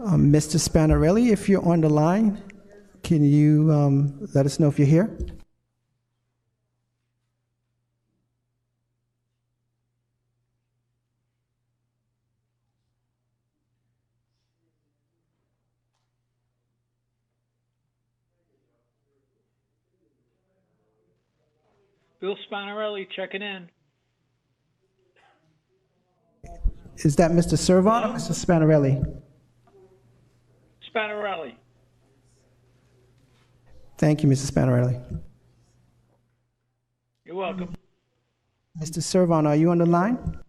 Mr. Spanarelli, if you're on the line, can you let us know if you're here? Bill Spanarelli checking in. Is that Mr. Servon or Mr. Spanarelli? Spanarelli. Thank you, Mr. Spanarelli. You're welcome. Mr. Servon, are you on the line?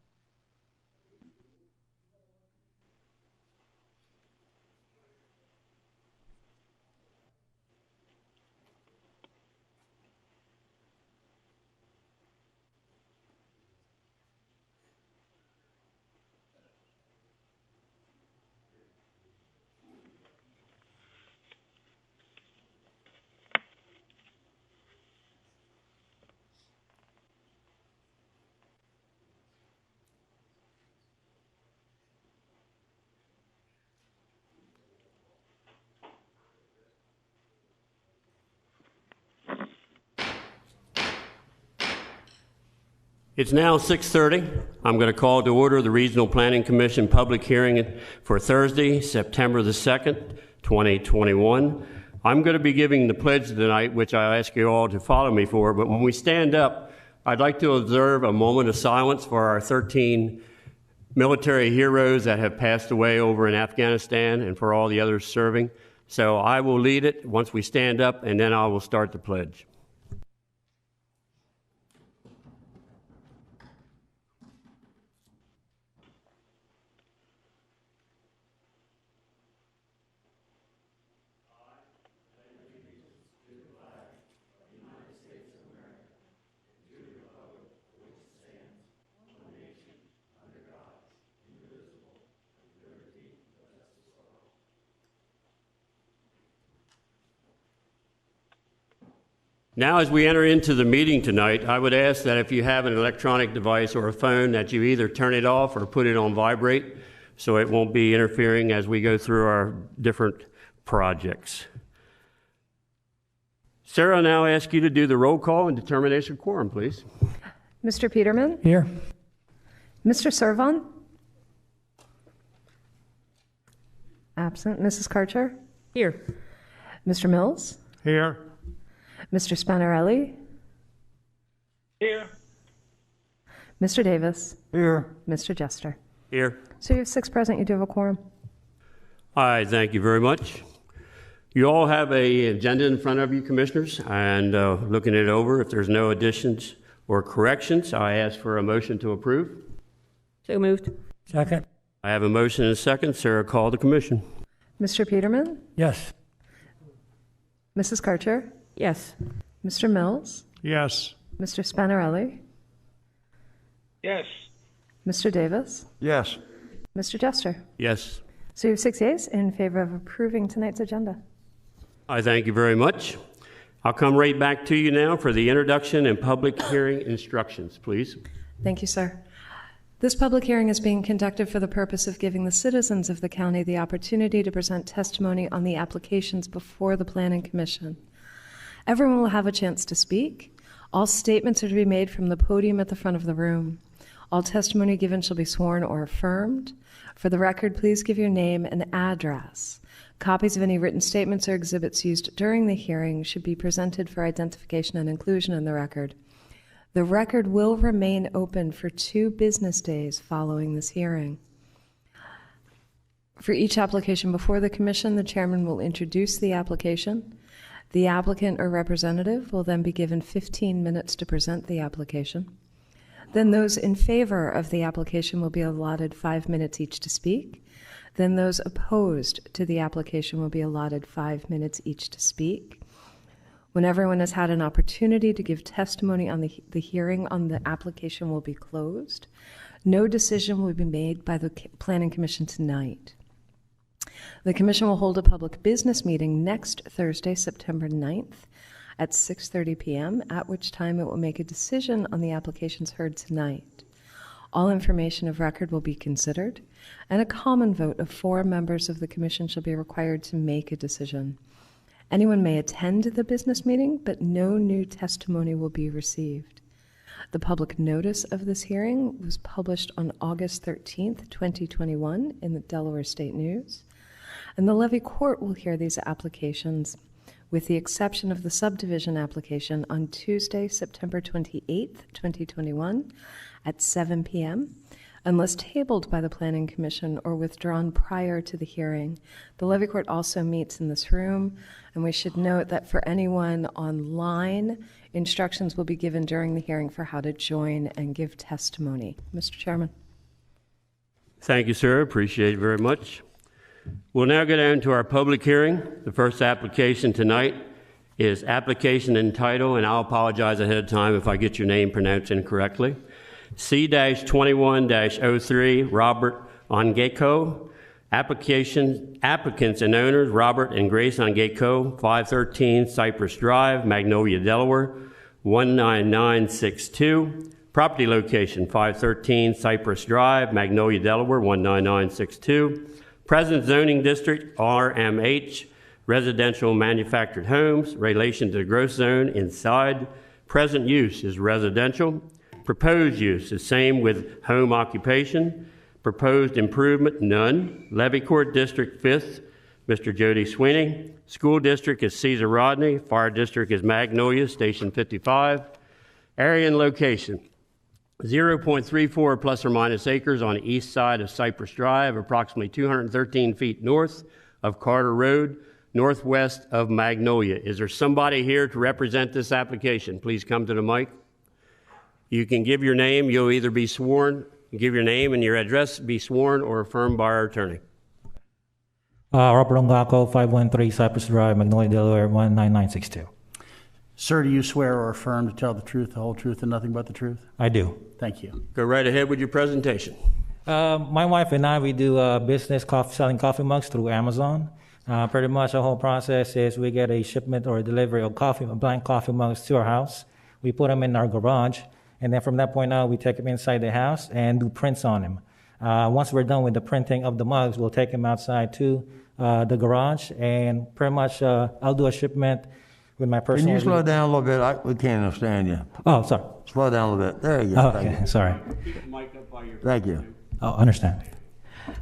It's now 6:30. I'm going to call to order the Regional Planning Commission public hearing for Thursday, September the 2nd, 2021. I'm going to be giving the pledge tonight, which I ask you all to follow me for, but when we stand up, I'd like to observe a moment of silence for our 13 military heroes that have passed away over in Afghanistan and for all the others serving. So I will lead it once we stand up, and then I will start the pledge. Now, as we enter into the meeting tonight, I would ask that if you have an electronic device or a phone, that you either turn it off or put it on vibrate so it won't be interfering as we go through our different projects. Sarah, I'll now ask you to do the roll call and determination of quorum, please. Mr. Peterman? Here. Mr. Servon? Absent. Mrs. Karcher? Here. Mr. Mills? Here. Mr. Spanarelli? Here. Mr. Davis? Here. Mr. Jester? Here. So you have 6 present. You do have a quorum. All right, thank you very much. You all have an agenda in front of you, Commissioners, and looking it over, if there's no additions or corrections, I ask for a motion to approve. So moved. Second. I have a motion and a second. Sarah, call the commission. Mr. Peterman? Yes. Mrs. Karcher? Yes. Mr. Mills? Yes. Mr. Spanarelli? Yes. Mr. Davis? Yes. Mr. Jester? Yes. So you have 6 yeas in favor of approving tonight's agenda. I thank you very much. I'll come right back to you now for the introduction and public hearing instructions, please. Thank you, sir. This public hearing is being conducted for the purpose of giving the citizens of the county the opportunity to present testimony on the applications before the Planning Commission. Everyone will have a chance to speak. All statements are to be made from the podium at the front of the room. All testimony given shall be sworn or affirmed. For the record, please give your name and address. Copies of any written statements or exhibits used during the hearing should be presented for identification and inclusion in the record. The record will remain open for 2 business days following this hearing. For each application before the Commission, the chairman will introduce the application. The applicant or representative will then be given 15 minutes to present the application. Then those in favor of the application will be allotted 5 minutes each to speak. Then those opposed to the application will be allotted 5 minutes each to speak. When everyone has had an opportunity to give testimony on the hearing on the application will be closed. No decision will be made by the Planning Commission tonight. The Commission will hold a public business meeting next Thursday, September 9th at 6:30 p.m., at which time it will make a decision on the applications heard tonight. All information of record will be considered, and a common vote of 4 members of the commission shall be required to make a decision. Anyone may attend the business meeting, but no new testimony will be received. The public notice of this hearing was published on August 13th, 2021 in the Delaware State News, and the levy court will hear these applications, with the exception of the subdivision application, on Tuesday, September 28th, 2021 at 7 p.m., unless tabled by the Planning Commission or withdrawn prior to the hearing. The levy court also meets in this room, and we should note that for anyone online, instructions will be given during the hearing for how to join and give testimony. Mr. Chairman. Thank you, sir. Appreciate it very much. We'll now go down to our public hearing. The first application tonight is application entitled, and I'll apologize ahead of time if I get your name pronounced incorrectly, C-21-03 Robert Ongeko. Applicants and owners Robert and Grace Ongeko, 513 Cypress Drive, Magnolia, Delaware, 19962. Property location 513 Cypress Drive, Magnolia, Delaware, 19962. Present zoning district RMH, residential manufactured homes, relation to the growth zone inside. Present use is residential. Proposed use is same with home occupation. Proposed improvement, none. Levy Court District 5th, Mr. Jody Sweeney. School District is Caesar Rodney. Fire District is Magnolia, Station 55. Area and location, 0.34 plus or minus acres on the east side of Cypress Drive, approximately 213 feet north of Carter Road, northwest of Magnolia. Is there somebody here to represent this application? Please come to the mic. You can give your name. You'll either be sworn, give your name and your address, be sworn, or affirmed by our attorney. Robert Ongako, 513 Cypress Drive, Magnolia, Delaware, 19962. Sir, do you swear or affirm to tell the truth, the whole truth, and nothing but the truth? I do. Thank you. Go right ahead with your presentation. My wife and I, we do business selling coffee mugs through Amazon. Pretty much the whole process is we get a shipment or a delivery of blank coffee mugs to our house. We put them in our garage. And then from that point on, we take them inside the house and do prints on them. Once we're done with the printing of the mugs, we'll take them outside to the garage. And pretty much I'll do a shipment with my personal... Can you slow down a little bit? We can't understand you. Oh, sorry. Slow down a little bit. There you go. Oh, okay, sorry. Thank you. Oh, understand.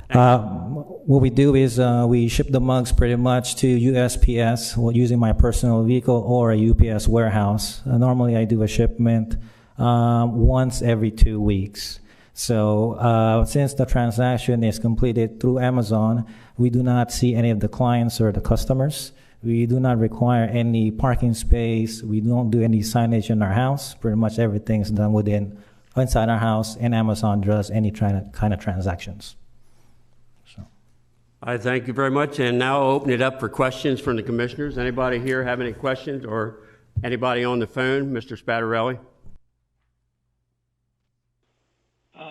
What we do is we ship the mugs pretty much to USPS using my personal vehicle or a UPS warehouse. Normally I do a shipment once every 2 weeks. So since the transaction is completed through Amazon, we do not see any of the clients or the customers. We do not require any parking space. We don't do any signage in our house. Pretty much everything's done inside our house, and Amazon does any kind of transactions. So. I thank you very much, and now I'll open it up for questions from the commissioners. Anybody here have any questions, or anybody on the phone? Mr. Spattarelli?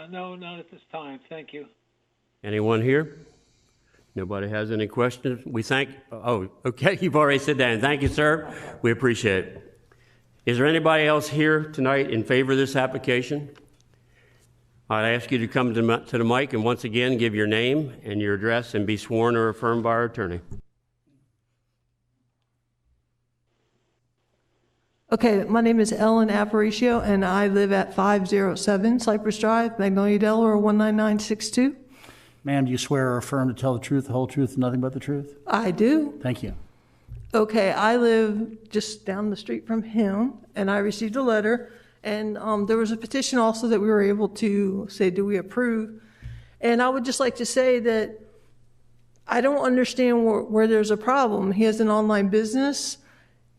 No, not at this time. Thank you. Anyone here? Nobody has any questions? Oh, okay, you've already said that. And thank you, sir. We appreciate it. Is there anybody else here tonight in favor of this application? I'd ask you to come to the mic and once again give your name and your address and be sworn or affirmed by our attorney. Okay, my name is Ellen Aparicio, and I live at 507 Cypress Drive, Magnolia, Delaware, 19962. Ma'am, do you swear or affirm to tell the truth, the whole truth, and nothing but the truth? I do. Thank you. Okay, I live just down the street from him, and I received a letter, and there was a petition also that we were able to say, do we approve? And I would just like to say that I don't understand where there's a problem. He has an online business.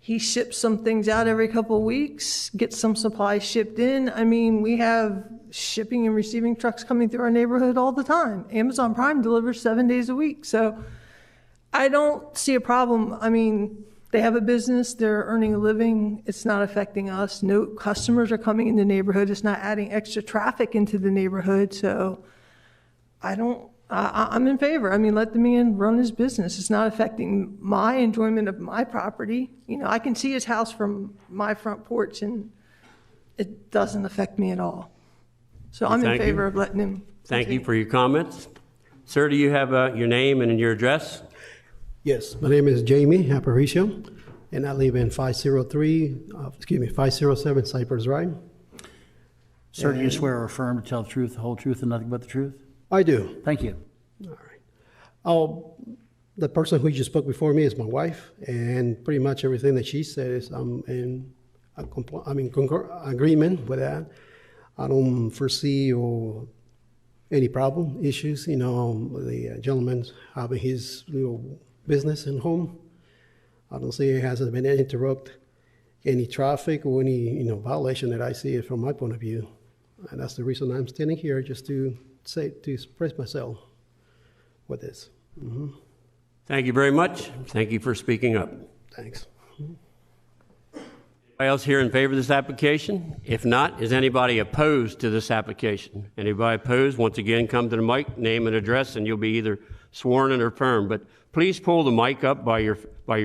He ships some things out every couple of weeks, gets some supplies shipped in. I mean, we have shipping and receiving trucks coming through our neighborhood all the time. Amazon Prime delivers 7 days a week. So I don't see a problem. I mean, they have a business, they're earning a living. It's not affecting us. No customers are coming in the neighborhood. It's not adding extra traffic into the neighborhood. So I'm in favor. I mean, let the man run his business. It's not affecting my enjoyment of my property. You know, I can see his house from my front porch, and it doesn't affect me at all. So I'm in Thank you. favor of letting him. Thank you for your comments. Sir, do you have your name and your address? Yes, my name is Jamie Aparicio, and I live in 507 Cypress Drive. Sir, do you swear or affirm to tell the truth, the whole truth, and nothing but the truth? I do. Thank you. All right. The person who just spoke before me is my wife, and pretty much everything that she said is agreement with that. I don't foresee any problem, issues. The gentleman's having his little business and home. I don't see it hasn't been interrupt any traffic or any violation that I see it from my point of view, and that's the reason I'm standing here, just to express myself with this. Mm-hmm. Thank you very much. Thank you for speaking up. Thanks. Anybody else here in favor of this application? If not, is anybody opposed to this application? Anybody opposed? Once again, come to the mic, name and address, and you'll be either sworn in or affirmed. But please pull the mic up by your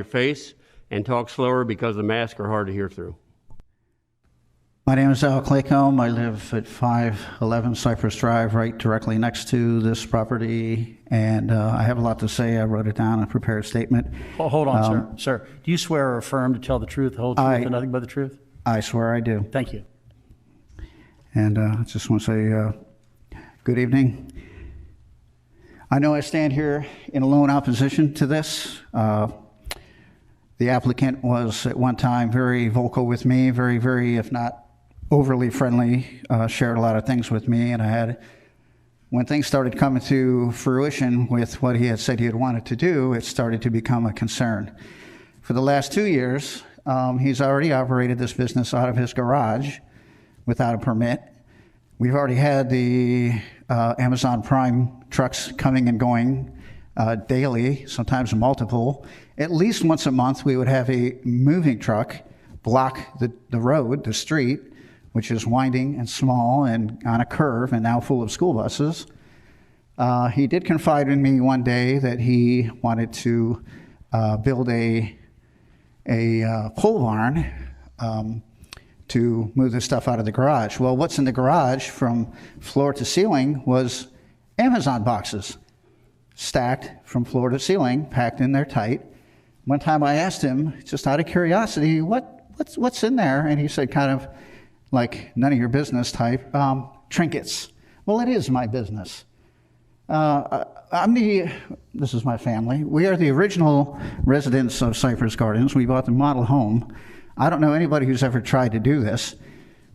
face and talk slower because the masks are hard to hear through. My name is Al Claycomb. I live at 511 Cypress Drive, right directly next to this property, and I have a lot to say. I wrote it down and prepared a statement. Hold on, sir. Do you swear or affirm to tell the truth, the whole truth, and nothing but the truth? I swear I do. Thank you. And I just want to say good evening. I know I stand here in alone opposition to this. The applicant was at one time very vocal with me, very, if not overly friendly, shared a lot of things with me, and when things started coming to fruition with what he had said he had wanted to do, it started to become a concern. For the last 2 years, he's already operated this business out of his garage without a permit. We've already had the Amazon Prime trucks coming and going daily, sometimes multiple. At least once a month, we would have a moving truck block the road, the street, which is winding and small and on a curve and now full of school buses. He did confide in me one day that he wanted to build a pole barn to move the stuff out of the garage. Well, what's in the garage from floor to ceiling was Amazon boxes, stacked from floor to ceiling, packed in there tight. One time I asked him, just out of curiosity, what's in there? And he said, kind of like none of your business type, trinkets. Well, it is my business. This is my family. We are the original residents of Cypress Gardens. We bought the model home. I don't know anybody who's ever tried to do this.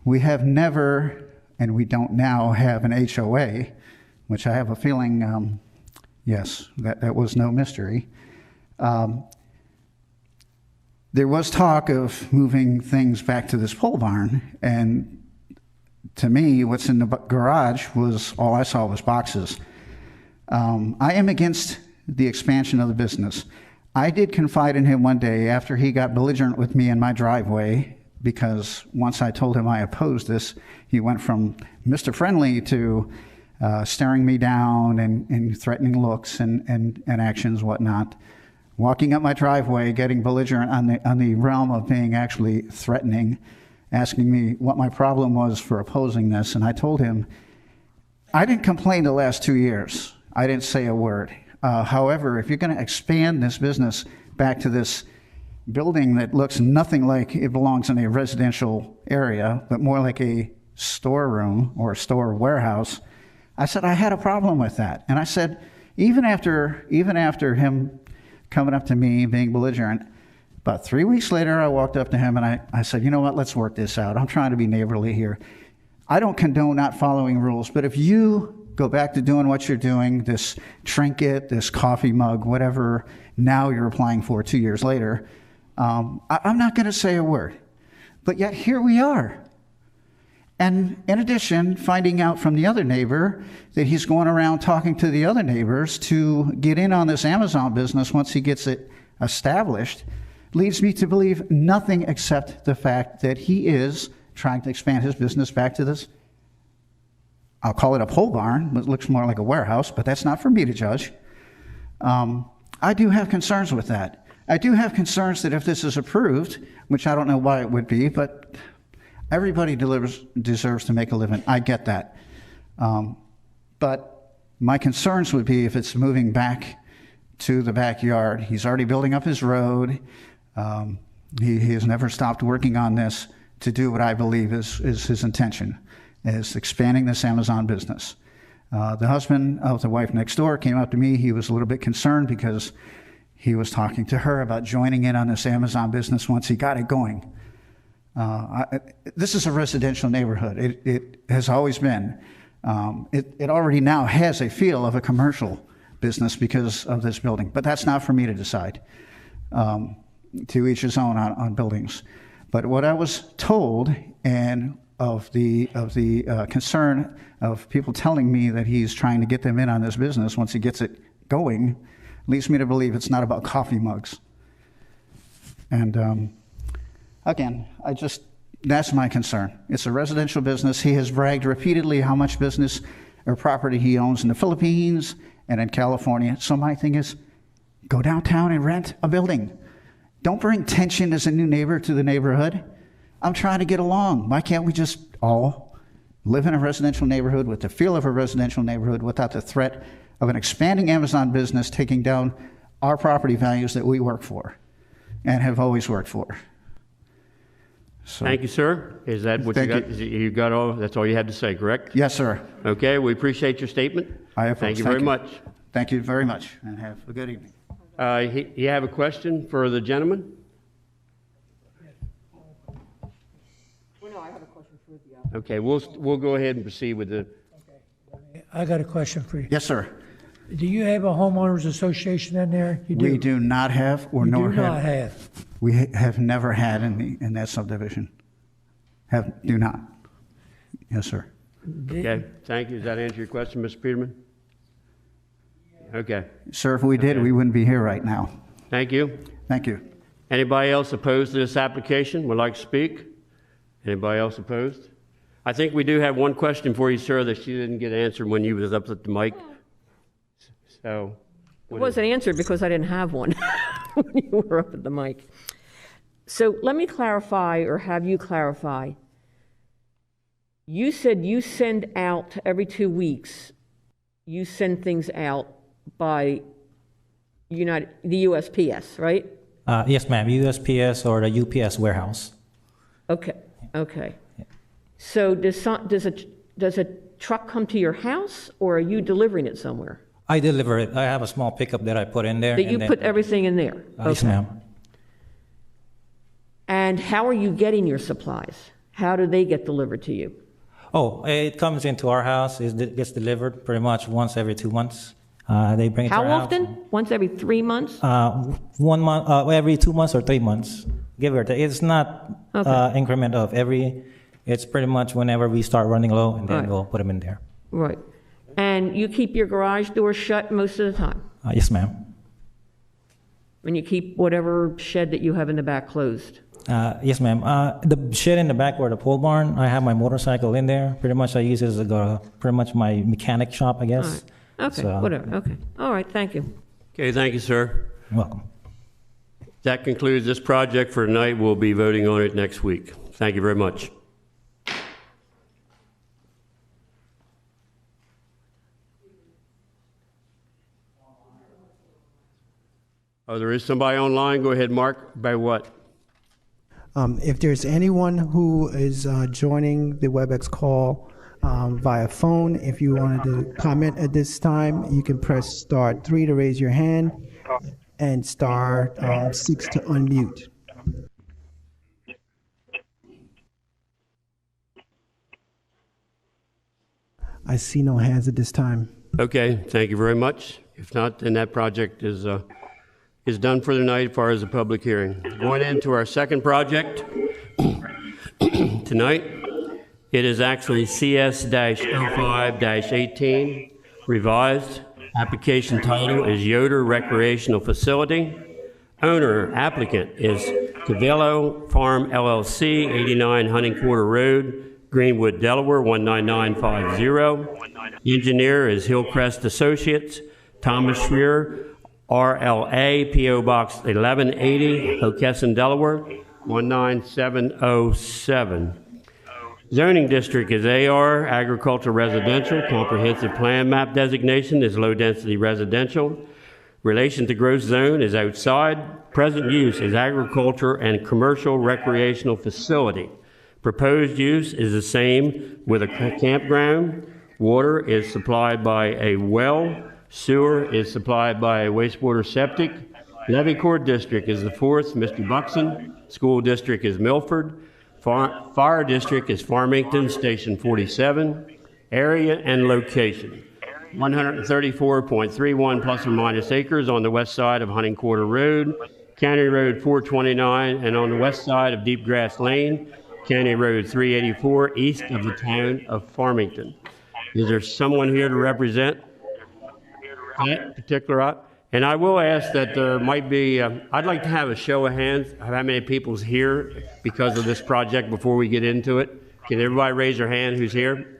We have never, and we don't now have an HOA, which I have a feeling, yes, that was no mystery. There was talk of moving things back to this pole barn, and to me, what's in the garage was, all I saw was boxes. I am against the expansion of the business. I did confide in him one day after he got belligerent with me in my driveway, because once I told him I opposed this, he went from Mr. Friendly to staring me down and threatening looks and actions, whatnot. Walking up my driveway, getting belligerent on the realm of being actually threatening, asking me what my problem was for opposing this. And I told him, I didn't complain the last 2 years. I didn't say a word. However, if you're going to expand this business back to this building that looks nothing like it belongs in a residential area, but more like a storeroom or a store warehouse, I said I had a problem with that. And I said, even after him coming up to me, being belligerent, about 3 weeks later, I walked up to him and I said, you know what, let's work this out. I'm trying to be neighborly here. I don't condone not following rules, but if you go back to doing what you're doing, this trinket, this coffee mug, whatever now you're applying for 2 years later, I'm not going to say a word. But yet here we are. And in addition, finding out from the other neighbor that he's going around talking to the other neighbors to get in on this Amazon business once he gets it established leads me to believe nothing except the fact that he is trying to expand his business back to this, I'll call it a pole barn, but it looks more like a warehouse, but that's not for me to judge. I do have concerns with that. I do have concerns that if this is approved, which I don't know why it would be, but everybody deserves to make a living. I get that. But my concerns would be if it's moving back to the backyard. He's already building up his road. He has never stopped working on this to do what I believe is his intention, is expanding this Amazon business. The husband of the wife next door came up to me. He was a little bit concerned because he was talking to her about joining in on this Amazon business once he got it going. This is a residential neighborhood. It has always been. It already now has a feel of a commercial business because of this building, but that's not for me to decide. To each his own on buildings. But what I was told, and of the concern of people telling me that he's trying to get them in on this business once he gets it going, leads me to believe it's not about coffee mugs. And again, that's my concern. It's a residential business. He has bragged repeatedly how much business or property he owns in the Philippines and in California. So my thing is, go downtown and rent a building. Don't bring tension as a new neighbor to the neighborhood. I'm trying to get along. Why can't we just all live in a residential neighborhood with the feel of a residential neighborhood without the threat of an expanding Amazon business taking down our property values that we work for and have always worked for? So, Thank you, sir. Is that what you got? You got all? That's all you had to say, correct? Yes, sir. Okay. We appreciate your statement. Thank you very much. Thank you very much, and have a good evening. You have a question for the gentleman? No, I have a question for the Okay, we'll go ahead and proceed with the. I got a question for you. Yes, sir. Do you have a homeowners association in there? You do? We do not have, or You nor do not have. We have never had in that subdivision. Do not. Yes, sir. Okay, thank you. Does that answer your question, Mr. Peterman? Okay. Sir, if we did, we wouldn't be here right now. Thank you. Thank you. Anybody else opposed to this application would like to speak? Anybody else opposed? I think we do have one question for you, sir, that she didn't get answered when you was up at the mic. So. It wasn't answered because I didn't have one when you were up at the mic. So let me clarify, or have you clarify. You said you send out every 2 weeks, you send things out by the USPS, right? Yes, ma'am. USPS or the UPS warehouse. Okay. So does a truck come to your house, or are you delivering it somewhere? I deliver it. I have a small pickup that I put in there. That you put everything in there? Yes, ma'am. And how are you getting your supplies? How do they get delivered to you? Oh, it comes into our house. It gets delivered pretty much once every 2 months. They bring it to our How house. often? Once every 3 months? 1 month, every 2 months or 3 months. Give or take. It's not increment of every. It's pretty much whenever we start running low, and then we'll put them in there. Right. And you keep your garage door shut most of the time? Yes, ma'am. And you keep whatever shed that you have in the back closed? Yes, ma'am. The shed in the back or the pole barn, I have my motorcycle in there. Pretty much I use it as pretty much my mechanic shop, I guess. All right. Okay, So, whatever. Okay. All right, thank you. Okay, thank you, sir. You're welcome. That concludes this project for tonight. We'll be voting on it next week. Thank you very much. Oh, there is somebody online. Go ahead, Mark. By what? If there's anyone who is joining the WebEx call via phone, if you wanted to comment at this time, you can press *3 to raise your hand and *6 to unmute. I see no hands at this time. Okay, thank you very much. If not, then that project is done for the night as far as the public hearing. Going into our second project tonight, it is actually CS-05-18 revised. Application title is Yoder Recreational Facility. Owner applicant is Cavello Farm LLC, 89 Hunting Quarter Road, Greenwood, Delaware, 19950. Engineer is Hillcrest Associates. Thomas Schreer, RLA, P.O. Box 1180, Hockessin, Delaware, 19707. Zoning district is AR, agricultural residential. Comprehensive plan map designation is low density residential. Relation to growth zone is outside. Present use is agriculture and commercial recreational facility. Proposed use is the same with a campground. Water is supplied by a well. Sewer is supplied by a wastewater septic. Levy Court district is the 4th, Mr. Buxton. School district is Milford. Fire district is Farmington, Station 47. Area and location: 134.31 plus or minus acres on the west side of Hunting Quarter Road, County Road 429, and on the west side of Deep Grass Lane, County Road 384, east of the town of Farmington. Is there someone here to represent that particular? And I will ask that there might be, I'd like to have a show of hands of how many people's here because of this project before we get into it. Can everybody raise their hand who's here?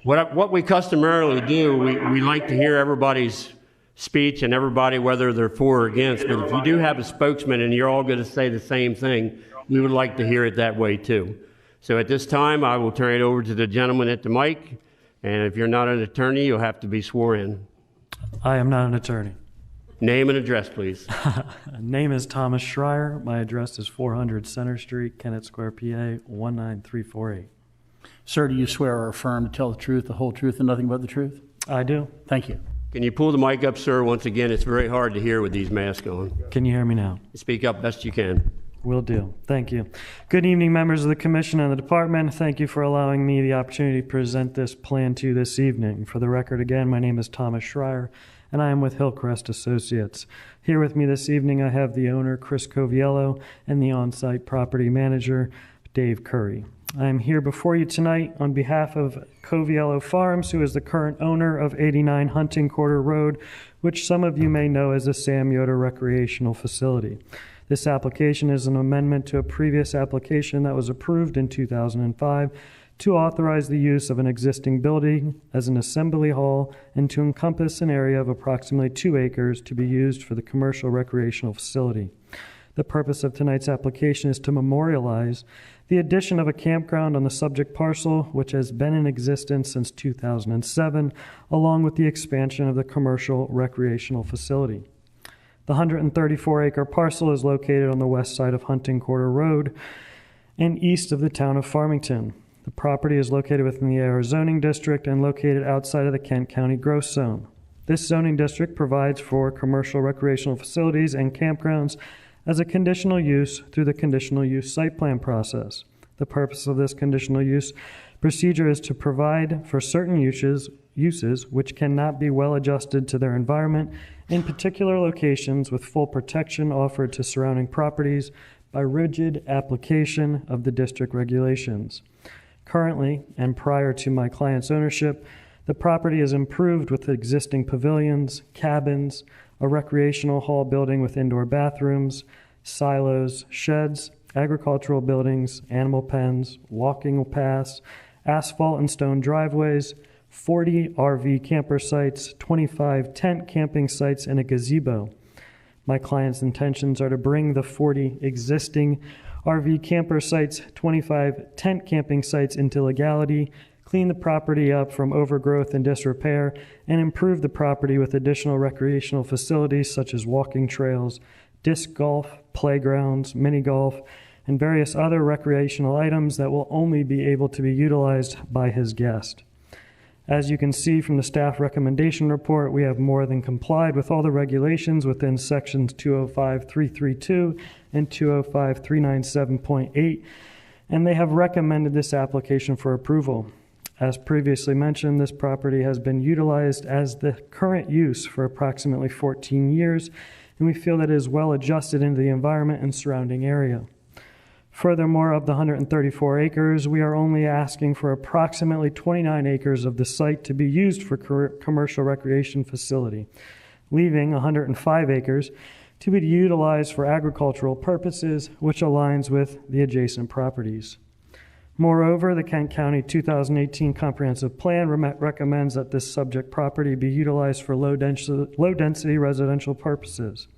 What we customarily do, we like to hear everybody's speech and everybody, whether they're for or against. But if you do have a spokesman and you're all going to say the same thing, we would like to hear it that way too. So at this time, I will turn it over to the gentleman at the mic. And if you're not an attorney, you'll have to be sworn in. I am not an attorney. Name and address, please. Name is Thomas Schreier. My address is 400 Center Street, Kennett Square, PA, 19348. Sir, do you swear or affirm to tell the truth, the whole truth, and nothing but the truth? I do. Thank you. Can you pull the mic up, sir? Once again, it's very hard to hear with these masks on. Can you hear me now? Speak up best you can. Will do. Thank you. Good evening, members of the Commission and the Department. Thank you for allowing me the opportunity to present this plan to you this evening. For the record, again, my name is Thomas Schreier, and I am with Hillcrest Associates. Here with me this evening, I have the owner, Chris Coviello, and the on-site property manager, Dave Curry. I am here before you tonight on behalf of Coviello Farms, who is the current owner of 89 Hunting Quarter Road, which some of you may know as the Sam Yoder Recreational Facility. This application is an amendment to a previous application that was approved in 2005 to authorize the use of an existing building as an assembly hall and to encompass an area of approximately 2 acres to be used for the commercial recreational facility. The purpose of tonight's application is to memorialize the addition of a campground on the subject parcel, which has been in existence since 2007, along with the expansion of the commercial recreational facility. The 134-acre parcel is located on the west side of Hunting Quarter Road and east of the town of Farmington. The property is located within the AR zoning district and located outside of the Kent County growth zone. This zoning district provides for commercial recreational facilities and campgrounds as a conditional use through the conditional use site plan process. The purpose of this conditional use procedure is to provide for certain uses which cannot be well adjusted to their environment in particular locations with full protection offered to surrounding properties by rigid application of the district regulations. Currently, and prior to my client's ownership, the property is improved with existing pavilions, cabins, a recreational hall building with indoor bathrooms, silos, sheds, agricultural buildings, animal pens, walking paths, asphalt and stone driveways, 40 RV camper sites, 25 tent camping sites, and a gazebo. My client's intentions are to bring the 40 existing RV camper sites, 25 tent camping sites into legality, clean the property up from overgrowth and disrepair, and improve the property with additional recreational facilities such as walking trails, disc golf, playgrounds, mini golf, and various other recreational items that will only be able to be utilized by his guest. As you can see from the staff recommendation report, we have more than complied with all the regulations within sections 205.332 and 205.397.8, and they have recommended this application for approval. As previously mentioned, this property has been utilized as the current use for approximately 14 years, and we feel that it is well adjusted into the environment and surrounding area. Furthermore, of the 134 acres, we are only asking for approximately 29 acres of the site to be used for commercial recreation facility, leaving 105 acres to be utilized for agricultural purposes, which aligns with the adjacent properties. Moreover, the Kent County 2018 Comprehensive Plan recommends that this subject property be utilized for low-density residential purposes.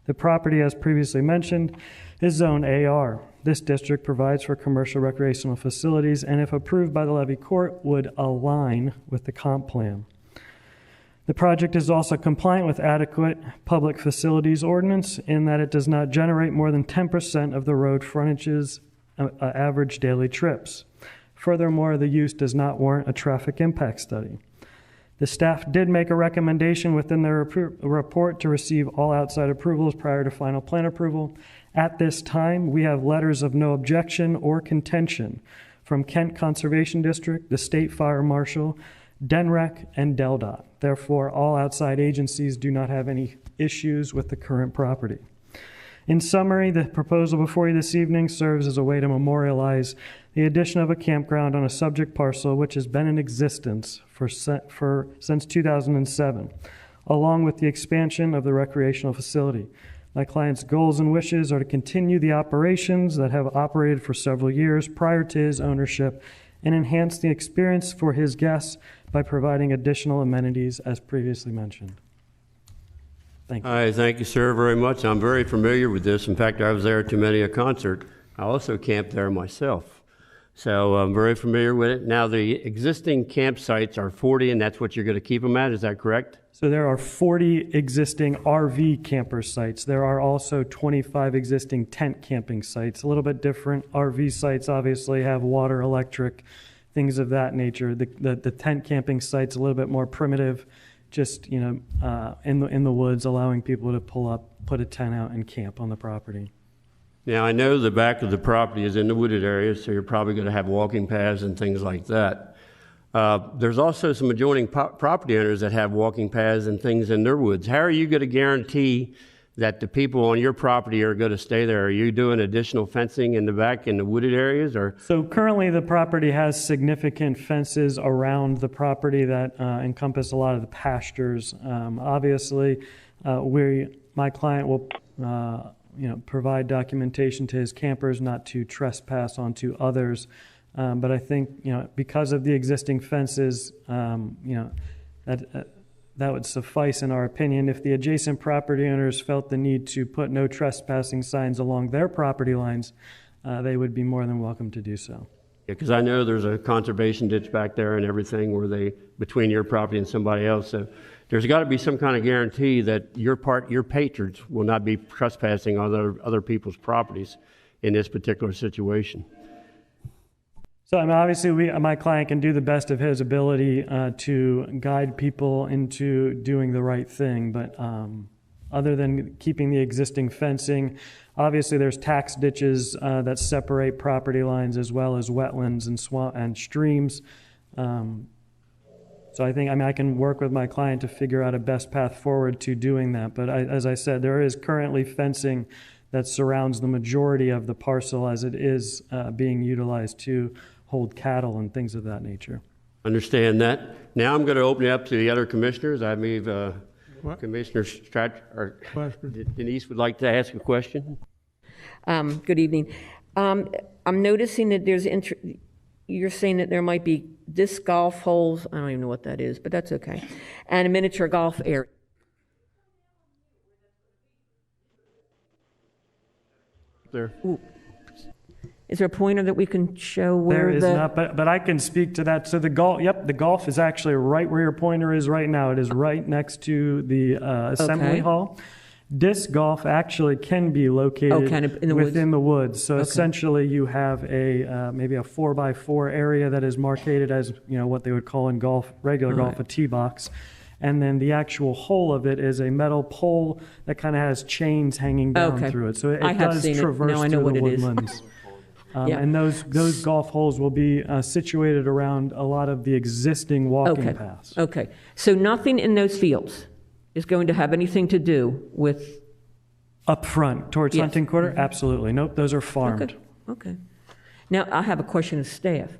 The property, as previously mentioned, is Zone AR. This district provides for commercial recreational facilities and, if approved by the levy court, would align with the comp plan. The project is also compliant with adequate public facilities ordinance in that it does not generate more than 10% of the road frontage's average daily trips. Furthermore, the use does not warrant a traffic impact study. The staff did make a recommendation within their report to receive all outside approvals prior to final plan approval. At this time, we have letters of no objection or contention from Kent Conservation District, the State Fire Marshal, DENREC, and DELDOT. Therefore, all outside agencies do not have any issues with the current property. In summary, the proposal before you this evening serves as a way to memorialize the addition of a campground on a subject parcel which has been in existence since 2007, along with the expansion of the recreational facility. My client's goals and wishes are to continue the operations that have operated for several years prior to his ownership and enhance the experience for his guests by providing additional amenities as previously mentioned. Thank you. Hi, thank you, sir, very much. I'm very familiar with this. In fact, I was there to many a concert. I also camped there myself. So I'm very familiar with it. Now, the existing campsites are 40, and that's what you're going to keep them at. Is that correct? So there are 40 existing RV camper sites. There are also 25 existing tent camping sites. A little bit different. RV sites obviously have water, electric, things of that nature. The tent camping site's a little bit more primitive, just in the woods, allowing people to pull up, put a tent out, and camp on the property. Now, I know the back of the property is in the wooded area, so you're probably going to have walking paths and things like that. There's also some adjoining property owners that have walking paths and things in their woods. How are you going to guarantee that the people on your property are going to stay there? Are you doing additional fencing in the back in the wooded areas? Or So currently the property has significant fences around the property that encompass a lot of the pastures. Obviously, my client will provide documentation to his campers not to trespass onto others. But I think, because of the existing fences, that would suffice in our opinion. If the adjacent property owners felt the need to put no trespassing signs along their property lines, they would be more than welcome to do so. Yeah, because I know there's a conservation ditch back there and everything between your property and somebody else. So there's got to be some kind of guarantee that your patrons will not be trespassing on other people's properties in this particular situation. So obviously my client can do the best of his ability to guide people into doing the right thing, but other than keeping the existing fencing, obviously there's tax ditches that separate property lines as well as wetlands and swamp and streams. So I think I can work with my client to figure out a best path forward to doing that. But as I said, there is currently fencing that surrounds the majority of the parcel as it is being utilized to hold cattle and things of that nature. Understand that. Now I'm going to open it up to the other commissioners. I believe Commissioner Denise would like to ask a question. Good evening. I'm noticing that you're saying that there might be disc golf holes. I don't even know what that is, but that's okay. And a miniature golf area. There. Ooh. Is there a pointer that we can show where there is not, but I can speak to that. So the golf is actually right where your pointer is right now. It is right next to the assembly hall. Disc golf actually can be located within the woods. So essentially you have maybe a 4x4 area that is marketed as what they would call in regular golf a tee box. And then the actual hole of it is a metal pole that kind of has chains hanging down through it. So it does traverse through the woodlands. And those golf holes will be situated around a lot of the existing walking paths. Okay. So nothing in those fields is going to have anything to do with... Up front, towards Hunting Quarter? Absolutely. Nope, those are farmed. Okay. Now, I have a question of staff.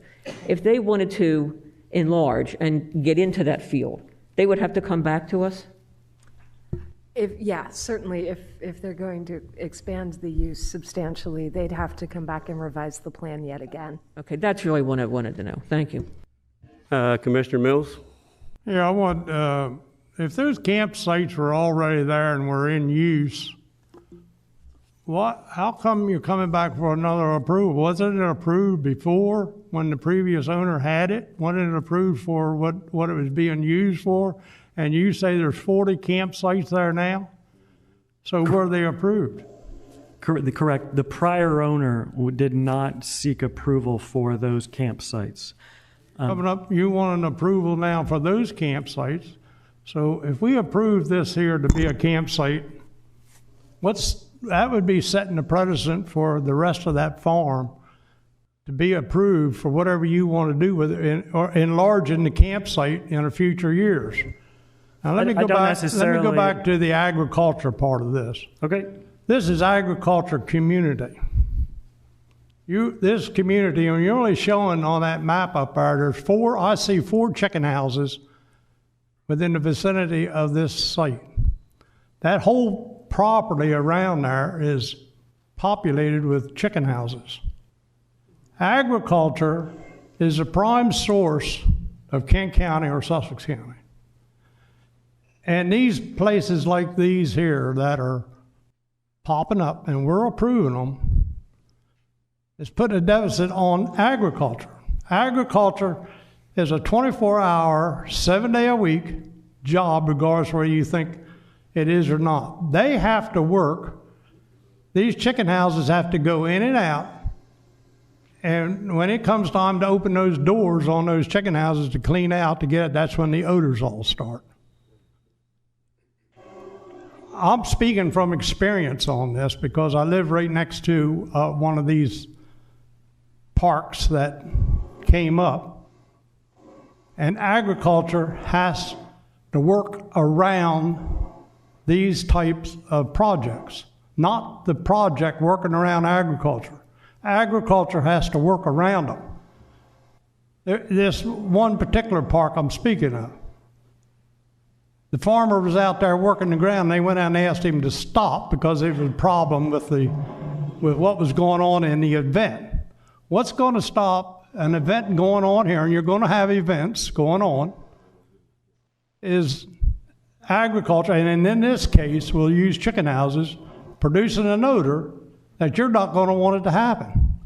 If they wanted to enlarge and get into that field, they would have to come back to us? Certainly. If they're going to expand the use substantially, they'd have to come back and revise the plan yet again. Okay, that's really what I wanted to know. Thank you. Commissioner Mills? Yeah, I want, if those campsites were already there and were in use, How come you're coming back for another approval? Wasn't it approved before when the previous owner had it? Wasn't it approved for what it was being used for? And you say there's 40 campsites there now? So were they approved? Correct. The prior owner did not seek approval for those campsites. Coming up, you want an approval now for those campsites. So if we approve this here to be a campsite, that would be setting the precedent for the rest of that farm to be approved for whatever you want to do with it, or enlarging the campsite in the future years. Now let me go back to the agriculture part of this. Okay. This is agriculture community. This community, and you're only showing on that map up there, I see 4 chicken houses within the vicinity of this site. That whole property around there is populated with chicken houses. Agriculture is a prime source of Kent County or Sussex County. And these places like these here that are popping up, and we're approving them, is putting a deficit on agriculture. Agriculture is a 24-hour, 7-day-a-week job, regardless of whether you think it is or not. They have to work. These chicken houses have to go in and out. And when it comes time to open those doors on those chicken houses to clean out to get it, that's when the odors all start. I'm speaking from experience on this because I live right next to one of these parks that came up. And agriculture has to work around these types of projects, not the project working around agriculture. Agriculture has to work around them. This one particular park I'm speaking of, the farmer was out there working the ground, and they went out and asked him to stop because there was a problem with what was going on in the event. What's going to stop an event going on here, and you're going to have events going on, is agriculture, and in this case, we'll use chicken houses, producing an odor that you're not going to want it to happen.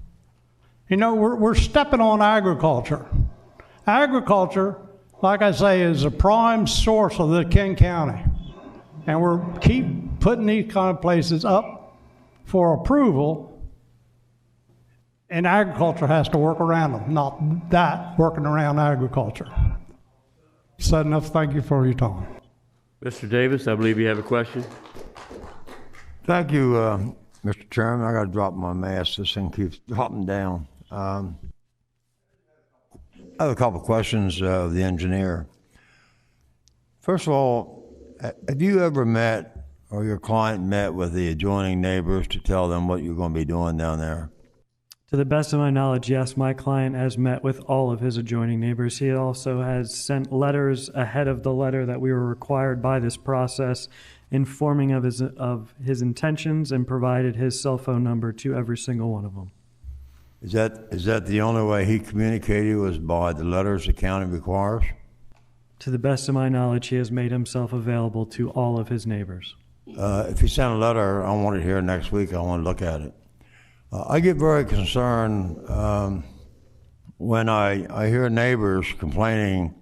You know, we're stepping on agriculture. Agriculture, like I say, is a prime source of the Kent County. And we're keep putting these kind of places up for approval, and agriculture has to work around them, not that working around agriculture. Said enough. Thank you for your time. Mr. Davis, I believe you have a question. Thank you, Mr. Chairman. I got to drop my mask. This thing keeps dropping down. I have a couple of questions of the engineer. First of all, have you ever met or your client met with the adjoining neighbors to tell them what you're going to be doing down there? To the best of my knowledge, yes, my client has met with all of his adjoining neighbors. He also has sent letters ahead of the letter that we were required by this process, informing of his intentions, and provided his cell phone number to every single one of them. Is that the only way he communicated, was by the letters the county requires? To the best of my knowledge, he has made himself available to all of his neighbors. If he sent a letter, I want it here next week. I want to look at it. I get very concerned when I hear neighbors complaining.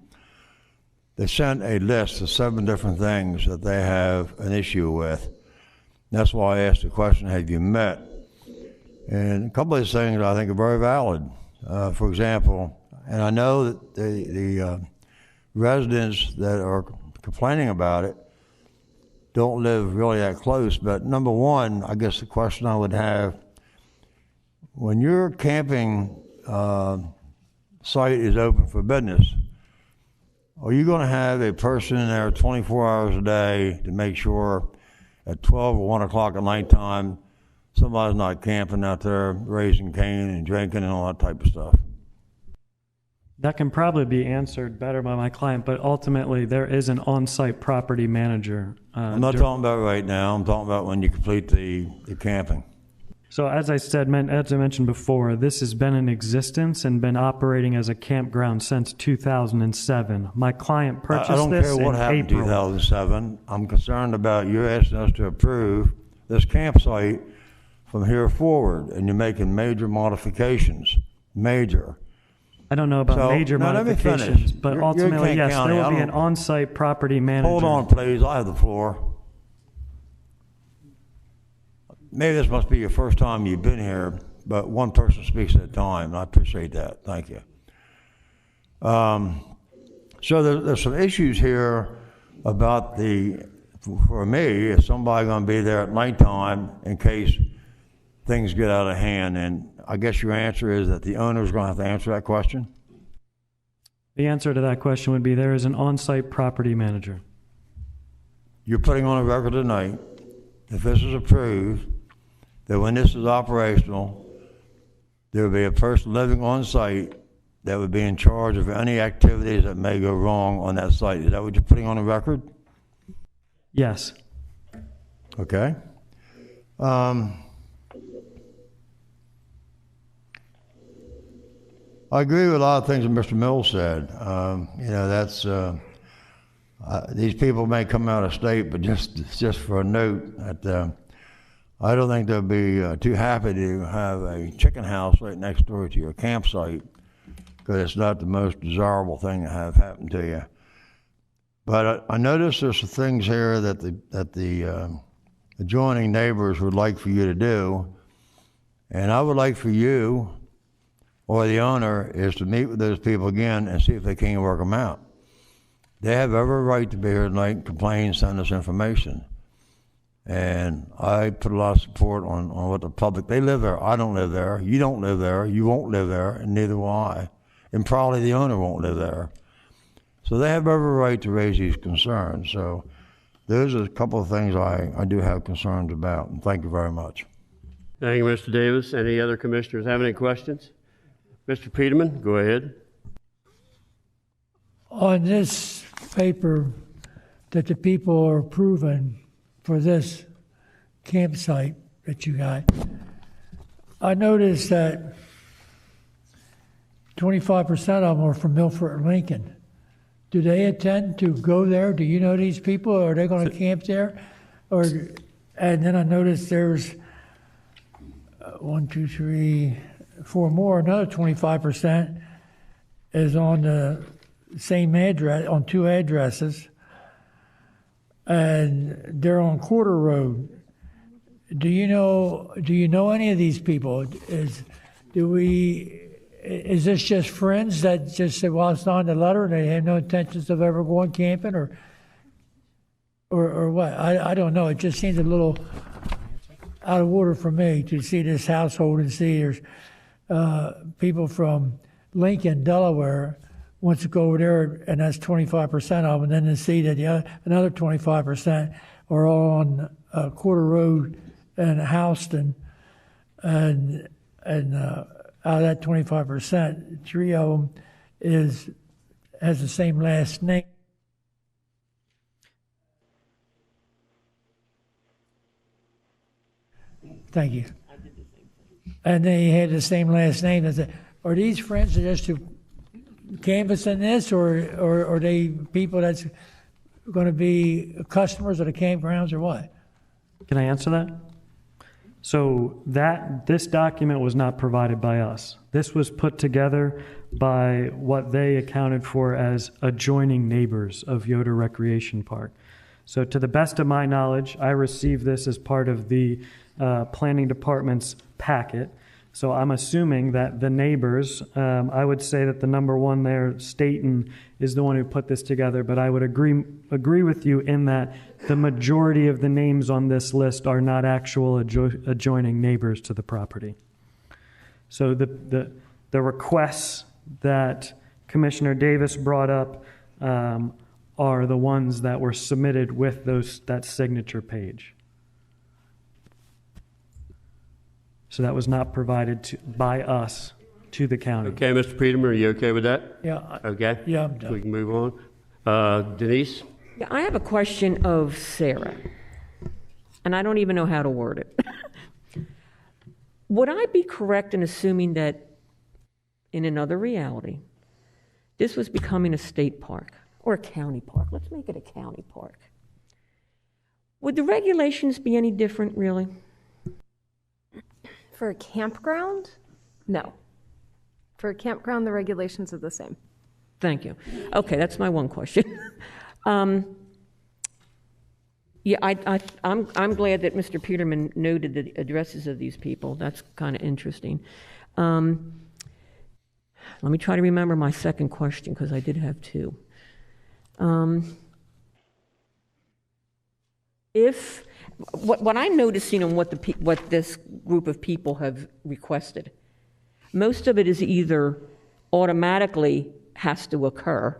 They sent a list of 7 different things that they have an issue with. That's why I asked the question, have you met? And a couple of these things I think are very valid. For example, and I know that the residents that are complaining about it don't live really that close, but number one, I guess the question I would have, when your camping site is open for business, are you going to have a person in there 24 hours a day to make sure at 12 or 1 o'clock at nighttime somebody's not camping out there raising cane and drinking and all that type of stuff? That can probably be answered better by my client, but ultimately there is an on-site property manager. I'm not talking about right now. I'm talking about when you complete the camping. So as I mentioned before, this has been in existence and been operating as a campground since 2007. My client purchased this in April. I don't care what happened in 2007. I'm concerned about you asking us to approve this campsite from here forward, and you're making major modifications, major. I don't know about So, major now let me modifications, finish. but You're in ultimately, Kent yes, County. there will I be an don't- on-site property manager. Hold on, please, I have the floor. Maybe this must be your first time you've been here, but one person speaks at a time, and I appreciate that, thank you. So there's some issues here about for me, is somebody gonna be there at nighttime in case things get out of hand? And I guess your answer is that the owner's gonna have to answer that question? The answer to that question would be there is an on-site property manager. You're putting on a record tonight, if this is approved, that when this is operational, there will be a person living on site that would be in charge of any activities that may go wrong on that site. Is that what you're putting on the record? Yes. Okay. I agree with a lot of things that Mr. Mills said. You know, that's these people may come out of state, but just for a note that I don't think they'll be too happy to have a chicken house right next door to your campsite, because it's not the most desirable thing to have happen to you. But I noticed there's some things here that the adjoining neighbors would like for you to do, and I would like for you or the owner is to meet with those people again and see if they can work them out. They have every right to be here tonight and complain, send us information. And I put a lot of support on what the public, they live there. I don't live there. You don't live there. You won't live there, and neither will I. And probably the owner won't live there. So they have every right to raise these concerns. So those are a couple of things I do have concerns about, and thank you very much. Thank you, Mr. Davis. Any other commissioners have any questions? Mr. Peterman, go ahead. On this paper that the people are approving for this campsite that you got, I noticed that 25% of them are from Milford and Lincoln. Do they intend to go there? Do you know these people? Are they going to camp there? And then I noticed there's 1, 2, 3, 4 more. Another 25% is on the same address, on 2 addresses, and they're on Quarter Road. Do you know any of these people? Is this just friends that just said, well, it's on the letter and they have no intentions of ever going camping, or what? I don't know. It just seems a little out of order for me to see this household and see there's people from Lincoln, Delaware, wants to go over there, and that's 25% of them, and then to see that another 25% are on Quarter Road and Houston, and out of that 25%, 3 of them has the same last name. Thank you. And they had the same last name. Are these friends just to canvassing this, or are they people that's going to be customers of the campgrounds, or what? Can I answer that? So this document was not provided by us. This was put together by what they accounted for as adjoining neighbors of Yoder Recreation Park. So to the best of my knowledge, I received this as part of the planning department's packet. So I'm assuming that the neighbors, I would say that the number one there, Staten, is the one who put this together, but I would agree with you in that the majority of the names on this list are not actual adjoining neighbors to the property. So the requests that Commissioner Davis brought up are the ones that were submitted with that signature page. So that was not provided by us to the county. Okay, Mr. Peterman, are you okay with that? Yeah. Okay. Yeah, I'm done. We can move on. Denise? Yeah, I have a question of Sarah, and I don't even know how to word it. Would I be correct in assuming that in another reality, this was becoming a state park or a county park? Let's make it a county park. Would the regulations be any different, really? for a campground, no. For a campground, the regulations are the same. Thank you. Okay, that's my one question. Yeah, I'm glad that Mr. Peterman noted the addresses of these people. That's kind of interesting. Let me try to remember my second question, because I did have two. If what I'm noticing and what this group of people have requested, most of it is either automatically has to occur,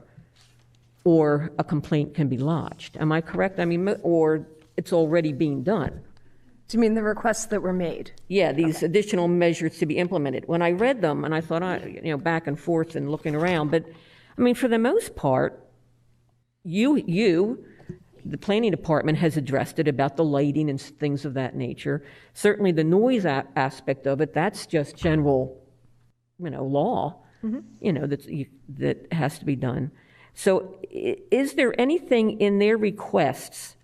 or a complaint can be lodged. Am I correct? I mean, or it's already being done. Do you mean the requests that were made? Yeah, these additional measures to be implemented. When I read them, and I thought, back and forth and looking around, but I mean, for the most part, the planning department has addressed it about the lighting and things of that nature. Certainly the noise aspect of it, that's just general, law, that has to be done. So is there anything in their requests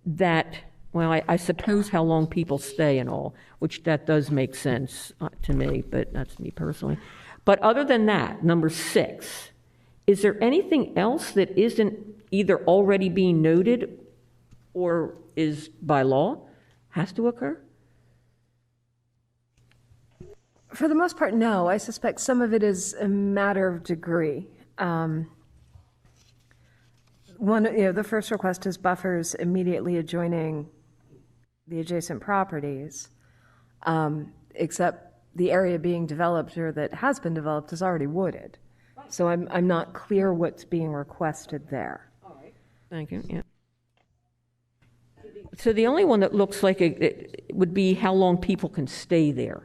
that, well, I suppose how long people stay and all, which that does make sense to me, but that's me personally. But other than that, number 6, is there anything else that isn't either already being noted or is by law has to occur? For the most part, no. I suspect some of it is a matter of degree. The first request is buffers immediately adjoining the adjacent properties, except the area being developed or that has been developed is already wooded. So I'm not clear what's being requested there. All right. Thank you. Yeah. So the only one that looks like it would be how long people can stay there.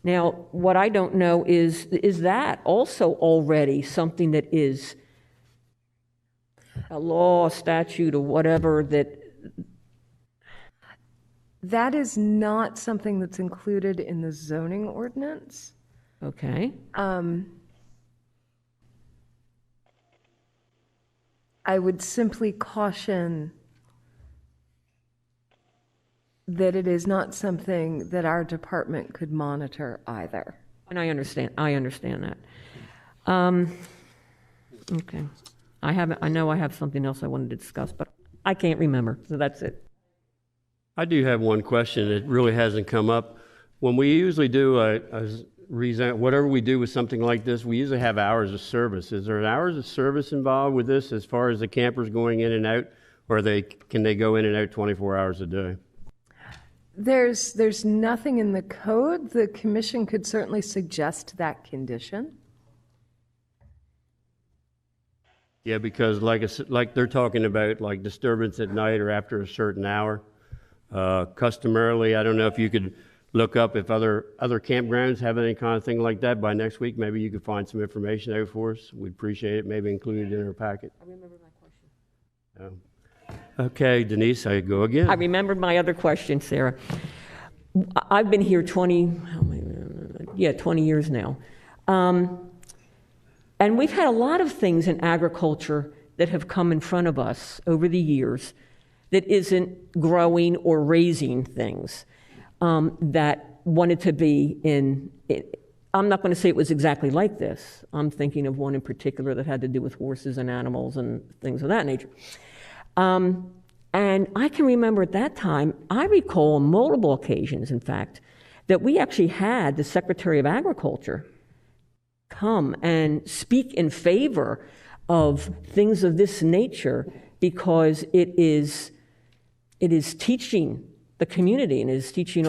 Now, what I don't know is that also already something that is a law, a statute, or whatever that is not something that's included in the zoning ordinance. Okay. I would simply caution that it is not something that our department could monitor either. And I understand that. Okay. I know I have something else I wanted to discuss, but I can't remember, so that's it. I do have one question. It really hasn't come up. When we usually do whatever we do with something like this, we usually have hours of service. Is there hours of service involved with this as far as the campers going in and out, or can they go in and out 24 hours a day? There's nothing in the code. The commission could certainly suggest that condition. Yeah, because like they're talking about like disturbance at night or after a certain hour. Customarily, I don't know if you could look up if other campgrounds have any kind of thing like that by next week. Maybe you could find some information out for us. We'd appreciate it. Maybe include it in our packet. I remember my question. Okay, Denise, I go again. I remembered my other question, Sarah. I've been here 20 years now. And we've had a lot of things in agriculture that have come in front of us over the years that isn't growing or raising things that wanted to be in. I'm not going to say it was exactly like this. I'm thinking of one in particular that had to do with horses and animals and things of that nature. And I can remember at that time, I recall on multiple occasions, in fact, that we actually had the Secretary of Agriculture come and speak in favor of things of this nature because it is teaching the community and is teaching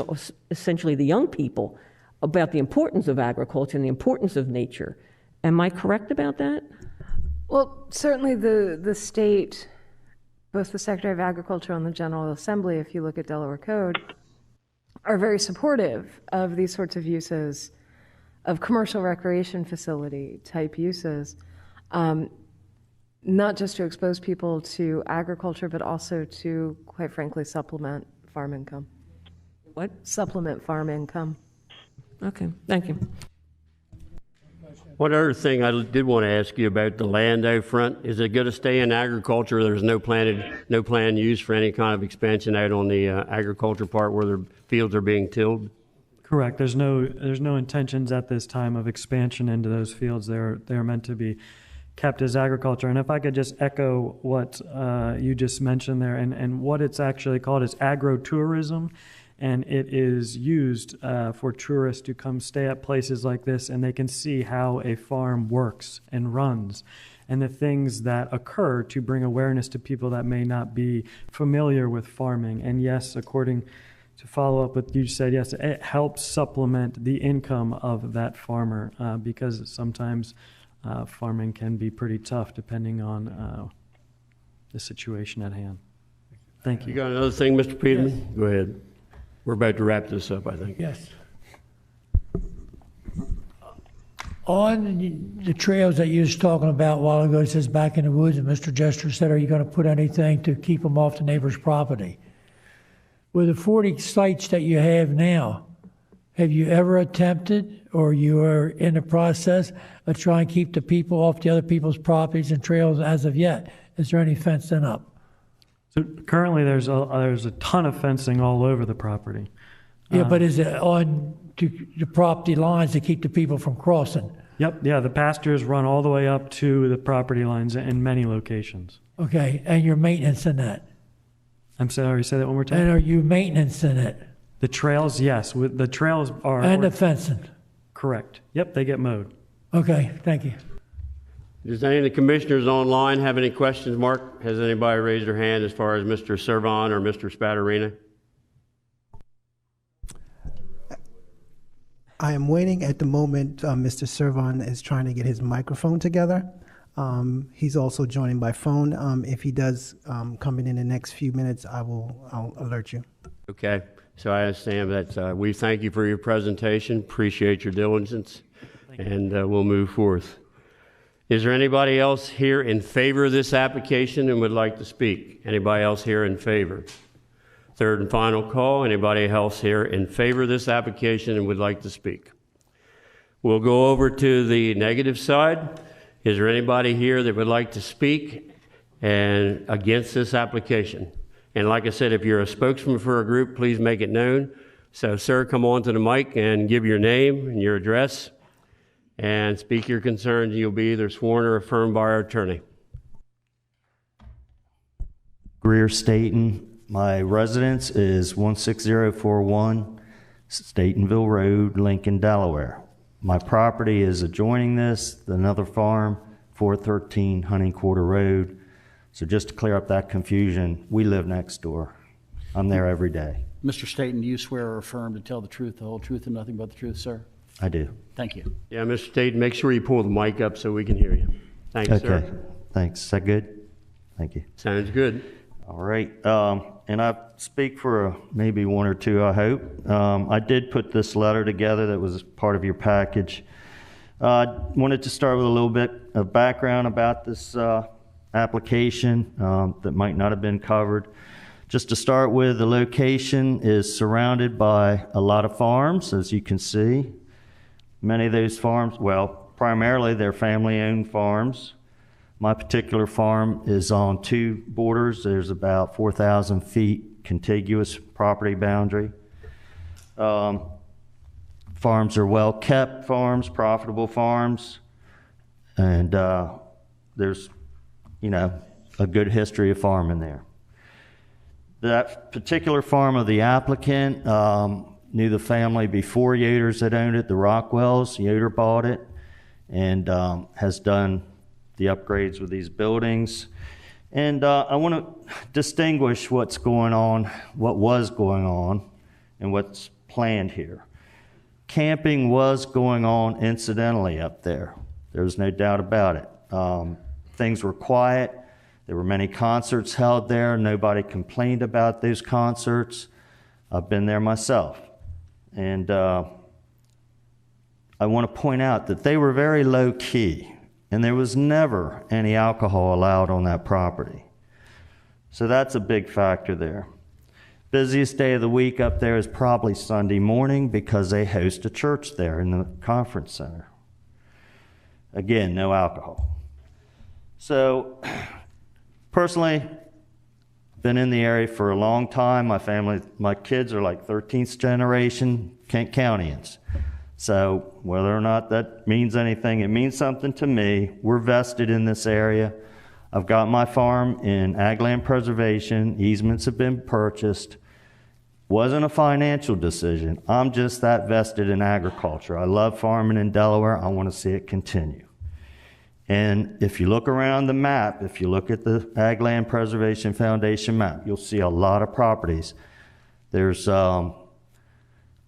essentially the young people about the importance of agriculture and the importance of nature. Am I correct about that? Well, certainly the state, both the Secretary of Agriculture and the General Assembly, if you look at Delaware Code, are very supportive of these sorts of uses, of commercial recreation facility type uses, not just to expose people to agriculture, but also to, quite frankly, supplement farm income. What? Supplement farm income. Okay, thank you. One other thing I did want to ask you about the land out front. Is it going to stay in agriculture? There's no planned use for any kind of expansion out on the agriculture part where the fields are being tilled? Correct. There's no intentions at this time of expansion into those fields. They're meant to be kept as agriculture. And if I could just echo what you just mentioned there, and what it's actually called is agro-tourism, and it is used for tourists to come stay at places like this, and they can see how a farm works and runs, and the things that occur to bring awareness to people that may not be familiar with farming. And yes, according to follow up with what you said, yes, it helps supplement the income of that farmer because sometimes farming can be pretty tough depending on the situation at hand. Thank you. You got another thing, Mr. Peterman? Yes. Go ahead. We're about to wrap this up, I think. Yes. On the trails that you was talking about a while ago, it says back in the woods, and Mr. Jester said, are you going to put anything to keep them off the neighbor's property? With the 40 sites that you have now, have you ever attempted, or you are in the process of trying to keep the people off the other people's properties and trails as of yet? Is there any fencing up? So currently there's a ton of fencing all over the property. Yeah, but is it on to the property lines to keep the people from crossing? Yep, yeah, the pastures run all the way up to the property lines in many locations. Okay, and your maintenance in that? I'm sorry, say that one more time. And are you maintenance in it? The trails, yes. The trails are... And the fencing? Correct. Yep, they get mowed. Okay, thank you. Does any of the commissioners online have any questions, Mark? Has anybody raised their hand as far as Mr. Servon or Mr. Spadarina? I am waiting at the moment. Mr. Servon is trying to get his microphone together. He's also joining by phone. If he does come in the next few minutes, I'll alert you. Okay. So I understand that we thank you for your presentation, appreciate your diligence, and we'll move forth. Is there anybody else here in favor of this application and would like to speak? Anybody else here in favor? Third and final call. Anybody else here in favor of this application and would like to speak? We'll go over to the negative side. Is there anybody here that would like to speak and against this application? And like I said, if you're a spokesman for a group, please make it known. So, sir, come on to the mic and give your name and your address and speak your concerns. You'll be either sworn or affirmed by our attorney. Greer Staten. My residence is 16041 Statenville Road, Lincoln, Delaware. My property is adjoining this, another farm, 413 Hunting Quarter Road. So just to clear up that confusion, we live next door. I'm there every day. Mr. Staten, do you swear or affirm to tell the truth, the whole truth, and nothing but the truth, sir? I do. Thank you. Yeah, Mr. Staten, make sure you pull the mic up so we can hear you. Thanks, okay. sir. Thanks. Is that good? Thank you. Sounds good. All right. And I speak for maybe one or two, I hope. I did put this letter together that was part of your package. I wanted to start with a little bit of background about this application that might not have been covered. Just to start with, the location is surrounded by a lot of farms, as you can see. Many of those farms, well, primarily they're family-owned farms. My particular farm is on two borders. There's about 4,000 feet contiguous property boundary. Farms are well-kept farms, profitable farms, and there's, a good history of farming there. That particular farm of the applicant knew the family before Yoder's had owned it, the Rockwells. Yoder bought it and has done the upgrades with these buildings. And I want to distinguish what's going on, what was going on, and what's planned here. Camping was going on incidentally up there. There's no doubt about it. Things were quiet. There were many concerts held there. Nobody complained about those concerts. I've been there myself. And I want to point out that they were very low key, and there was never any alcohol allowed on that property. So that's a big factor there. Busiest day of the week up there is probably Sunday morning because they host a church there in the conference center. Again, no alcohol. So personally, been in the area for a long time. My family, my kids are like 13th generation Kent Countyans. So whether or not that means anything, it means something to me. We're vested in this area. I've got my farm in ag land preservation. Easements have been purchased. Wasn't a financial decision. I'm just that vested in agriculture. I love farming in Delaware. I want to see it continue. And if you look around the map, if you look at the Ag Land Preservation Foundation map, you'll see a lot of properties. There's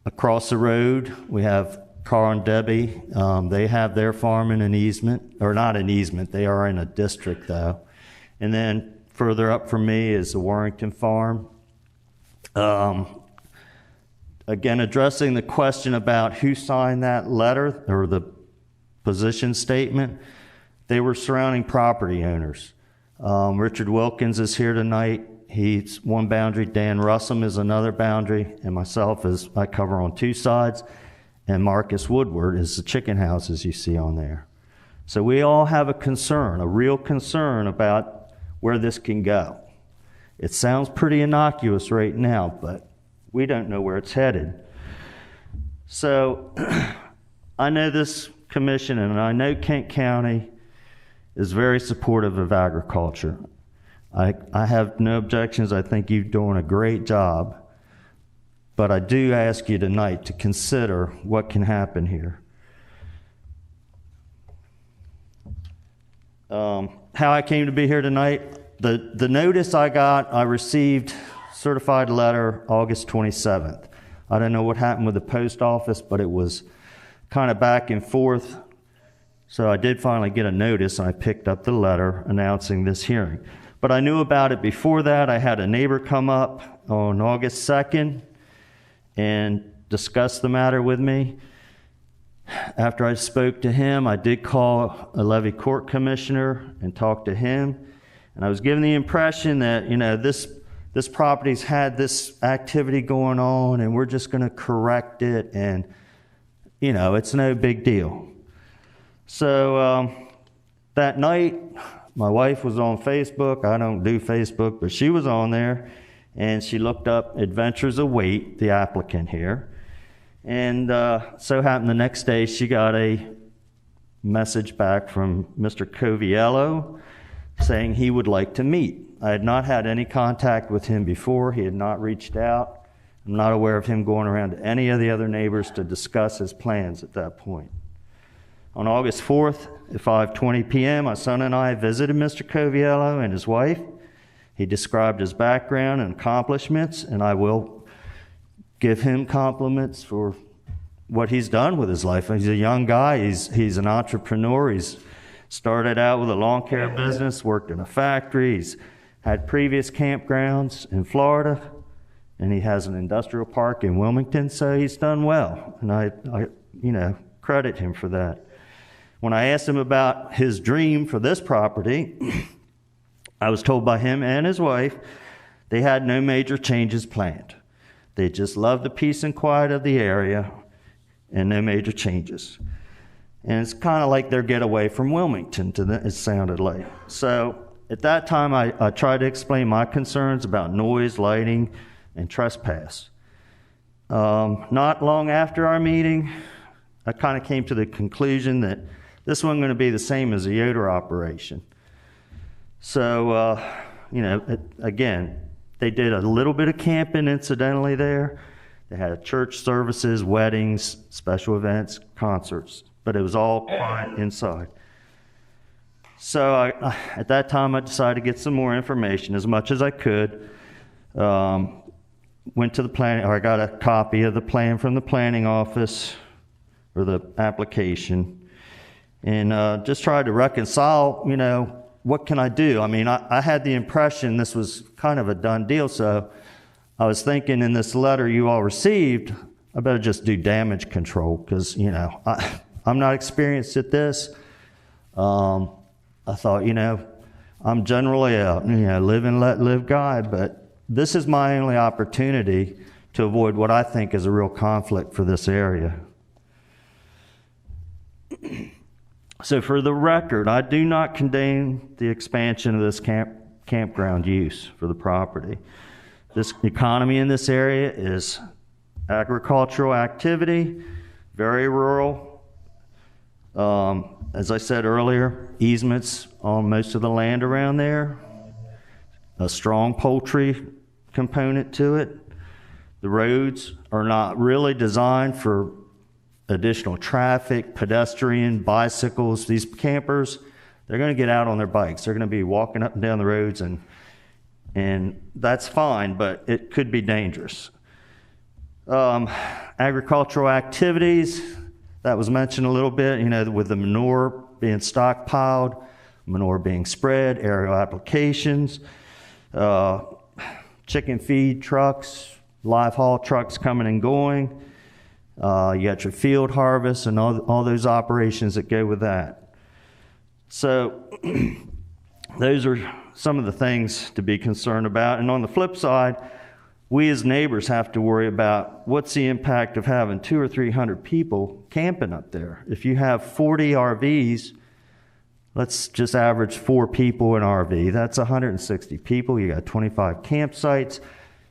across the road, we have Carl and Debbie. They have their farm in an easement, or not an easement, they are in a district though. And then further up from me is the Warrington farm. Again, addressing the question about who signed that letter or the position statement, they were surrounding property owners. Richard Wilkins is here tonight. He's one boundary. Dan Russum is another boundary. And myself is, I cover on two sides. And Marcus Woodward is the chicken houses you see on there. So we all have a concern, a real concern about where this can go. It sounds pretty innocuous right now, but we don't know where it's headed. So I know this commission and I know Kent County is very supportive of agriculture. I have no objections. I think you're doing a great job. But I do ask you tonight to consider what can happen here. How I came to be here tonight, the notice I received certified letter August 27th. I don't know what happened with the post office, but it was kind of back and forth. So I did finally get a notice, and I picked up the letter announcing this hearing. But I knew about it before that. I had a neighbor come up on August 2nd and discuss the matter with me. After I spoke to him, I did call a levy court commissioner and talk to him. And I was given the impression that, you know, this property's had this activity going on and we're just going to correct it and, you know, it's no big deal. So that night, my wife was on Facebook. I don't do Facebook, but she was on there. And she looked up Adventures Await, the applicant here. And so happened the next day, she got a message back from Mr. Coviello saying he would like to meet. I had not had any contact with him before. He had not reached out. I'm not aware of him going around to any of the other neighbors to discuss his plans at that point. On August 4th at 5:20 p.m., my son and I visited Mr. Coviello and his wife. He described his background and accomplishments, and I will give him compliments for what he's done with his life. He's a young guy. He's an entrepreneur. He's started out with a lawn care business, worked in a factory. He's had previous campgrounds in Florida, and he has an industrial park in Wilmington, so he's done well, and I credit him for that. When I asked him about his dream for this property, I was told by him and his wife they had no major changes planned. They just loved the peace and quiet of the area and no major changes. And it's kind of like their getaway from Wilmington, it sounded like. So at that time, I tried to explain my concerns about noise, lighting, and trespass. Not long after our meeting, I kind of came to the conclusion that this wasn't going to be the same as a Yoder operation. So, again, they did a little bit of camping incidentally there. They had church services, weddings, special events, concerts, but it was all quiet inside. So at that time, I decided to get some more information, as much as I could. Went to the planning, or I got a copy of the plan from the planning office, or the application, and just tried to reconcile, what can I do? I mean, I had the impression this was kind of a done deal, so I was thinking in this letter you all received, I better just do damage control, because, I'm not experienced at this. I thought, I'm generally a, live and let live guy, but this is my only opportunity to avoid what I think is a real conflict for this area. So for the record, I do not condone the expansion of this campground use for the property. This economy in this area is agricultural activity, very rural. As I said earlier, easements on most of the land around there, a strong poultry component to it. The roads are not really designed for additional traffic, pedestrian, bicycles. These campers, they're going to get out on their bikes. They're going to be walking up and down the roads, and that's fine, but it could be dangerous. Agricultural activities, that was mentioned a little bit, with the manure being stockpiled, manure being spread, aerial applications, chicken feed trucks, live haul trucks coming and going. You got your field harvest and all those operations that go with that. So those are some of the things to be concerned about. And on the flip side, we as neighbors have to worry about what's the impact of having 200 or 300 people camping up there. If you have 40 RVs, let's just average 4 people in RV. That's 160 people. You got 25 campsites.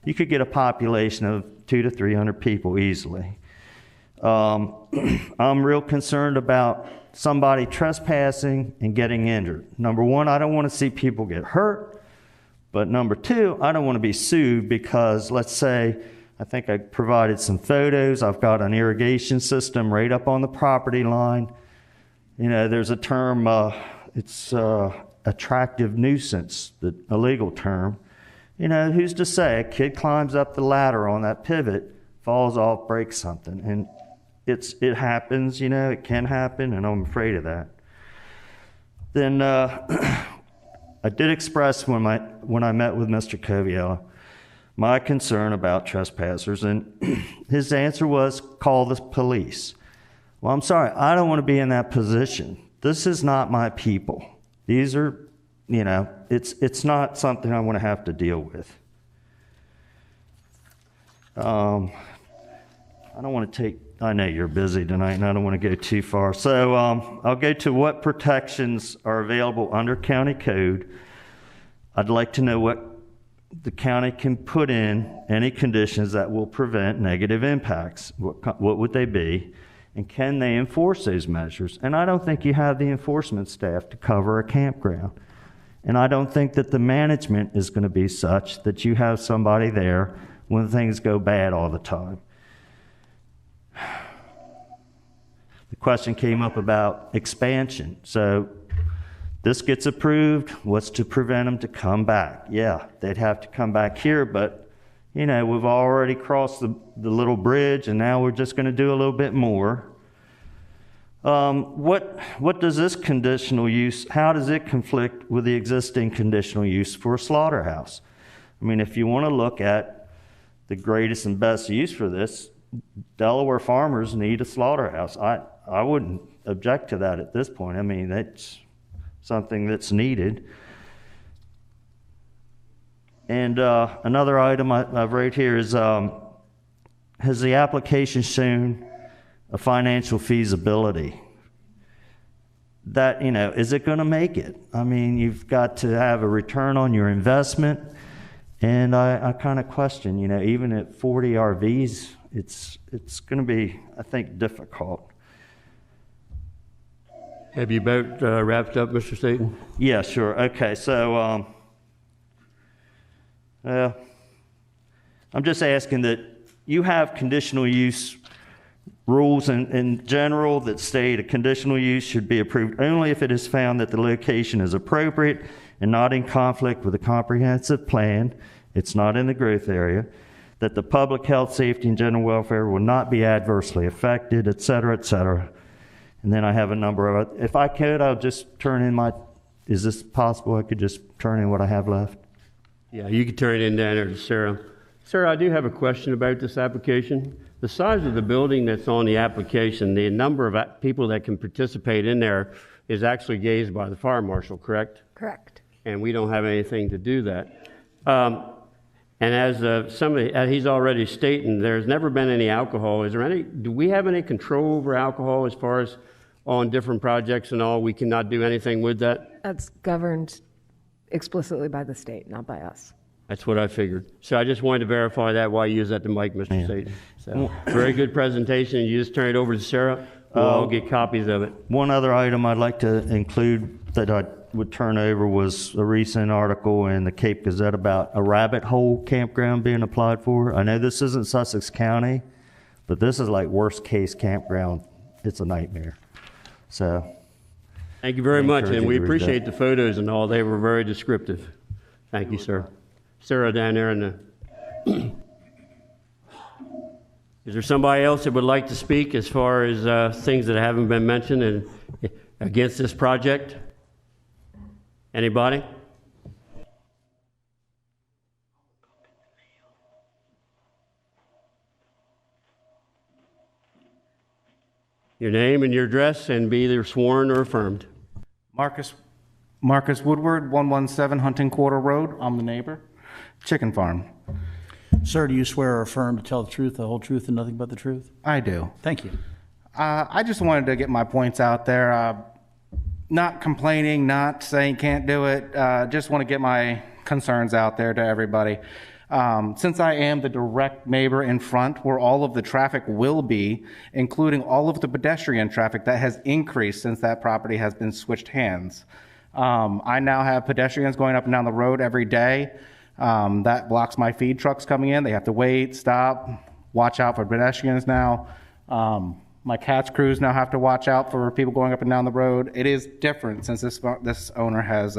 You could get a population of 200 to 300 people easily. I'm real concerned about somebody trespassing and getting injured. Number one, I don't want to see people get hurt. But number two, I don't want to be sued because, let's say, I think I provided some photos. I've got an irrigation system right up on the property line. There's a term, it's attractive nuisance, a legal term. Who's to say a kid climbs up the ladder on that pivot, falls off, breaks something, and it happens. It can happen, and I'm afraid of that. Then I did express when I met with Mr. Coviello my concern about trespassers, and his answer was call the police. Well, I'm sorry, I don't want to be in that position. This is not my people. These are, it's not something I want to have to deal with. I don't want to I know you're busy tonight and I don't want to go too far. So I'll go to what protections are available under county code. I'd like to know what the county can put in, any conditions that will prevent negative impacts. What would they be? And can they enforce those measures? And I don't think you have the enforcement staff to cover a campground. And I don't think that the management is going to be such that you have somebody there when things go bad all the time. The question came up about expansion. So this gets approved. What's to prevent them to come back? Yeah, they'd have to come back here, but we've already crossed the little bridge, and now we're just going to do a little bit more. What does this conditional use, how does it conflict with the existing conditional use for a slaughterhouse? I mean, if you want to look at the greatest and best use for this, Delaware farmers need a slaughterhouse. I wouldn't object to that at this point. I mean, that's something that's needed. And another item I've wrote here is, has the application shown a financial feasibility? That, is it going to make it? I mean, you've got to have a return on your investment. And I kind of question, even at 40 RVs, it's going to be, I think, difficult. Have you about wrapped up, Mr. Staton? Yeah, sure. Okay, so I'm just asking that you have conditional use rules in general that state a conditional use should be approved only if it is found that the location is appropriate and not in conflict with a comprehensive plan. It's not in the growth area. That the public health, safety, and general welfare will not be adversely affected, et cetera, et cetera. And then I have a number of, if I could, I'll just turn in is this possible? I could just turn in what I have left? Yeah, you could turn it in down there to Sarah. Sarah, I do have a question about this application. The size of the building that's on the application, the number of people that can participate in there is actually gauged by the fire marshal, correct? Correct. And we don't have anything to do that. And as he's already stating, there's never been any alcohol. Do we have any control over alcohol as far as on different projects and all? We cannot do anything with that? That's governed explicitly by the state, not by us. That's what I figured. So I just wanted to verify that while you was at the mic, Mr. Staten. So, very good presentation. You just turn it over to Sarah. We'll all get copies of it. One other item I'd like to include that I would turn over was a recent article in the Cape Gazette about a rabbit hole campground being applied for. I know this isn't Sussex County, but this is like worst case campground. It's a nightmare. So. Thank you very much, and we appreciate the photos and all. They were very descriptive. Thank you, sir. Sarah down there in the... Is there somebody else that would like to speak as far as things that haven't been mentioned and against this project? Anybody? Your name and your address, and be either sworn or affirmed. Marcus Woodward, 117 Hunting Quarter Road. I'm the neighbor. Chicken farm. Sir, do you swear or affirm to tell the truth, the whole truth, and nothing but the truth? I do. Thank you. I just wanted to get my points out there. Not complaining, not saying can't do it. Just want to get my concerns out there to everybody. Since I am the direct neighbor in front where all of the traffic will be, including all of the pedestrian traffic that has increased since that property has been switched hands. I now have pedestrians going up and down the road every day. That blocks my feed trucks coming in. They have to wait, stop, watch out for pedestrians now. My catch crews now have to watch out for people going up and down the road. It is different since this owner has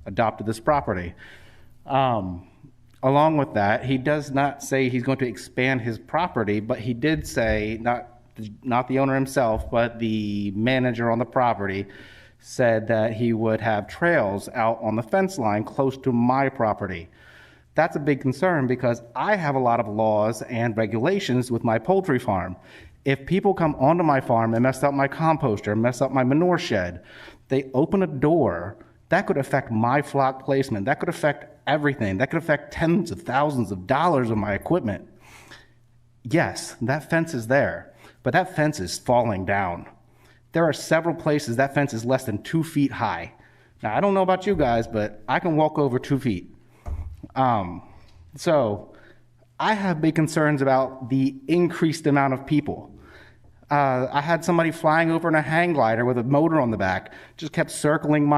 adopted this property. Along with that, he does not say he's going to expand his property, but he did say, not the owner himself, but the manager on the property said that he would have trails out on the fence line close to my property. That's a big concern because I have a lot of laws and regulations with my poultry farm. If people come onto my farm and mess up my composter, mess up my manure shed, they open a door, that could affect my flock placement. That could affect everything. That could affect tens of thousands of dollars of my equipment. Yes, that fence is there, but that fence is falling down. There are several places that fence is less than 2 feet high. Now, I don't know about you guys, but I can walk over 2 feet. So I have big concerns about the increased amount of people. I had somebody flying over in a hang glider with a motor on the back, just kept circling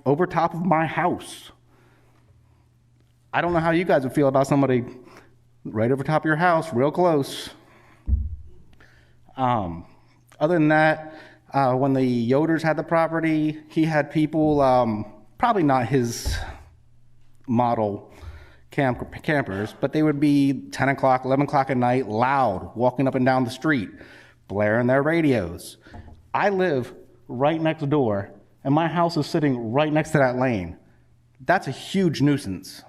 over top of my house. I don't know how you guys would feel about somebody right over top of your house, real close. Other than that, when the Yoders had the property, he had people, probably not his model campers, but they would be 10 o'clock, 11 o'clock at night, loud, walking up and down the street, blaring their radios. I live right next door, and my house is sitting right next to that lane. That's a huge nuisance.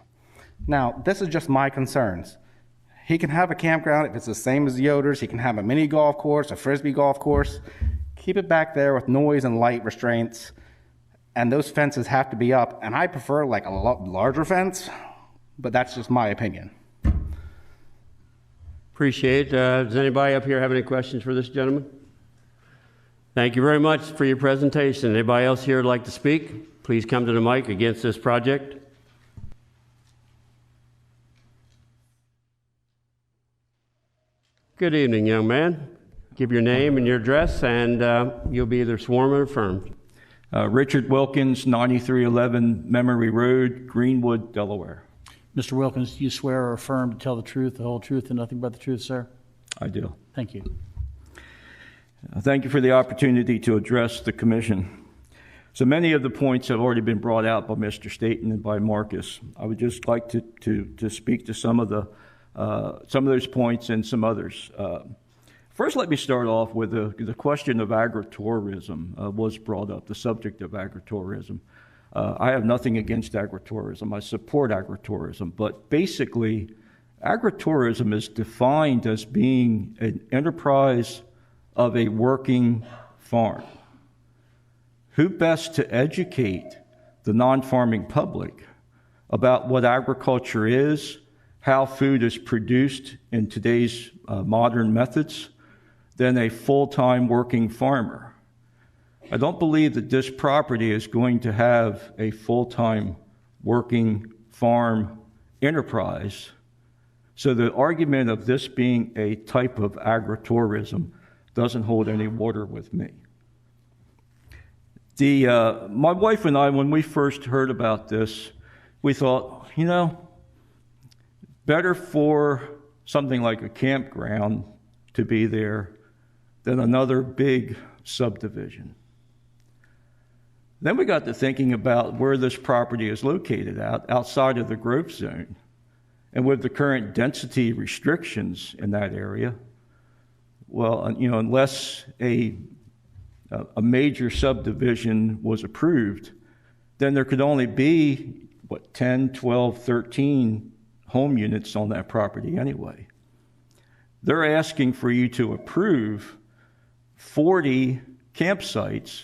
Now, this is just my concerns. He can have a campground if it's the same as the Yoders. He can have a mini golf course, a frisbee golf course. Keep it back there with noise and light restraints, and those fences have to be up. And I prefer like a larger fence, but that's just my opinion. Appreciate it. Does anybody up here have any questions for this gentleman? Thank you very much for your presentation. Anybody else here would like to speak? Please come to the mic against this project. Good evening, young man. Give your name and your address, and you'll be either sworn or affirmed. Richard Wilkins, 9311 Memory Road, Greenwood, Delaware. Mr. Wilkins, do you swear or affirm to tell the truth, the whole truth, and nothing but the truth, sir? I do. Thank you. Thank you for the opportunity to address the commission. So many of the points have already been brought out by Mr. Staten and by Marcus. I would just like to speak to some of those points and some others. First, let me start off with the question of agritourism was brought up, the subject of agritourism. I have nothing against agritourism. I support agritourism. But basically, agritourism is defined as being an enterprise of a working farm. Who best to educate the non-farming public about what agriculture is, how food is produced in today's modern methods, than a full-time working farmer? I don't believe that this property is going to have a full-time working farm enterprise. So the argument of this being a type of agritourism doesn't hold any water with me. My wife and I, when we first heard about this, we thought, better for something like a campground to be there than another big subdivision. Then we got to thinking about where this property is located outside of the growth zone. And with the current density restrictions in that area, well, unless a major subdivision was approved, then there could only be, 10, 12, 13 home units on that property anyway. They're asking for you to approve 40 campsites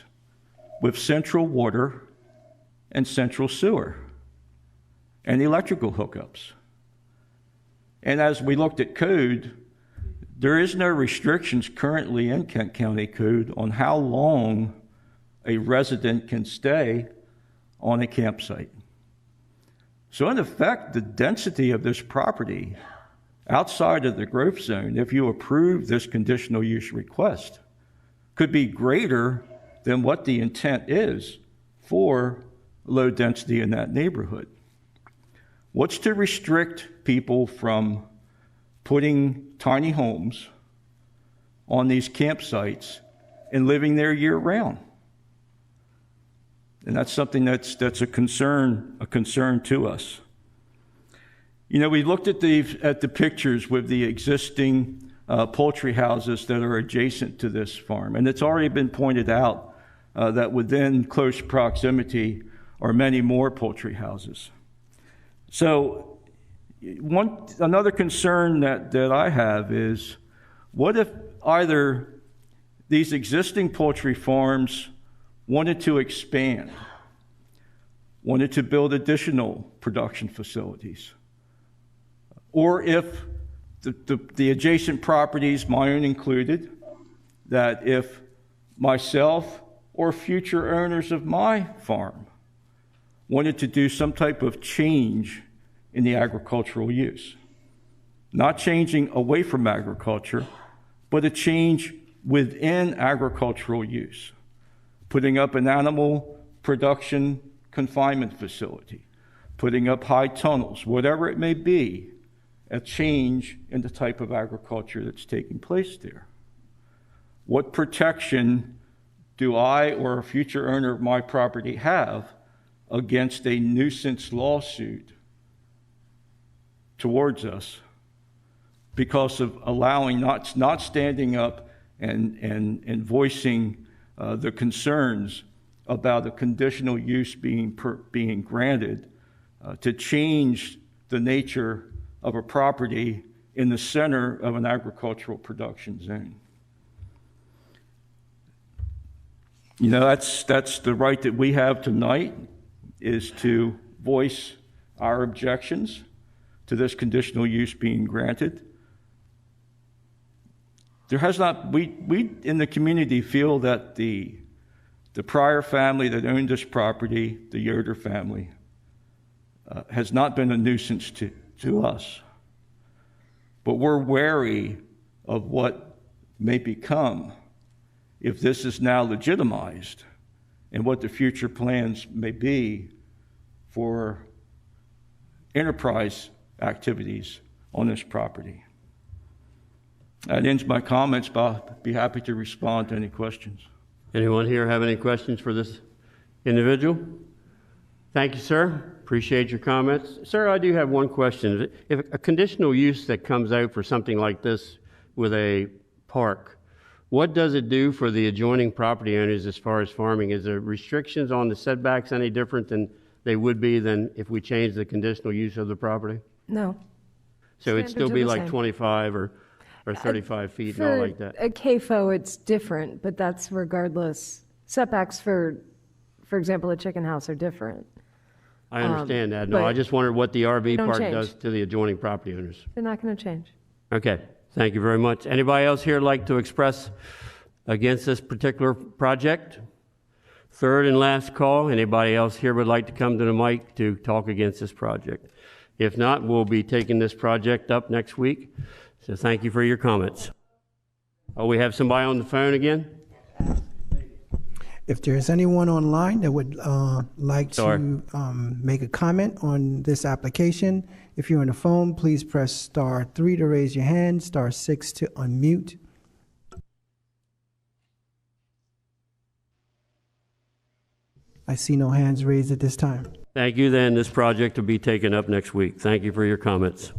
with central water and central sewer and electrical hookups. And as we looked at code, there is no restrictions currently in Kent County Code on how long a resident can stay on a campsite. So in effect, the density of this property outside of the growth zone, if you approve this conditional use request, could be greater than what the intent is for low density in that neighborhood. What's to restrict people from putting tiny homes on these campsites and living there year round? And that's something that's a concern to us. We looked at the pictures with the existing poultry houses that are adjacent to this farm, and it's already been pointed out that within close proximity are many more poultry houses. So another concern that I have is, what if either these existing poultry farms wanted to expand, wanted to build additional production facilities, or if the adjacent properties, my own included, that if myself or future owners of my farm wanted to do some type of change in the agricultural use, not changing away from agriculture, but a change within agricultural use, putting up an animal production confinement facility, putting up high tunnels, whatever it may be, a change in the type of agriculture that's taking place there. What protection do I or a future owner of my property have against a nuisance lawsuit towards us because of allowing, not standing up and voicing the concerns about a conditional use being granted to change the nature of a property in the center of an agricultural production zone? That's the right that we have tonight, is to voice our objections to this conditional use being granted. There has not, we in the community feel that the prior family that owned this property, the Yoder family, has not been a nuisance to us. But we're wary of what may become if this is now legitimized, and what the future plans may be for enterprise activities on this property. That ends my comments, but I'll be happy to respond to any questions. Anyone here have any questions for this individual? Thank you, sir. Appreciate your comments. Sir, I do have one question. If a conditional use that comes out for something like this with a park, what does it do for the adjoining property owners as far as farming? Is there restrictions on the setbacks any different than they would be than if we change the conditional use of the property? No. So it'd still Standards are be the like same. 25 or 35 feet and all like that? A CAFO, it's different, but that's regardless. Setbacks for example, a chicken house are different. I understand that. No, but I just wondered what the RV don't park change. does to the adjoining property owners. They're not going to change. Okay, thank you very much. Anybody else here like to express against this particular project? Third and last call. Anybody else here would like to come to the mic to talk against this project? If not, we'll be taking this project up next week. So thank you for your comments. Oh, we have somebody on the phone again? If there's anyone online that would like to make a comment on this application, if you're on the phone, please press *3 to raise your hand, *6 to unmute. I see no hands raised at this time. Thank you. Then this project will be taken up next week. Thank you for your comments.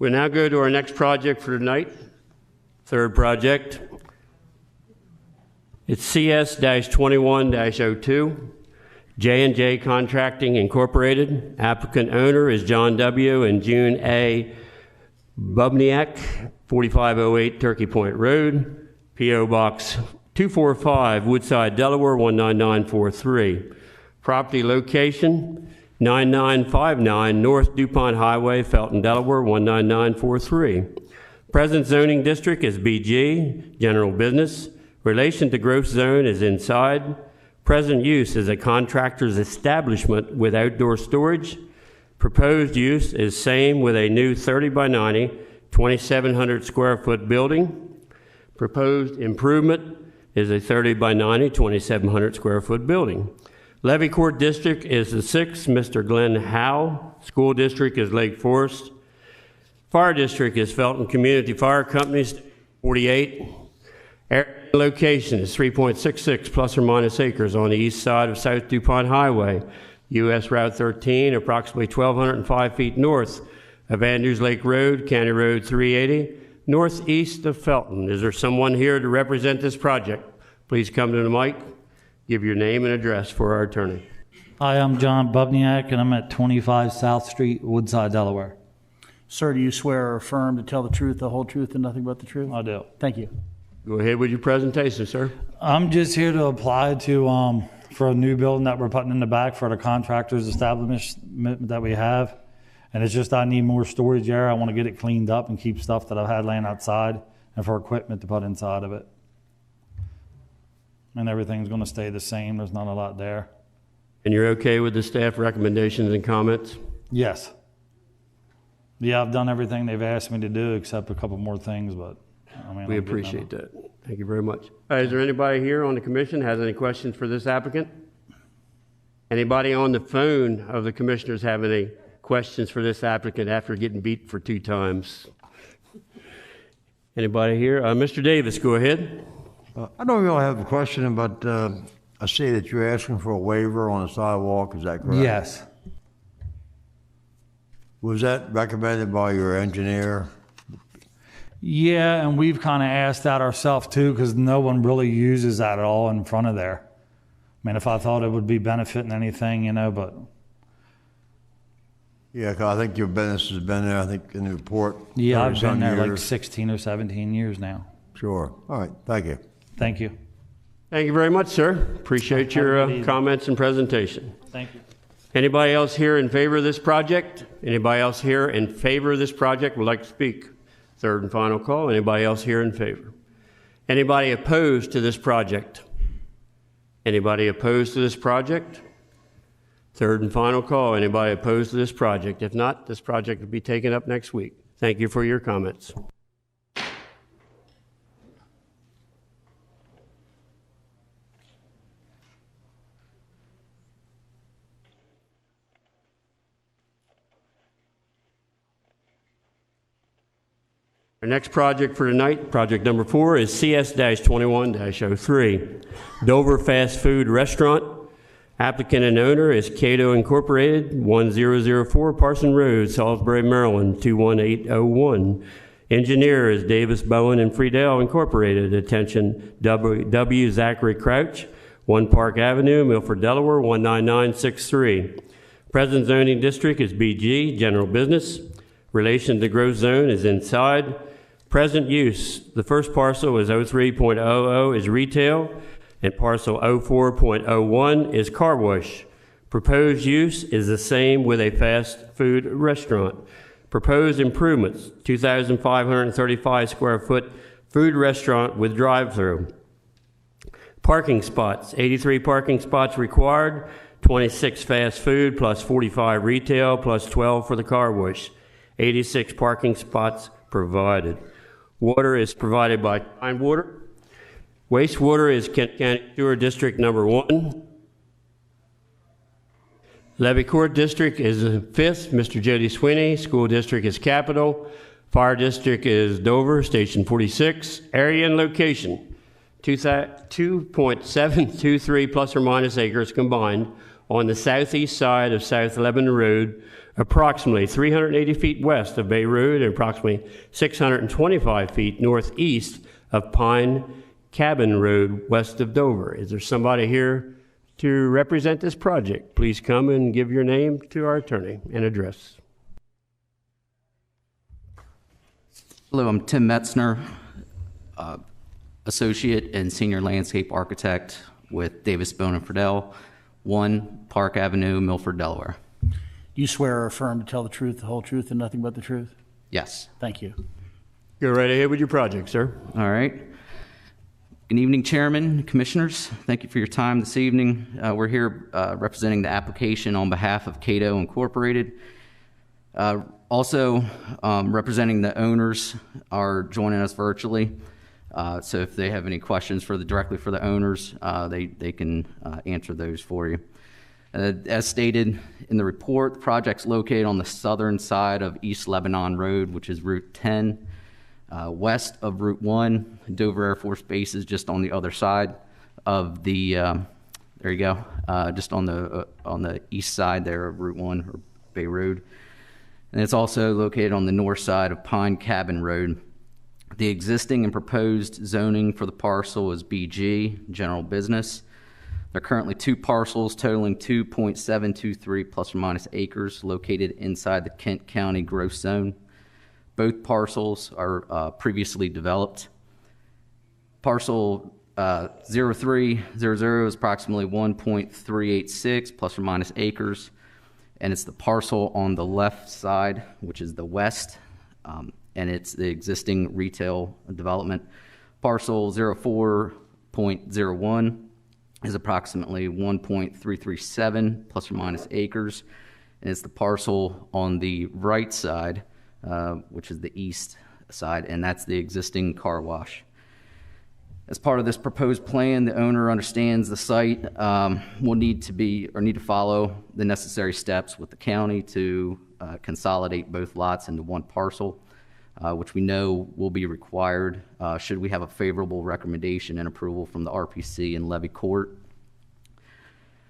We now go to our next project for tonight, third project. It's CS-21-02, J&J Contracting Incorporated. Applicant owner is John W. and June A. Bubniak, 4508 Turkey Point Road, P.O. Box 245, Woodside, Delaware, 19943. Property location, 9959 North DuPont Highway, Felton, Delaware, 19943. Present zoning district is BG, general business. Relation to growth zone is inside. Present use is a contractor's establishment with outdoor storage. Proposed use is same with a new 30 by 90, 2,700 square foot building. Proposed improvement is a 30 by 90, 2,700 square foot building. Levy Court District is the 6th, Mr. Glenn Howe. School District is Lake Forest. Fire District is Felton Community Fire Company, 48. Area location is 3.66 plus or minus acres on the east side of South DuPont Highway, US Route 13, approximately 1,205 feet north of Andrews Lake Road, County Road 380, northeast of Felton. Is there someone here to represent this project? Please come to the mic. Give your name and address for our attorney. Hi, I'm John Bubniak, and I'm at 25 South Street, Woodside, Delaware. Sir, do you swear or affirm to tell the truth, the whole truth, and nothing but the truth? I do. Thank you. Go ahead with your presentation, sir. I'm just here to apply to for a new building that we're putting in the back for the contractor's establishment that we have. And it's just I need more storage there. I want to get it cleaned up and keep stuff that I've had laying outside and for equipment to put inside of it. And everything's going to stay the same. There's not a lot there. And you're okay with the staff recommendations and comments? Yes. Yeah, I've done everything they've asked me to do except a couple more things, but I mean, we appreciate that. Thank you very much. Is there anybody here on the commission has any questions for this applicant? Anybody on the phone of the commissioners have any questions for this applicant after getting beat for 2 times? Anybody here? Mr. Davis, go ahead. I don't really have a question, but I see that you're asking for a waiver on the sidewalk. Is that correct? Yes. Was that recommended by your engineer? Yeah, and we've kind of asked that ourselves too, because no one really uses that at all in front of there. I mean, if I thought it would be benefiting anything, you know, but. Yeah, 'cause I think your business has been there, I think, in the report. Yeah, I've been there like 16 or 17 years now. Sure. All right. Thank you. Thank you. Thank you very much, sir. Appreciate your comments and presentation. Thank you. Anybody else here in favor of this project? Anybody else here in favor of this project would like to speak? Third and final call. Anybody else here in favor? Anybody opposed to this project? Anybody opposed to this project? Third and final call. Anybody opposed to this project? If not, this project will be taken up next week. Thank you for your comments. Our next project for tonight, project number 4, is CS-21-03, Dover Fast Food Restaurant. Applicant and owner is Cato Incorporated, 1004 Parson Road, Salisbury, Maryland, 21801. Engineer is Davis Bowen and Friedel Incorporated. Attention, W. Zachary Crouch, 1 Park Avenue, Milford, Delaware, 19963. Present zoning district is BG, general business. Relation to growth zone is inside. Present use, the first parcel is 03.00 is retail, and parcel 04.01 is car wash. Proposed use is the same with a fast food restaurant. Proposed improvements, 2,535 square foot food restaurant with drive-through. Parking spots, 83 parking spots required, 26 fast food plus 45 retail plus 12 for the car wash. 86 parking spots provided. Water is provided by Kind Water. Wastewater is Kent County Sewer District number 1. Levy Court District is the 5th, Mr. Jody Sweeney. School District is Capital. Fire District is Dover, Station 46. Area and location, 2.723 plus or minus acres combined on the southeast side of South Lebanon Road, approximately 380 feet west of Bay Road and approximately 625 feet northeast of Pine Cabin Road, west of Dover. Is there somebody here to represent this project? Please come and give your name to our attorney and address. Hello, I'm Tim Metzner, Associate and Senior Landscape Architect with Davis Bone and Friedel, 1 Park Avenue, Milford, Delaware. Do you swear or affirm to tell the truth, the whole truth, and nothing but the truth? Yes. Thank you. Go right ahead with your project, sir. All right. Good evening, Chairman, Commissioners. Thank you for your time this evening. We're here representing the application on behalf of Cato Incorporated. Also, representing the owners are joining us virtually. So if they have any questions directly for the owners, they can answer those for you. As stated in the report, the project's located on the southern side of East Lebanon Road, which is Route 10, west of Route 1. Dover Air Force Base is just on the other side of the, there you go, just on the east side there of Route 1 or Bay Road. And it's also located on the north side of Pine Cabin Road. The existing and proposed zoning for the parcel is BG, general business. There are currently 2 parcels totaling 2.723 plus or minus acres located inside the Kent County growth zone. Both parcels are previously developed. Parcel 0300 is approximately 1.386 plus or minus acres, and it's the parcel on the left side, which is the west, and it's the existing retail development. Parcel 04.01 is approximately 1.337 plus or minus acres, and it's the parcel on the right side, which is the east side, and that's the existing car wash. As part of this proposed plan, the owner understands the site will need to follow the necessary steps with the county to consolidate both lots into one parcel, which we know will be required should we have a favorable recommendation and approval from the RPC and Levy Court.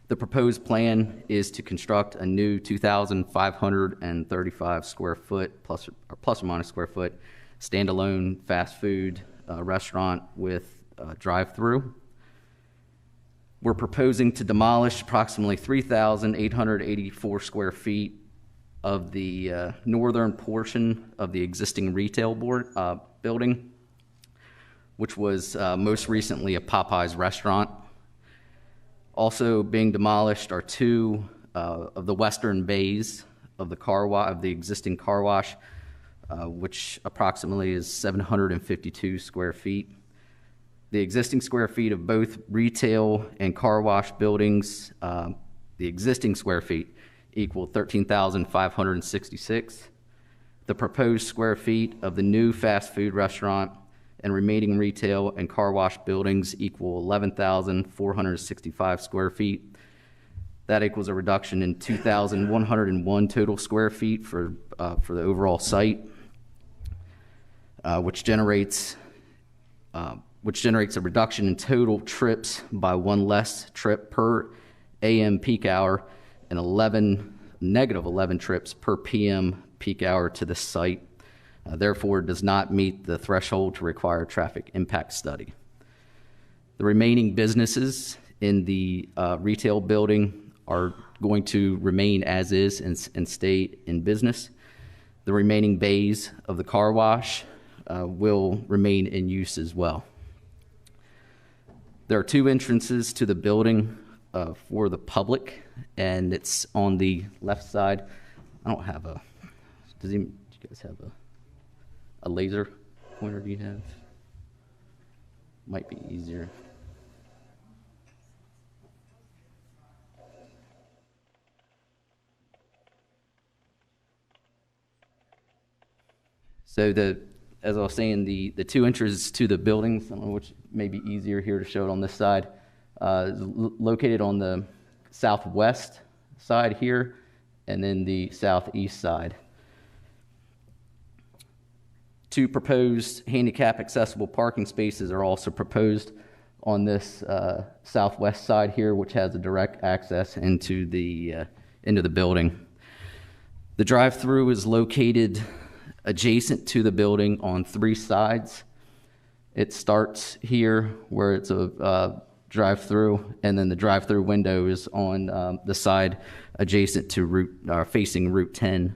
The proposed plan is to construct a new 2,535 square foot plus or minus square foot standalone fast food restaurant with drive-through. We're proposing to demolish approximately 3,884 square feet of the northern portion of the existing retail building, which was most recently a Popeyes restaurant. Also being demolished are 2 of the western bays of the existing car wash, which approximately is 752 square feet. The existing square feet of both retail and car wash buildings, the existing square feet equal 13,566. The proposed square feet of the new fast food restaurant and remaining retail and car wash buildings equal 11,465 square feet. That equals a reduction in 2,101 total square feet for the overall site, which generates a reduction in total trips by 1 less trip per AM peak hour and negative 11 trips per PM peak hour to the site. Therefore, does not meet the threshold to require traffic impact study. The remaining businesses in the retail building are going to remain as is and stay in business. The remaining bays of the car wash will remain in use as well. There are two entrances to the building for the public, and it's on the left side. I don't have a, do you guys have a laser pointer? Do you have? Might be easier. So as I was saying, the two entrances to the buildings, which may be easier here to show it on this side, is located on the southwest side here, and then the southeast side. Two proposed handicap accessible parking spaces are also proposed on this southwest side here, which has a direct access into the building. The drive-through is located adjacent to the building on three sides. It starts here where it's a drive-through, and then the drive-through window is on the side adjacent to facing Route 10.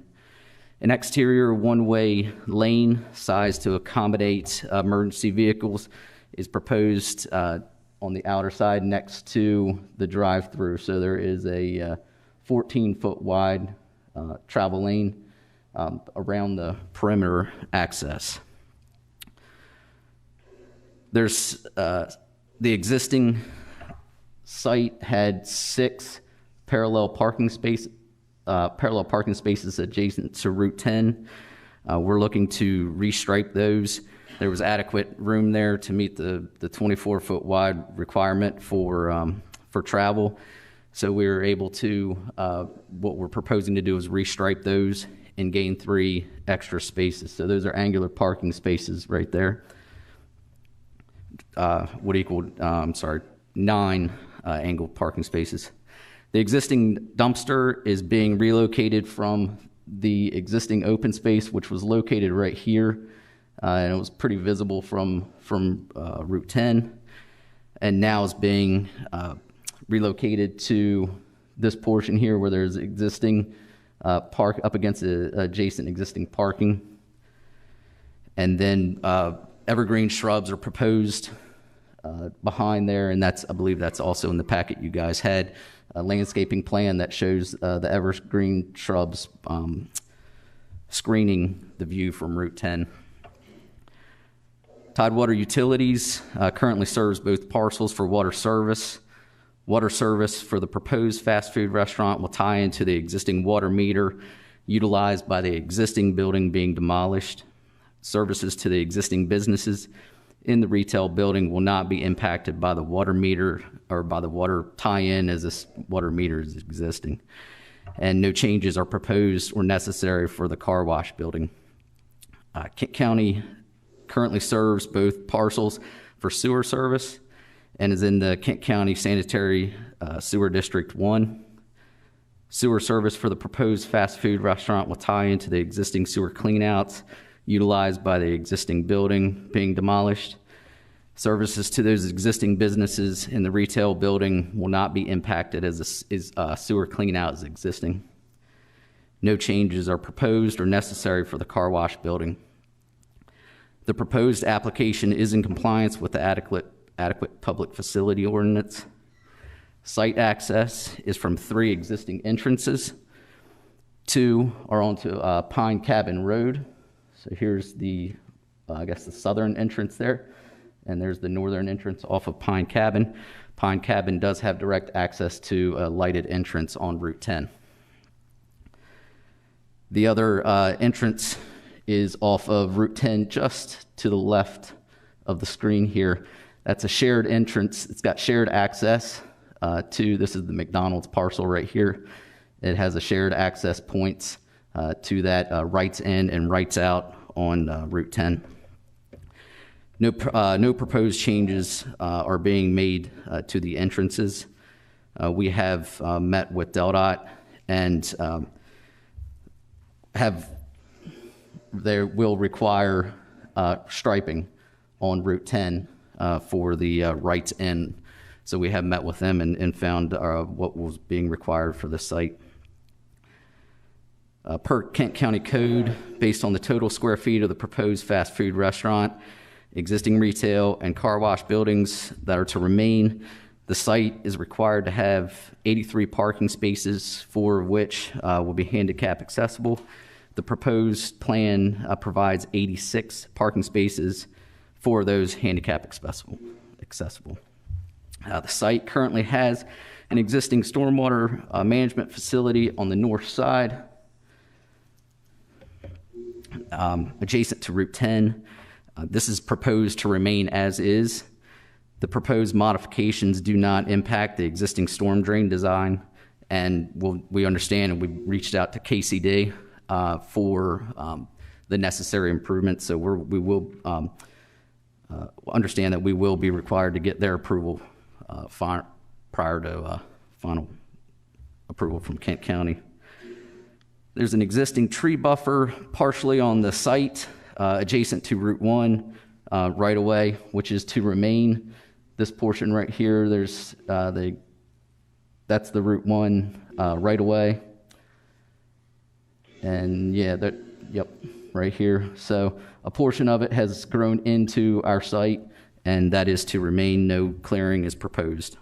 An exterior one-way lane sized to accommodate emergency vehicles is proposed on the outer side next to the drive-through. So there is a 14-foot wide travel lane around the perimeter access. There's the existing site had 6 parallel parking spaces adjacent to Route 10. We're looking to restripe those. There was adequate room there to meet the 24-foot wide requirement for travel. So we were able to, what we're proposing to do is restripe those and gain 3 extra spaces. So those are angular parking spaces right there. Would equal, 9 angled parking spaces. The existing dumpster is being relocated from the existing open space, which was located right here, and it was pretty visible from Route 10, and now is being relocated to this portion here where there's existing park up against the adjacent existing parking. And then evergreen shrubs are proposed behind there, and I believe that's also in the packet you guys had, a landscaping plan that shows the evergreen shrubs screening the view from Route 10. Tidewater Utilities currently serves both parcels for water service. Water service for the proposed fast food restaurant will tie into the existing water meter utilized by the existing building being demolished. Services to the existing businesses in the retail building will not be impacted by the water meter or by the water tie-in, as this water meter is existing. And no changes are proposed or necessary for the car wash building. Kent County currently serves both parcels for sewer service and is in the Kent County Sanitary Sewer District 1. Sewer service for the proposed fast food restaurant will tie into the existing sewer cleanouts utilized by the existing building being demolished. Services to those existing businesses in the retail building will not be impacted as a sewer cleanout is existing. No changes are proposed or necessary for the car wash building. The proposed application is in compliance with the adequate public facility ordinance. Site access is from 3 existing entrances. 2 are onto Pine Cabin Road. So here's the, the southern entrance there, and there's the northern entrance off of Pine Cabin. Pine Cabin does have direct access to a lighted entrance on Route 10. The other entrance is off of Route 10 just to the left of the screen here. That's a shared entrance. It's got shared access this is the McDonald's parcel right here. It has a shared access points to that rights in and rights out on Route 10. No proposed changes are being made to the entrances. We have met with DelDOT and they will require striping on Route 10 for the rights in So we have met with them and found what was being required for the site. Per Kent County Code, based on the total square feet of the proposed fast food restaurant, existing retail and car wash buildings that are to remain, the site is required to have 83 parking spaces, 4 of which will be handicap accessible. The proposed plan provides 86 parking spaces, 4 of those handicap accessible. The site currently has an existing stormwater management facility on the north side, adjacent to Route 10. This is proposed to remain as is. The proposed modifications do not impact the existing storm drain design, and we understand, and we reached out to KCD for the necessary improvements. So we will understand that we will be required to get their approval prior to final approval from Kent County. There's an existing tree buffer partially on the site adjacent to Route 1 right away, which is to remain. This portion right here, that's the Route 1 right away. And yeah, right here. So a portion of it has grown into our site, and that is to remain. No clearing is proposed.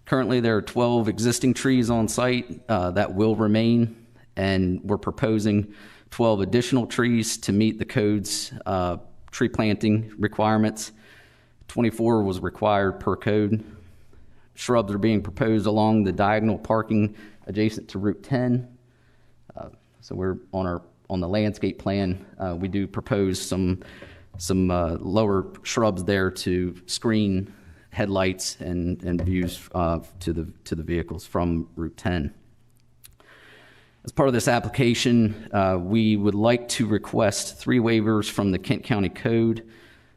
Currently, there are 12 existing trees on site that will remain, and we're proposing 12 additional trees to meet the code's tree planting requirements. 24 was required per code. Shrubs are being proposed along the diagonal parking adjacent to Route 10. So we're on the landscape plan. We do propose some lower shrubs there to screen headlights and views to the vehicles from Route 10. As part of this application, we would like to request 3 waivers from the Kent County Code,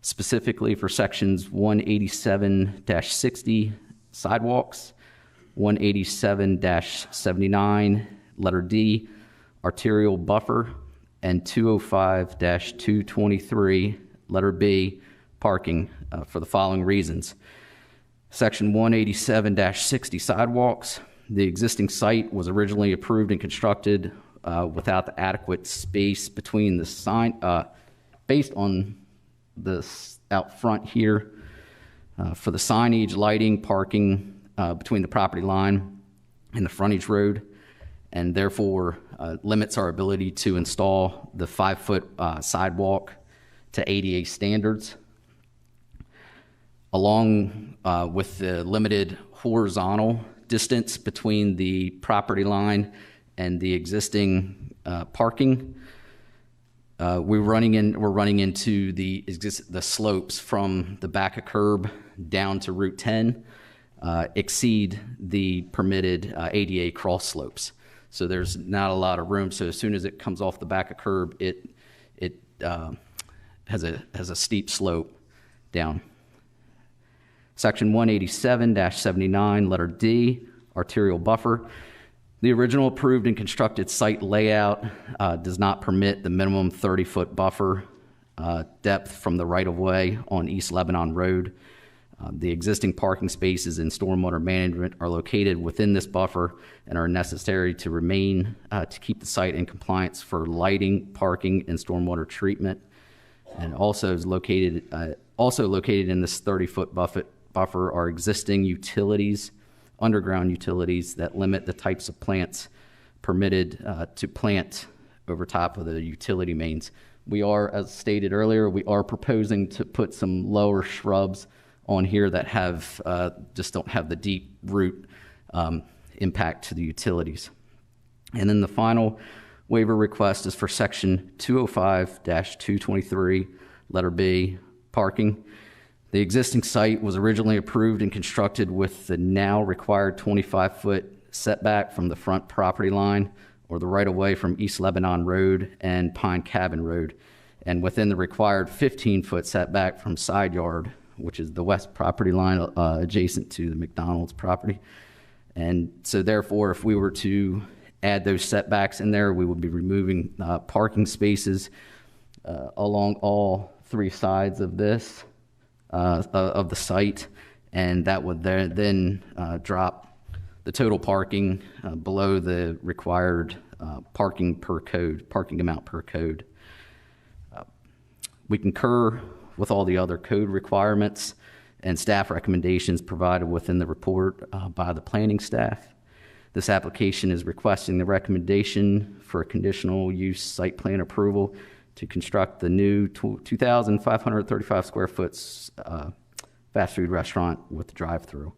specifically for sections 187-60 sidewalks, 187-79 letter D arterial buffer, and 205-223 letter B parking for the following reasons. Section 187-60 sidewalks. The existing site was originally approved and constructed without the adequate space between the sign, based on this out front here, for the signage, lighting, parking between the property line and the frontage road, and therefore limits our ability to install the 5-foot sidewalk to ADA standards. Along with the limited horizontal distance between the property line and the existing parking, we're running into the slopes from the back of curb down to Route 10 exceed the permitted ADA cross slopes. So there's not a lot of room. So as soon as it comes off the back of curb, it has a steep slope down. Section 187-79, letter D, arterial buffer. The original approved and constructed site layout does not permit the minimum 30-foot buffer depth from the right-of-way on East Lebanon Road. The existing parking spaces and stormwater management are located within this buffer and are necessary to remain to keep the site in compliance for lighting, parking, and stormwater treatment. And also is located in this 30-foot buffer are existing utilities, underground utilities that limit the types of plants permitted to plant over top of the utility mains. We are, as stated earlier, we are proposing to put some lower shrubs on here that have just don't have the deep root impact to the utilities. And then the final waiver request is for section 205-223, letter B, parking. The existing site was originally approved and constructed with the now required 25-foot setback from the front property line or the right-of-way from East Lebanon Road and Pine Cabin Road, and within the required 15-foot setback from side yard, which is the west property line adjacent to the McDonald's property. And so therefore, if we were to add those setbacks in there, we would be removing parking spaces along all three sides of this, of the site, and that would then drop the total parking below the required parking amount per code. We concur with all the other code requirements and staff recommendations provided within the report by the planning staff. This application is requesting the recommendation for a conditional use site plan approval to construct the new 2,535 square foot fast food restaurant with the drive-through.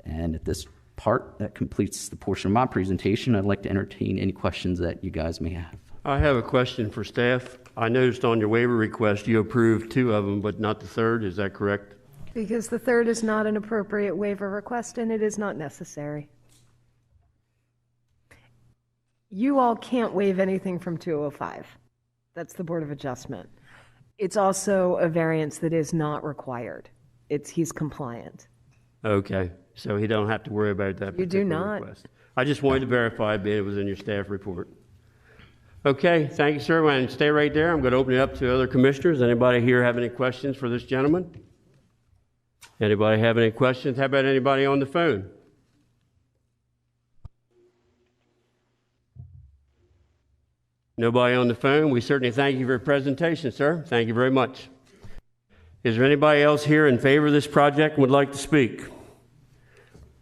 And at this part, that completes the portion of my presentation. I'd like to entertain any questions that you guys may have. I have a question for staff. I noticed on your waiver request you approved 2 of them, but not the third. Is that correct? Because the third is not an appropriate waiver request and it is not necessary. You all can't waive anything from 205. That's the Board of Adjustment. It's also a variance that is not required. He's compliant. Okay, so he don't have to worry about that. You do not. Request. I just wanted to verify it was in your staff report. Okay, thank you, sir. And stay right there. I'm going to open it up to other commissioners. Anybody here have any questions for this gentleman? Anybody have any questions? How about anybody on the phone? Nobody on the phone? We certainly thank you for your presentation, sir. Thank you very much. Is there anybody else here in favor of this project and would like to speak?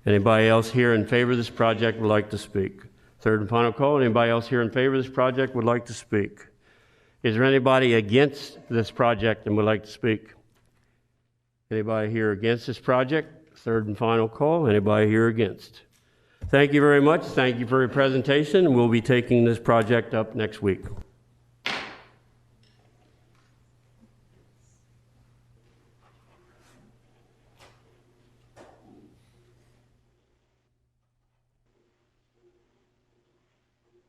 Anybody else here in favor of this project would like to speak? Third and final call. Anybody else here in favor of this project would like to speak? Is there anybody against this project and would like to speak? Anybody here against this project? Third and final call. Anybody here against? Thank you very much. Thank you for your presentation. We'll be taking this project up next week.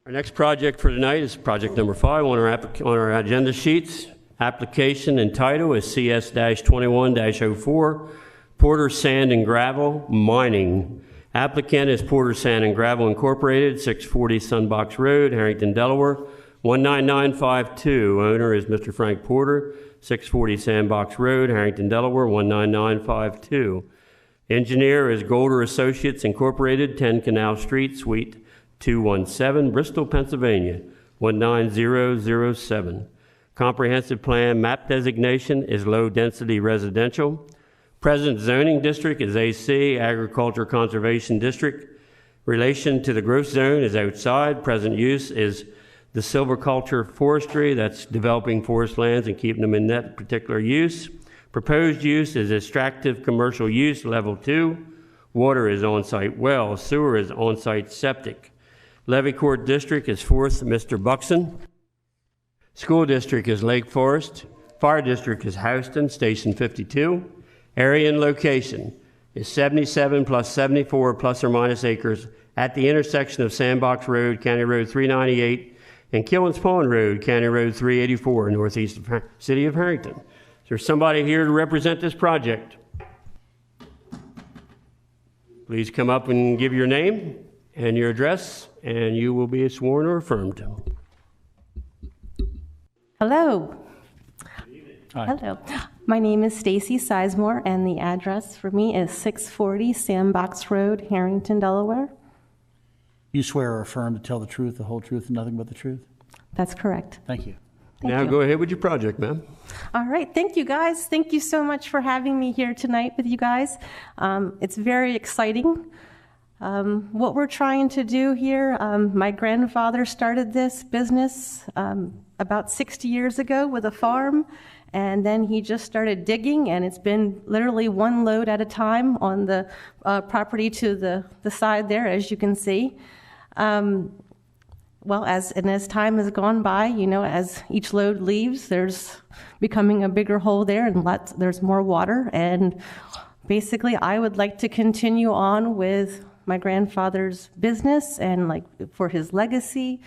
Our next project for tonight is project number 5 on our agenda sheets. Application and title is CS-21-04, Porter Sand and Gravel Mining. Applicant is Porter Sand and Gravel Incorporated, 640 Sunbox Road, Harrington, Delaware, 19952. Owner is Mr. Frank Porter, 640 Sandbox Road, Harrington, Delaware, 19952. Engineer is Golder Associates Incorporated, 10 Canal Street, Suite 217, Bristol, Pennsylvania, 19007. Comprehensive plan map designation is low density residential. Present zoning district is AC, Agriculture Conservation District. Relation to the growth zone is outside. Present use is the silviculture forestry, that's developing forest lands and keeping them in that particular use. Proposed use is extractive commercial use, level 2. Water is on-site well. Sewer is on-site septic. Levy Court District is 4th, Mr. Buxton. School District is Lake Forest. Fire District is Houston, Station 52. Area and location is 77 plus 74 plus or minus acres at the intersection of Sandbox Road, County Road 398, and Killens Pond Road, County Road 384, northeast of City of Harrington. Is there somebody here to represent this project? Please come up and give your name and your address, and you will be sworn or affirmed. Hello. Hello. My name is Stacy Sizemore, and the address for me is 640 Sandbox Road, Harrington, Delaware. You swear or affirm to tell the truth, the whole truth, and nothing but the truth? That's correct. Thank you. Now go ahead with your project, ma'am. All right. Thank you, guys. Thank you so much for having me here tonight with you guys. It's very exciting. What we're trying to do here, my grandfather started this business about 60 years ago with a farm, and then he just started digging, and it's been literally one load at a time on the property to the side there, as you can see. Well, as time has gone by, you know, as each load leaves, there's becoming a bigger hole there, and there's more water. And basically, I would like to continue on with my grandfather's business and like for his legacy.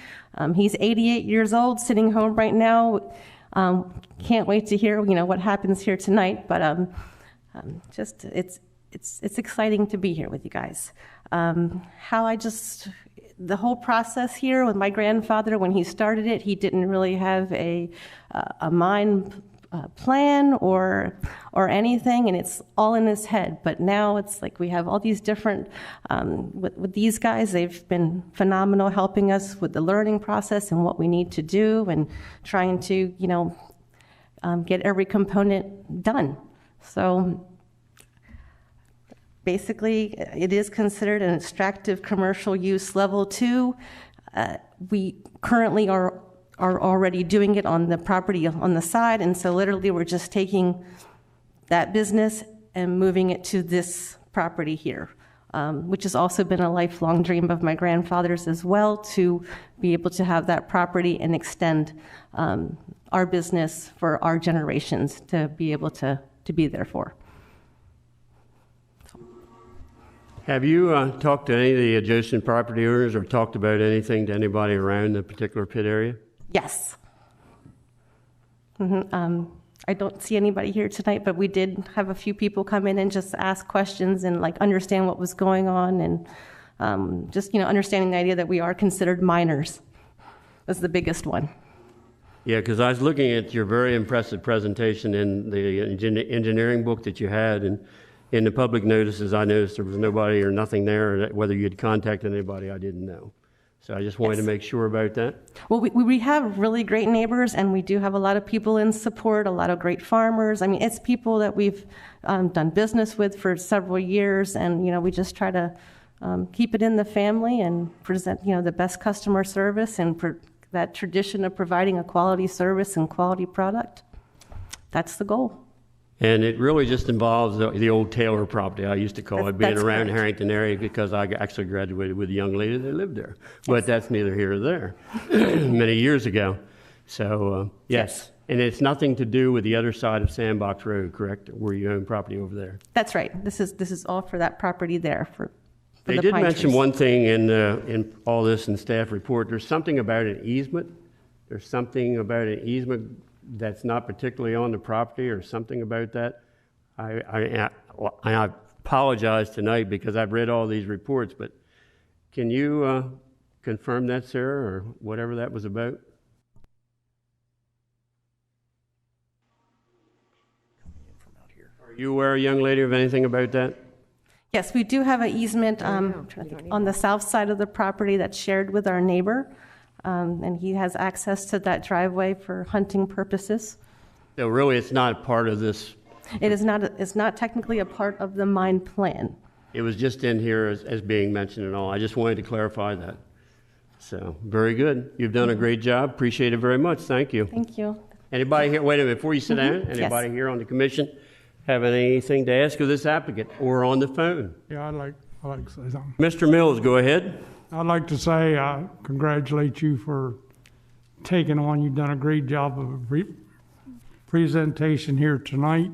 He's 88 years old, sitting home right now. Can't wait to hear, you know, what happens here tonight. But just it's exciting to be here with you guys. The whole process here with my grandfather, when he started it, he didn't really have a mine plan or anything, and it's all in his head. But now it's like we have all these different, with these guys, they've been phenomenal helping us with the learning process and what we need to do and trying to, get every component done. So basically, it is considered an extractive commercial use level 2. We currently are already doing it on the property on the side, and so literally we're just taking that business and moving it to this property here, which has also been a lifelong dream of my grandfather's as well, to be able to have that property and extend our business for our generations to be able to be there for. Have you talked to any of the adjacent property owners or talked about anything to anybody around the particular pit area? Yes. I don't see anybody here tonight, but we did have a few people come in and just ask questions and understand what was going on, and just understanding the idea that we are considered minors was the biggest one. Yeah, because I was looking at your very impressive presentation in the engineering book that you had, and in the public notices, I noticed there was nobody or nothing there. Whether you'd contacted anybody, I didn't know. So I just wanted to make sure about that. Well, we have really great neighbors, and we do have a lot of people in support, a lot of great farmers. I mean, it's people that we've done business with for several years, and, we just try to keep it in the family and present, the best customer service and that tradition of providing a quality service and quality product. That's the goal. And it really just involves the old Taylor property, I used to call it, being around the Harrington area, because I actually graduated with a young lady that lived there. Yes. But that's neither here nor there, many years ago. So, yes. And it's nothing to do with the other side of Sandbox Road, correct, where you own property over there? That's right. This is all for that property there. For they did mention one thing in all this in staff report. There's something about an easement. There's something about an easement that's not particularly on the property, or something about that. I apologize tonight because I've read all these reports, but can you confirm that, Sarah, or whatever that was about? Are you aware, young lady, of anything about that? Yes, we do have an easement on the south side of the property that's shared with our neighbor. And he has access to that driveway for hunting purposes. So really, it's not part of this? It is not. It's not technically a part of the mine plan. It was just in here as being mentioned and all. I just wanted to clarify that. So, very good. You've done a great job. Appreciate it very much. Thank you. Thank you. Anybody here, wait a minute, before you sit down, anybody here on the commission have anything to ask of this applicant or on the phone? Yeah, I'd like to say something. Mr. Mills, go ahead. I'd like to say congratulate you for taking on. You've done a great job of presentation here tonight.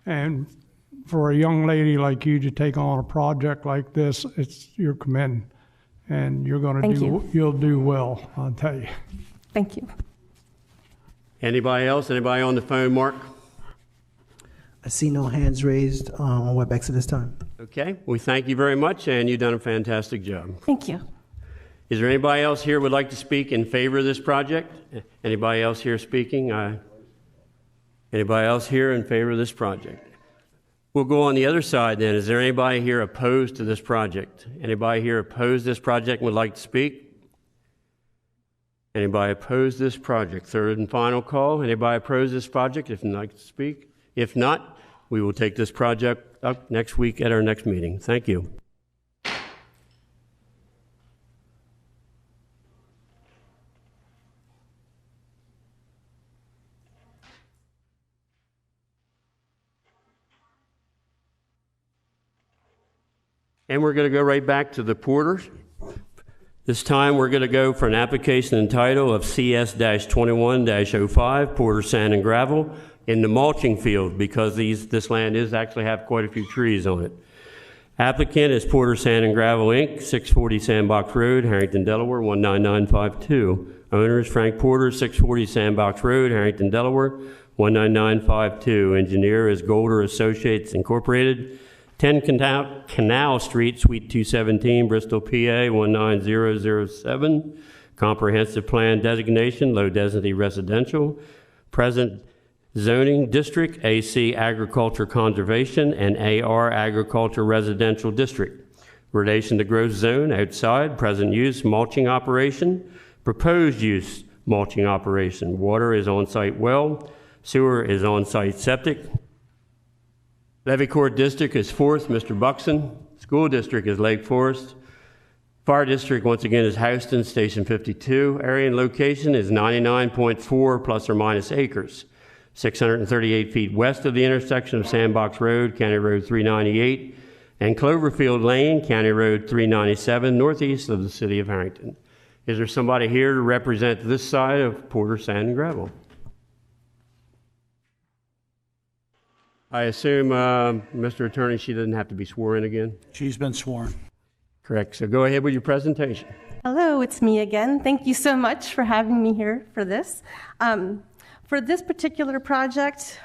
And for a young lady like you to take on a project like this, you're commended. And you're going to you'll do well, I'll tell you. Thank you. Anybody else? Anybody on the phone, Mark? I see no hands raised on WebEx at this time. Okay, we thank you very much, and you've done a fantastic job. Thank you. Is there anybody else here who would like to speak in favor of this project? Anybody else here speaking? Anybody else here in favor of this project? We'll go on the other side then. Is there anybody here opposed to this project? Anybody here opposed to this project and would like to speak? Anybody opposed to this project? Third and final call. Anybody opposed to this project if you'd like to speak? If not, we will take this project up next week at our next meeting. Thank you. And we're going to go right back to the Porters. This time we're going to go for an application and title of CS-21-05, Porter Sand and Gravel, in the mulching field, because this land is actually have quite a few trees on it. Applicant is Porter Sand and Gravel, Inc., 640 Sandbox Road, Harrington, Delaware, 19952. Owner is Frank Porter, 640 Sandbox Road, Harrington, Delaware, 19952. Engineer is Golder Associates Incorporated, 10 Canal Street, Suite 217, Bristol, PA, 19007. Comprehensive plan designation, low density residential. Present Zoning District, AC Agriculture Conservation, and AR Agriculture Residential District. Relation to growth zone, outside, present use, mulching operation. Proposed use, mulching operation. Water is on-site well. Sewer is on-site septic. Levy Court District is 4th, Mr. Buxton. School District is Lake Forest. Fire District, once again, is Houston, Station 52. Area and location is 99.4 plus or minus acres. 638 feet west of the intersection of Sandbox Road, County Road 398, and Cloverfield Lane, County Road 397, northeast of the city of Harrington. Is there somebody here to represent this side of Porter Sand and Gravel? I assume, Mr. Attorney, she doesn't have to be sworn in again? She's been sworn. Correct. So go ahead with your presentation. Hello, it's me again. Thank you so much for having me here for this. For this particular project,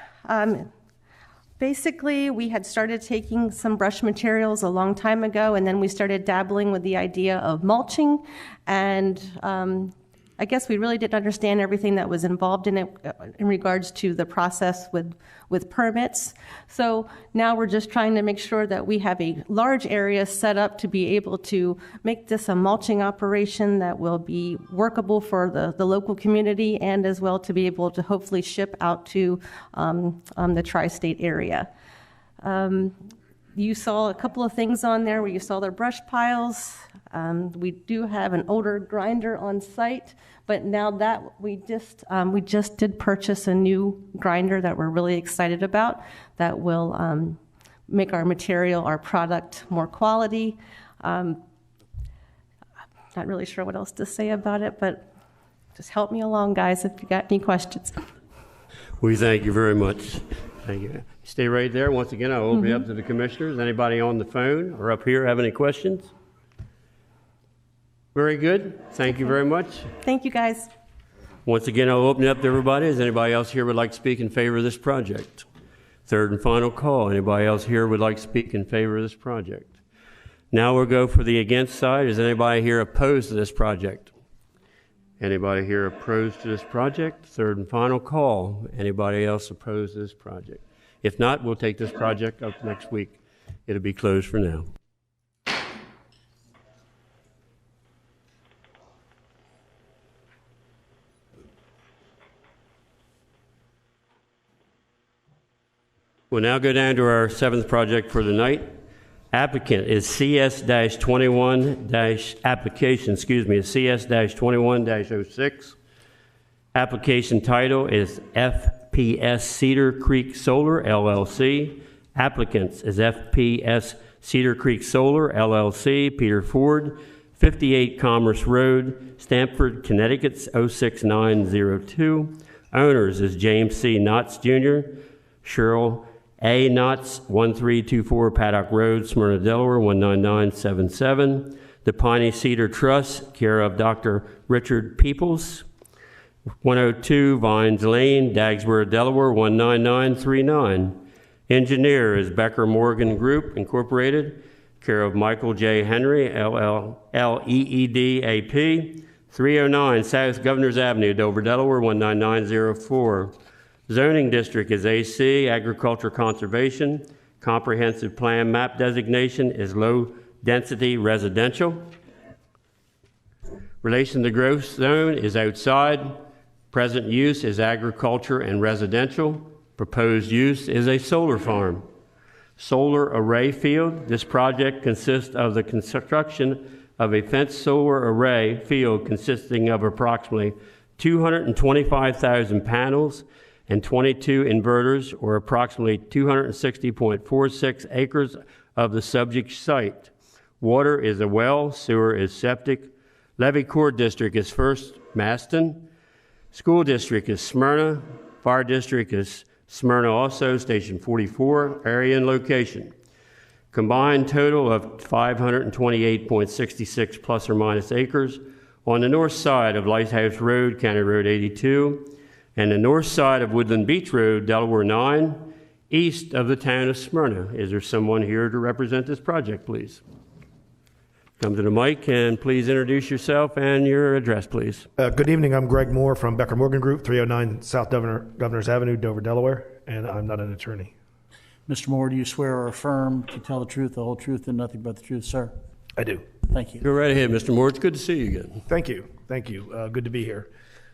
basically we had started taking some brush materials a long time ago, and then we started dabbling with the idea of mulching, and I guess we really didn't understand everything that was involved in it in regards to the process with permits. So now we're just trying to make sure that we have a large area set up to be able to make this a mulching operation that will be workable for the local community, and as well to be able to hopefully ship out to the tri-state area. You saw a couple of things on there where you saw the brush piles. We do have an older grinder on site, but now that we just did purchase a new grinder that we're really excited about that will make our material, our product more quality. Not really sure what else to say about it, but just help me along, guys, if you got any questions. We thank you very much. Thank you. Stay right there. Once again, I'll open it up to the commissioners. Anybody on the phone or up here have any questions? Very good. Thank you very much. Thank you, guys. Once again, I'll open it up to everybody. Does anybody else here would like to speak in favor of this project? Third and final call. Anybody else here would like to speak in favor of this project? Now we'll go for the against side. Is anybody here opposed to this project? Anybody here opposed to this project? Third and final call. Anybody else opposed to this project? If not, we'll take this project up next week. It'll be closed for now. We'll now go down to our 7th project for the night. Applicant is CS-21-06. Application title is FPS Cedar Creek Solar, LLC. Applicants is FPS Cedar Creek Solar, LLC, Peter Ford, 58 Commerce Road, Stamford, Connecticut, 06902. Owners is James C. Knotts Jr., Cheryl A. Knotts, 1324 Paddock Road, Smyrna, Delaware, 19977. The Piney Cedar Trust, care of Dr. Richard Peoples, 102 Vines Lane, Dagsboro, Delaware, 19939. Engineer is Becker Morgan Group, Incorporated, care of Michael J. Henry, LLEED AP, 309 South Governors Avenue, Dover, Delaware, 19904. Zoning District is AC, Agriculture Conservation. Comprehensive Plan Map Designation is Low Density Residential. Relation to Growth Zone is outside. Present use is agriculture and residential. Proposed use is a solar farm. Solar array field. This project consists of the construction of a fenced solar array field consisting of approximately 225,000 panels and 22 inverters, or approximately 260.46 acres of the subject site. Water is a well, sewer is septic. Levy Court District is First Maston. School District is Smyrna. Fire District is Smyrna also, Station 44, area and location. Combined total of 528.66 plus or minus acres on the north side of Lighthouse Road, County Road 82, and the north side of Woodland Beach Road, Delaware 9, east of the town of Smyrna. Is there someone here to represent this project, please? Come to the mic and please introduce yourself and your address, please. Good evening. I'm Greg Moore from Becker Morgan Group, 309 South Governors Avenue, Dover, Delaware, and I'm not an attorney. Mr. Moore, do you swear or affirm to tell the truth, the whole truth, and nothing but the truth, sir? I do. Thank you. Go right ahead, Mr. Moore. It's good to see you again. Thank you. Thank you. Good to be here.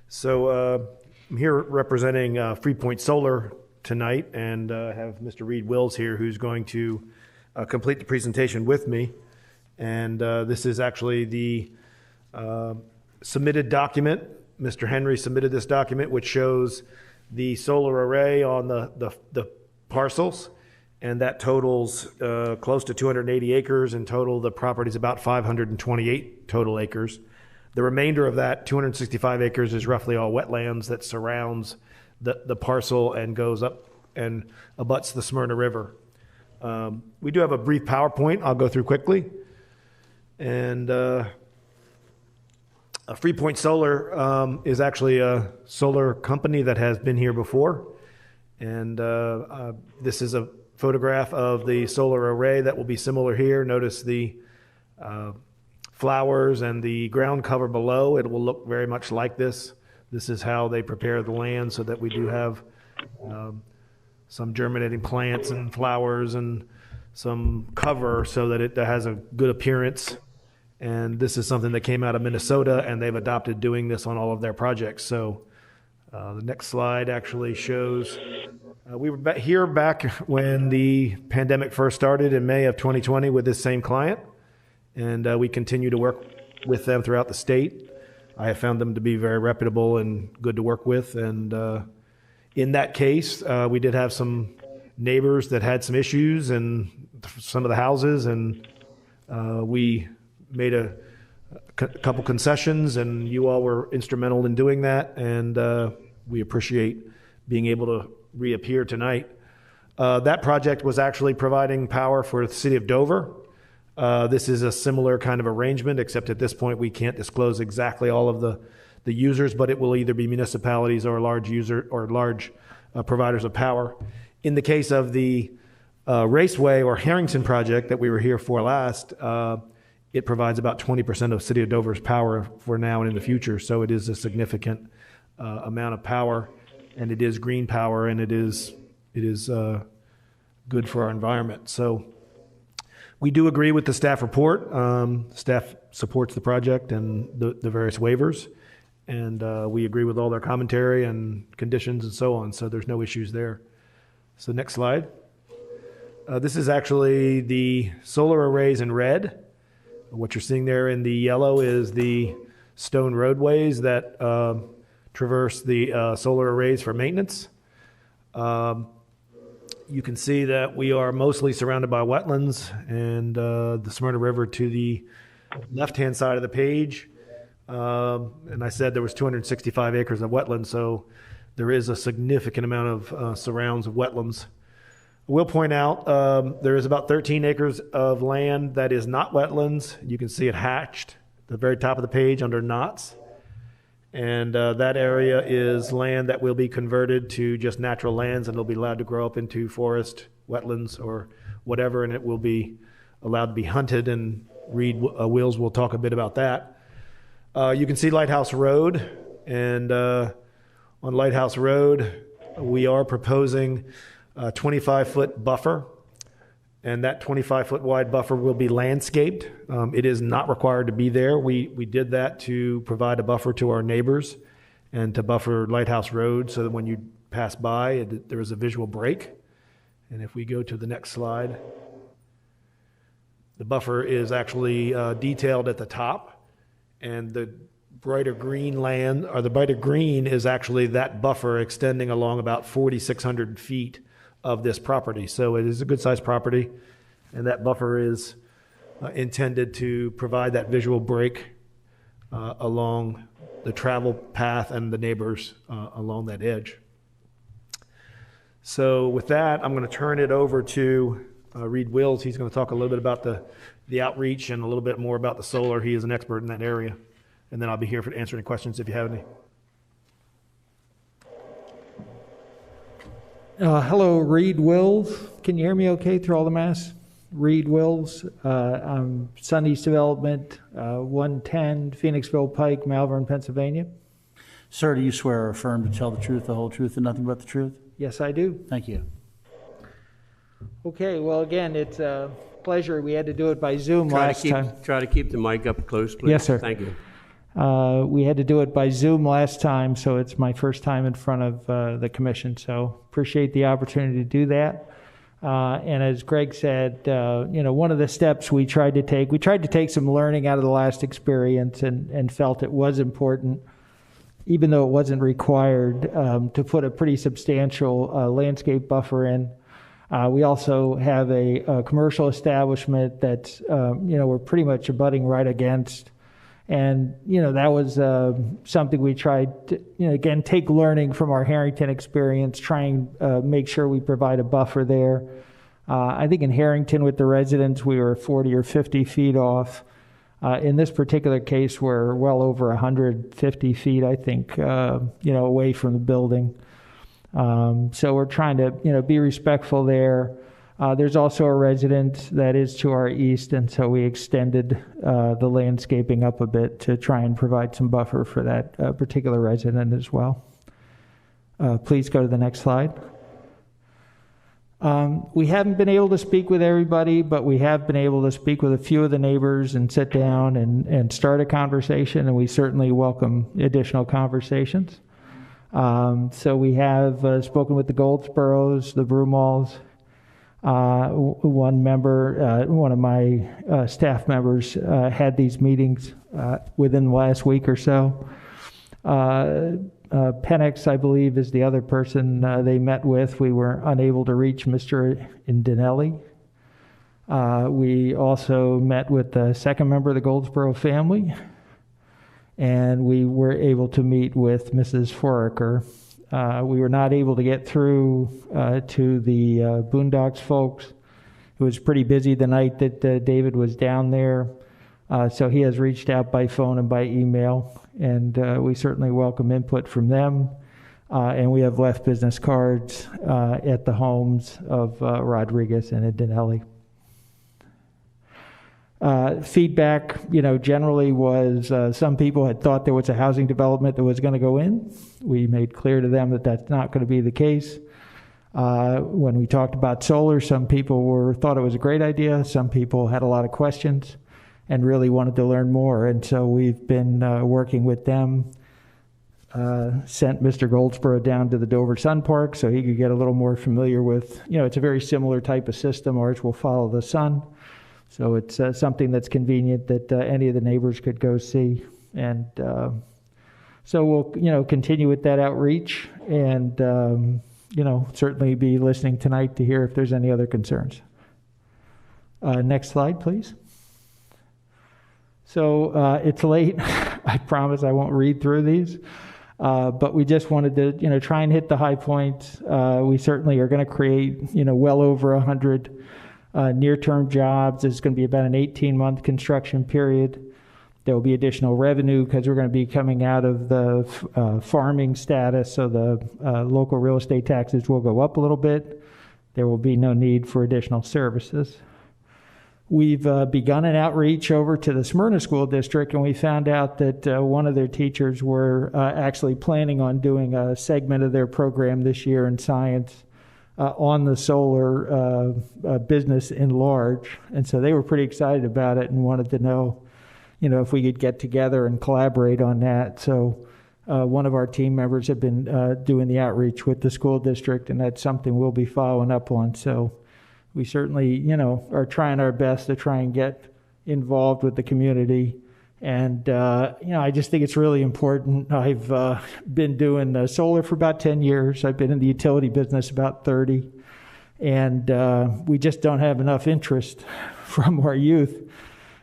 So I'm here representing Freepoint Solar tonight, and have Mr. Reed Wills here, who's going to complete the presentation with me. And this is actually the submitted document. Mr. Henry submitted this document, which shows the solar array on the parcels, and that totals close to 280 acres. In total, the property is about 528 total acres. The remainder of that, 265 acres, is roughly all wetlands that surrounds the parcel and goes up and abuts the Smyrna River. We do have a brief PowerPoint I'll go through quickly. And Freepoint Solar is actually a solar company that has been here before. And this is a photograph of the solar array that will be similar here. Notice the flowers and the ground cover below. It will look very much like this. This is how they prepare the land so that we do have some germinating plants and flowers and some cover so that it has a good appearance. And this is something that came out of Minnesota, and they've adopted doing this on all of their projects. So the next slide actually shows we were here back when the pandemic first started in May of 2020 with this same client, and we continue to work with them throughout the state. I have found them to be very reputable and good to work with. And in that case, we did have some neighbors that had some issues in some of the houses, and we made a couple concessions, and you all were instrumental in doing that, and we appreciate being able to reappear tonight. That project was actually providing power for the city of Dover. This is a similar kind of arrangement, except at this point we can't disclose exactly all of the users, but it will either be municipalities or large providers of power. In the case of the Raceway or Harrington project that we were here for last, it provides about 20% of City of Dover's power for now and in the future. So it is a significant amount of power, and it is green power, and it is good for our environment. So we do agree with the staff report. Staff supports the project and the various waivers, and we agree with all their commentary and conditions and so on. So there's no issues there. So next slide. This is actually the solar arrays in red. What you're seeing there in the yellow is the stone roadways that traverse the solar arrays for maintenance. You can see that we are mostly surrounded by wetlands, and the Smyrna River to the left-hand side of the page. And I said there was 265 acres of wetlands, so there is a significant amount of surrounds of wetlands. I will point out there is about 13 acres of land that is not wetlands. You can see it hatched at the very top of the page under knots. And that area is land that will be converted to just natural lands, and it'll be allowed to grow up into forest, wetlands, or whatever, and it will be allowed to be hunted, and Reed Wills will talk a bit about that. You can see Lighthouse Road, and on Lighthouse Road, we are proposing a 25-foot buffer, and that 25-foot wide buffer will be landscaped. It is not required to be there. We did that to provide a buffer to our neighbors and to buffer Lighthouse Road so that when you pass by, there is a visual break. And if we go to the next slide, the buffer is actually detailed at the top, and the brighter green land, or the brighter green is actually that buffer extending along about 4,600 feet of this property. So it is a good sized property, and that buffer is intended to provide that visual break along the travel path and the neighbors along that edge. So with that, I'm going to turn it over to Reed Wills. He's going to talk a little bit about the outreach and a little bit more about the solar. He is an expert in that area. And then I'll be here to answer any questions if you have any. Hello, Reed Wills. Can you hear me okay through all the mess? Reed Wills, Sunny's Development, 110 Phoenixville Pike, Malvern, Pennsylvania. Sir, do you swear or affirm to tell the truth, the whole truth, and nothing but the truth? Yes, I do. Thank you. Okay, well, again, it's a pleasure. We had to do it by Zoom last time. Try to keep the mic up close, please. Yes, sir. Thank you. We had to do it by Zoom last time, so it's my first time in front of the commission. So appreciate the opportunity to do that. And as Greg said, one of the steps we tried to take some learning out of the last experience and felt it was important, even though it wasn't required, to put a pretty substantial landscape buffer in. We also have a commercial establishment that's, we're pretty much abutting right against. And, that was something we tried to, again, take learning from our Harrington experience, try and make sure we provide a buffer there. I think in Harrington with the residents, we were 40 or 50 feet off. In this particular case, we're well over 150 feet, I think, away from the building. So we're trying to, be respectful there. There's also a residence that is to our east, and so we extended the landscaping up a bit to try and provide some buffer for that particular resident as well. Please go to the next slide. We haven't been able to speak with everybody, but we have been able to speak with a few of the neighbors and sit down and start a conversation, and we certainly welcome additional conversations. So we have spoken with the Goldsboroughs, the Broomals. One member, one of my staff members, had these meetings within the last week or so. Penix, I believe, is the other person they met with. We were unable to reach Mr. Indinelli. We also met with the second member of the Goldsboro family, and we were able to meet with Mrs. Foraker. We were not able to get through to the Boondocks folks. It was pretty busy the night that David was down there, so he has reached out by phone and by email, and we certainly welcome input from them. And we have left business cards at the homes of Rodriguez and Indinelli. Feedback, generally was some people had thought there was a housing development that was going to go in. We made clear to them that that's not going to be the case. When we talked about solar, some people thought it was a great idea. Some people had a lot of questions and really wanted to learn more. And so we've been working with them. Sent Mr. Goldsboro down to the Dover Sun Park so he could get a little more familiar with, it's a very similar type of system. Ours will follow the sun. So it's something that's convenient that any of the neighbors could go see. And so we'll, continue with that outreach and, certainly be listening tonight to hear if there's any other concerns. Next slide, please. So it's late. I promise I won't read through these. But we just wanted to, try and hit the high points. We certainly are going to create, well over 100 near-term jobs. It's going to be about an 18-month construction period. There will be additional revenue because we're going to be coming out of the farming status, so the local real estate taxes will go up a little bit. There will be no need for additional services. We've begun an outreach over to the Smyrna School District, and we found out that one of their teachers were actually planning on doing a segment of their program this year in science on the solar business in large. And so they were pretty excited about it and wanted to know, if we could get together and collaborate on that. So one of our team members have been doing the outreach with the school district, and that's something we'll be following up on. So we certainly, are trying our best to try and get involved with the community. And, I just think it's really important. I've been doing solar for about 10 years. I've been in the utility business about 30. And we just don't have enough interest from our youth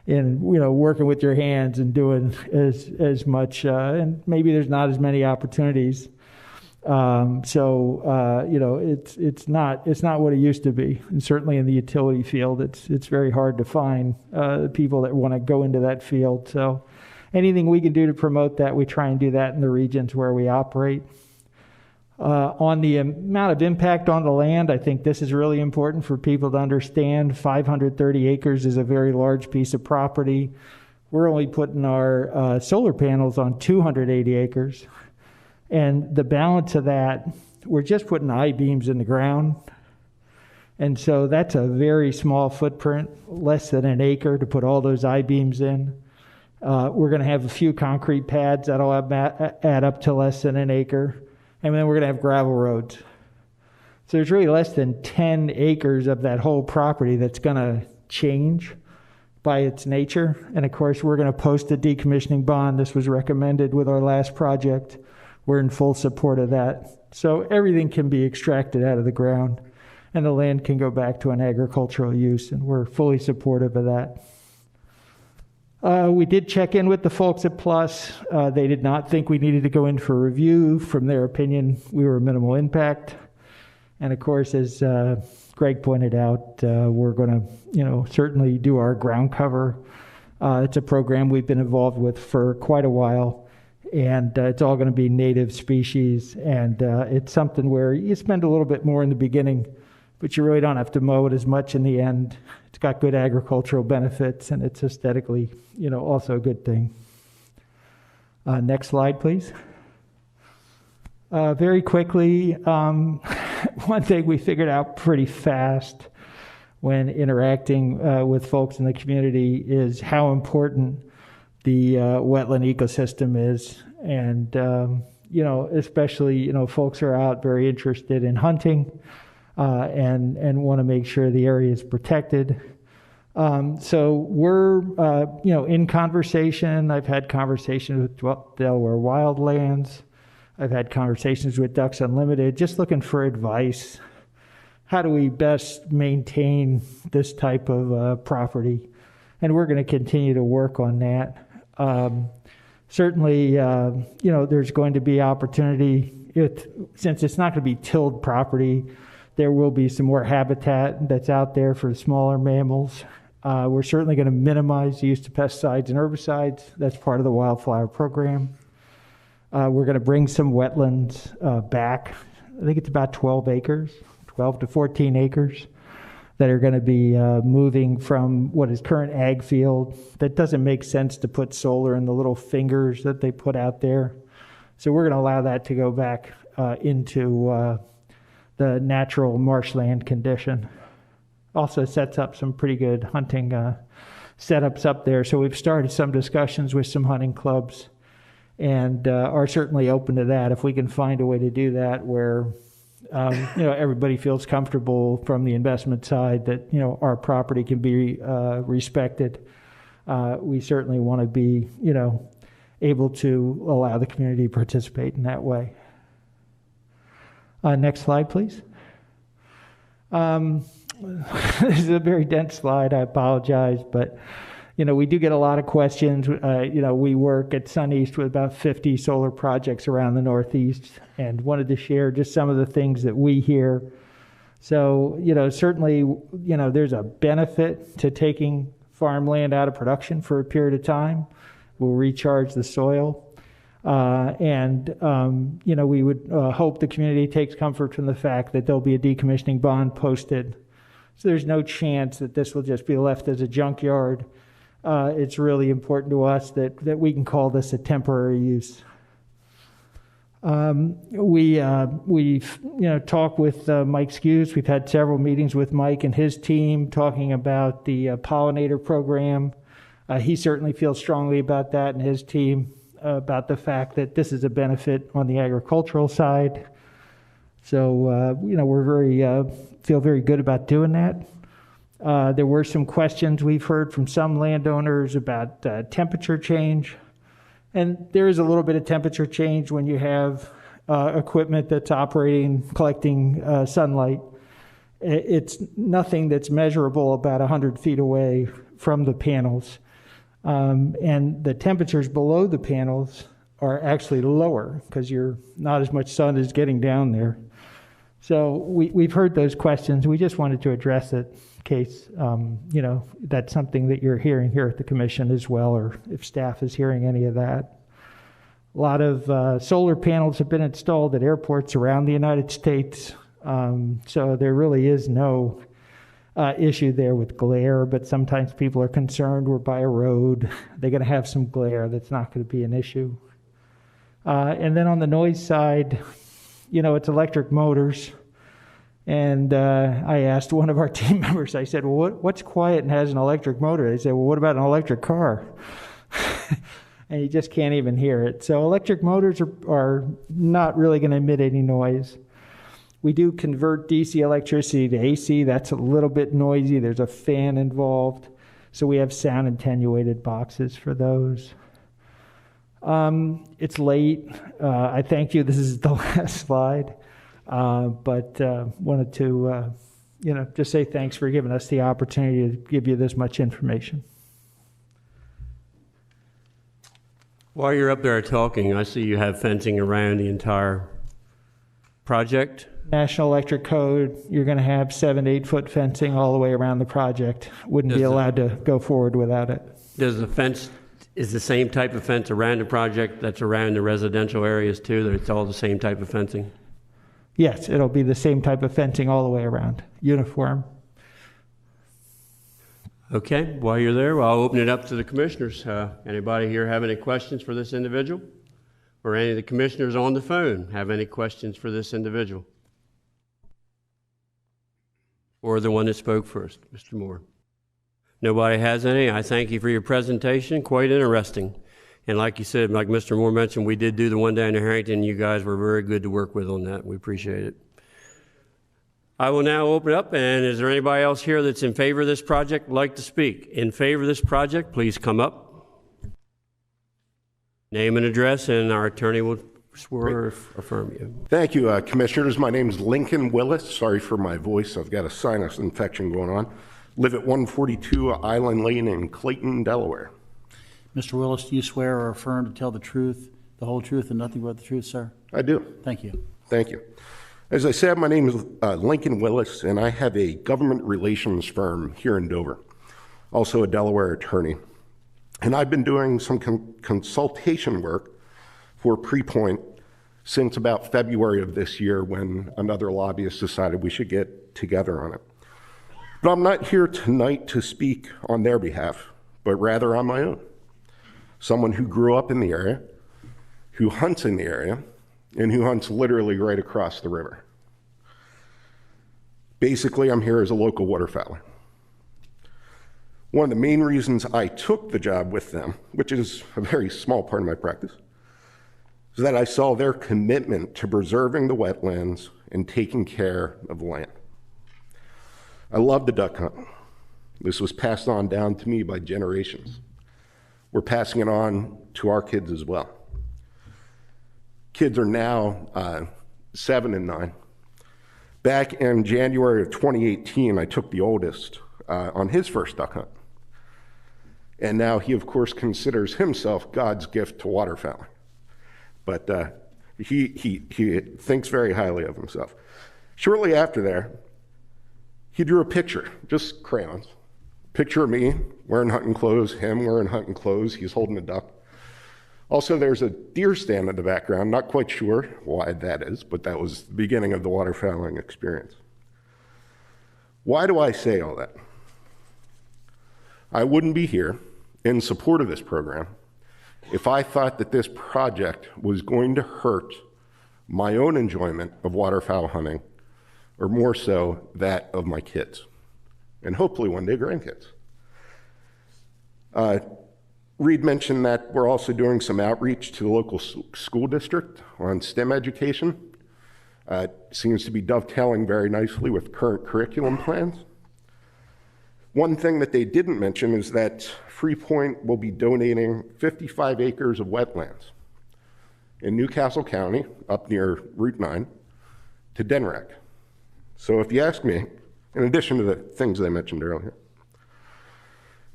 in, working with your hands and doing as much. And maybe there's not as many opportunities. It's not what it used to be. And certainly in the utility field, it's very hard to find people that want to go into that field. So anything we can do to promote that, we try and do that in the regions where we operate. On the amount of impact on the land, I think this is really important for people to understand. 530 acres is a very large piece of property. We're only putting our solar panels on 280 acres. And the balance of that, we're just putting I-beams in the ground. And so that's a very small footprint, less than an acre to put all those I-beams in. We're going to have a few concrete pads that'll add up to less than an acre. And then we're going to have gravel roads. So there's really less than 10 acres of that whole property that's going to change by its nature. And of course, we're going to post a decommissioning bond. This was recommended with our last project. We're in full support of that. So everything can be extracted out of the ground and the land can go back to an agricultural use. And we're fully supportive of that. We did check in with the folks at Plus. They did not think we needed to go in for review. From their opinion, we were minimal impact. And of course, as Greg pointed out, we're going to, certainly do our ground cover. It's a program we've been involved with for quite a while, and it's all going to be native species. And it's something where you spend a little bit more in the beginning, but you really don't have to mow it as much in the end. It's got good agricultural benefits, and it's aesthetically, also a good thing. Next slide, please. Very quickly, one thing we figured out pretty fast when interacting with folks in the community is how important the wetland ecosystem is. And, especially, folks are out very interested in hunting and want to make sure the area is protected. So we're, in conversation. I've had conversations with Delaware Wildlands. I've had conversations with Ducks Unlimited, just looking for advice. How do we best maintain this type of property? And we're going to continue to work on that. Certainly, there's going to be opportunity. Since it's not going to be tilled property, there will be some more habitat that's out there for smaller mammals. We're certainly going to minimize the use of pesticides and herbicides. That's part of the wildflower program. We're going to bring some wetlands back. I think it's about 12 to 14 acres that are going to be moving from what is current ag field. That doesn't make sense to put solar in the little fingers that they put out there. So we're going to allow that to go back into the natural marshland condition. Also sets up some pretty good hunting setups up there. So we've started some discussions with some hunting clubs and are certainly open to that if we can find a way to do that where everybody feels comfortable from the investment side that our property can be respected. We certainly want to be able to allow the community to participate in that way. Next slide, please. This is a very dense slide. I apologize, but we do get a lot of questions. We work at SunEast with about 50 solar projects around the Northeast, and wanted to share just some of the things that we hear. So, certainly, there's a benefit to taking farmland out of production for a period of time. We'll recharge the soil. We would hope the community takes comfort from the fact that there'll be a decommissioning bond posted. So there's no chance that this will just be left as a junkyard. It's really important to us that we can call this a temporary use. We've talked with Mike Skews. We've had several meetings with Mike and his team talking about the pollinator program. He certainly feels strongly about that, and his team about the fact that this is a benefit on the agricultural side. So we're feel very good about doing that. There were some questions we've heard from some landowners about temperature change. And there is a little bit of temperature change when you have equipment that's operating, collecting sunlight. It's nothing that's measurable about 100 feet away from the panels. And the temperatures below the panels are actually lower because not as much sun is getting down there. So we've heard those questions. We just wanted to address it in case, that's something that you're hearing here at the commission as well, or if staff is hearing any of that. A lot of solar panels have been installed at airports around the United States, so there really is no issue there with glare, but sometimes people are concerned we're by a road. They're going to have some glare. That's not going to be an issue. And then on the noise side, it's electric motors. And I asked one of our team members, I said, well, what's quiet and has an electric motor? They said, well, what about an electric car? And you just can't even hear it. So electric motors are not really going to emit any noise. We do convert DC electricity to AC. That's a little bit noisy. There's a fan involved. So we have sound attenuated boxes for those. It's late. I thank you. This is the last slide. But wanted to, just say thanks for giving us the opportunity to give you this much information. While you're up there talking, I see you have fencing around the entire project. National Electric Code, you're going to have 7 to 8 foot fencing all the way around the project. Wouldn't be allowed to go forward without it. Does the fence, is the same type of fence around the project that's around the residential areas too, that it's all the same type of fencing? Yes, it'll be the same type of fencing all the way around, uniform. Okay, while you're there, I'll open it up to the commissioners. Anybody here have any questions for this individual? Or any of the commissioners on the phone have any questions for this individual? Or the one that spoke first, Mr. Moore? Nobody has any? I thank you for your presentation. Quite interesting. And like you said, like Mr. Moore mentioned, we did do the one down in Harrington. You guys were very good to work with on that. We appreciate it. I will now open up, and is there anybody else here that's in favor of this project, would like to speak? In favor of this project, please come up. Name and address, and our attorney will swear or affirm you. Thank you, Commissioners. My name is Lincoln Willis. Sorry for my voice. I've got a sinus infection going on. Live at 142 Island Lane in Clayton, Delaware. Mr. Willis, do you swear or affirm to tell the truth, the whole truth, and nothing but the truth, sir? I do. Thank you. Thank you. As I said, my name is Lincoln Willis, and I have a government relations firm here in Dover, also a Delaware attorney. And I've been doing some consultation work for PrePoint since about February of this year, when another lobbyist decided we should get together on it. But I'm not here tonight to speak on their behalf, but rather on my own. Someone who grew up in the area, who hunts in the area, and who hunts literally right across the river. Basically, I'm here as a local waterfowler. One of the main reasons I took the job with them, which is a very small part of my practice, is that I saw their commitment to preserving the wetlands and taking care of the land. I love the duck hunt. This was passed on down to me by generations. We're passing it on to our kids as well. Kids are now 7 and 9. Back in January of 2018, I took the oldest on his first duck hunt. And now he, of course, considers himself God's gift to waterfowling. But he thinks very highly of himself. Shortly after there, he drew a picture, just crayons. Picture of me wearing hunting clothes, him wearing hunting clothes, he's holding a duck. Also, there's a deer stand in the background. Not quite sure why that is, but that was the beginning of the waterfowling experience. Why do I say all that? I wouldn't be here in support of this program if I thought that this project was going to hurt my own enjoyment of waterfowl hunting, or more so, that of my kids, and hopefully one day grandkids. Reed mentioned that we're also doing some outreach to the local school district on STEM education. It seems to be dovetailing very nicely with current curriculum plans. One thing that they didn't mention is that PrePoint will be donating 55 acres of wetlands in Newcastle County, up near Route 9, to DNREC. So if you ask me, in addition to the things I mentioned earlier,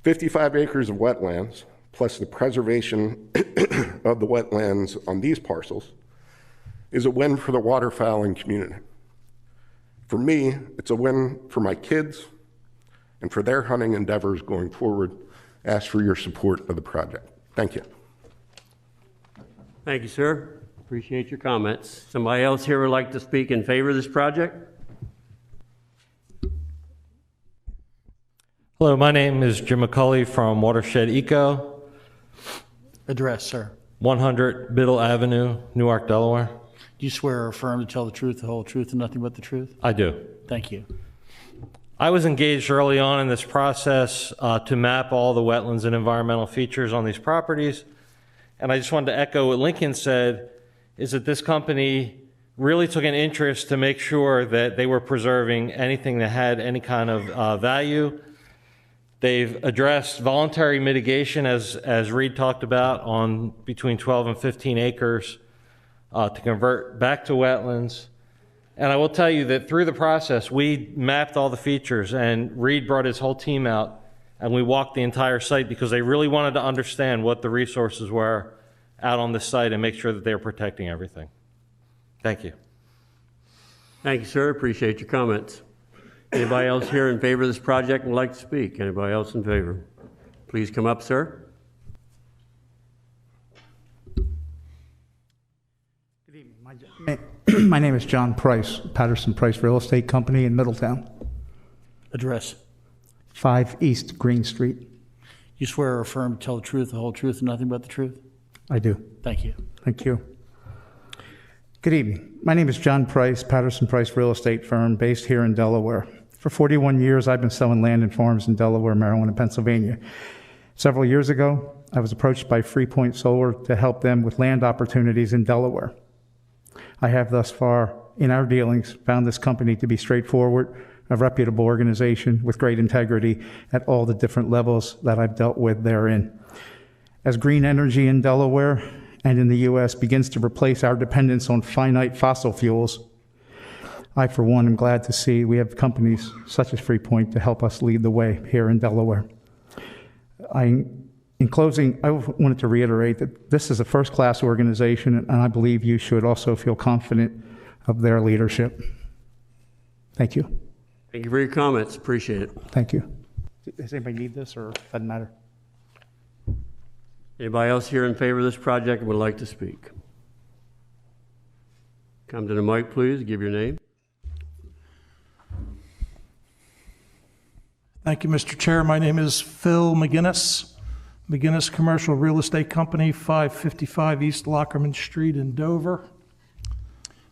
55 acres of wetlands, plus the preservation of the wetlands on these parcels, is a win for the waterfowling community. For me, it's a win for my kids and for their hunting endeavors going forward. Ask for your support of the project. Thank you. Thank you, sir. Appreciate your comments. Somebody else here would like to speak in favor of this project? Hello, my name is Jim McCulley from Watershed Eco. Address, sir. 100 Biddle Avenue, Newark, Delaware. Do you swear or affirm to tell the truth, the whole truth, and nothing but the truth? I do. Thank you. I was engaged early on in this process to map all the wetlands and environmental features on these properties. And I just wanted to echo what Lincoln said, is that this company really took an interest to make sure that they were preserving anything that had any kind of value. They've addressed voluntary mitigation, as Reed talked about, on between 12 and 15 acres to convert back to wetlands. And I will tell you that through the process, we mapped all the features, and Reed brought his whole team out, and we walked the entire site because they really wanted to understand what the resources were out on the site and make sure that they were protecting everything. Thank you. Thank you, sir. Appreciate your comments. Anybody else here in favor of this project and would like to speak? Anybody else in favor? Please come up, sir. Good evening. My name is John Price, Patterson Price Real Estate Company in Middletown. Address. 5 East Green Street. You swear or affirm to tell the truth, the whole truth, and nothing but the truth? I do. Thank you. Thank you. Good evening. My name is John Price, Patterson Price Real Estate Firm based here in Delaware. For 41 years, I've been selling land and farms in Delaware, Maryland, and Pennsylvania. Several years ago, I was approached by Freepoint Solar to help them with land opportunities in Delaware. I have thus far, in our dealings, found this company to be straightforward, a reputable organization with great integrity at all the different levels that I've dealt with therein. As green energy in Delaware and in the U.S. begins to replace our dependence on finite fossil fuels, I, for one, am glad to see we have companies such as Freepoint to help us lead the way here in Delaware. In closing, I wanted to reiterate that this is a first-class organization, and I believe you should also feel confident of their leadership. Thank you. Thank you for your comments. Appreciate it. Thank you. Does anybody need this, or doesn't matter? Anybody else here in favor of this project and would like to speak? Come to the mic, please. Give your name. Thank you, Mr. Chair. My name is Phil McGinnis, McGinnis Commercial Real Estate Company, 555 East Lockerman Street in Dover.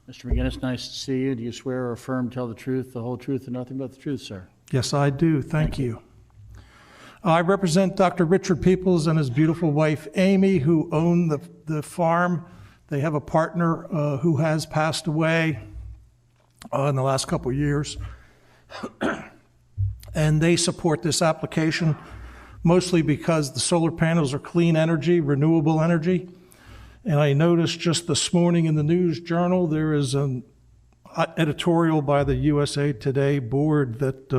Mr. McGinnis, nice to see you. Do you swear or affirm to tell the truth, the whole truth, and nothing but the truth, sir? Yes, I do. Thank you. I represent Dr. Richard Peoples and his beautiful wife, Amy, who own the farm. They have a partner who has passed away in the last couple of years. And they support this application mostly because the solar panels are clean energy, renewable energy. And I noticed just this morning in the News Journal, there is an editorial by the USA Today board that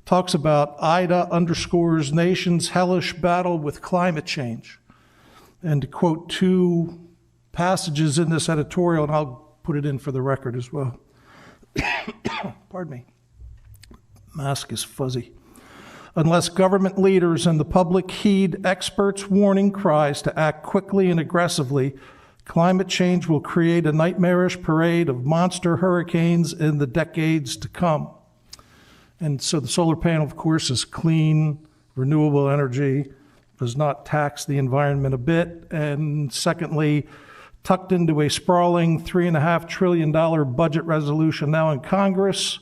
talks about IDA underscores nation's hellish battle with climate change. And to quote 2 passages in this editorial, and I'll put it in for the record as well. Pardon me. Mask is fuzzy. Unless government leaders and the public heed experts' warning cries to act quickly and aggressively, climate change will create a nightmarish parade of monster hurricanes in the decades to come. And so the solar panel, of course, is clean, renewable energy, does not tax the environment a bit, and secondly, tucked into a sprawling $3.5 trillion budget resolution now in Congress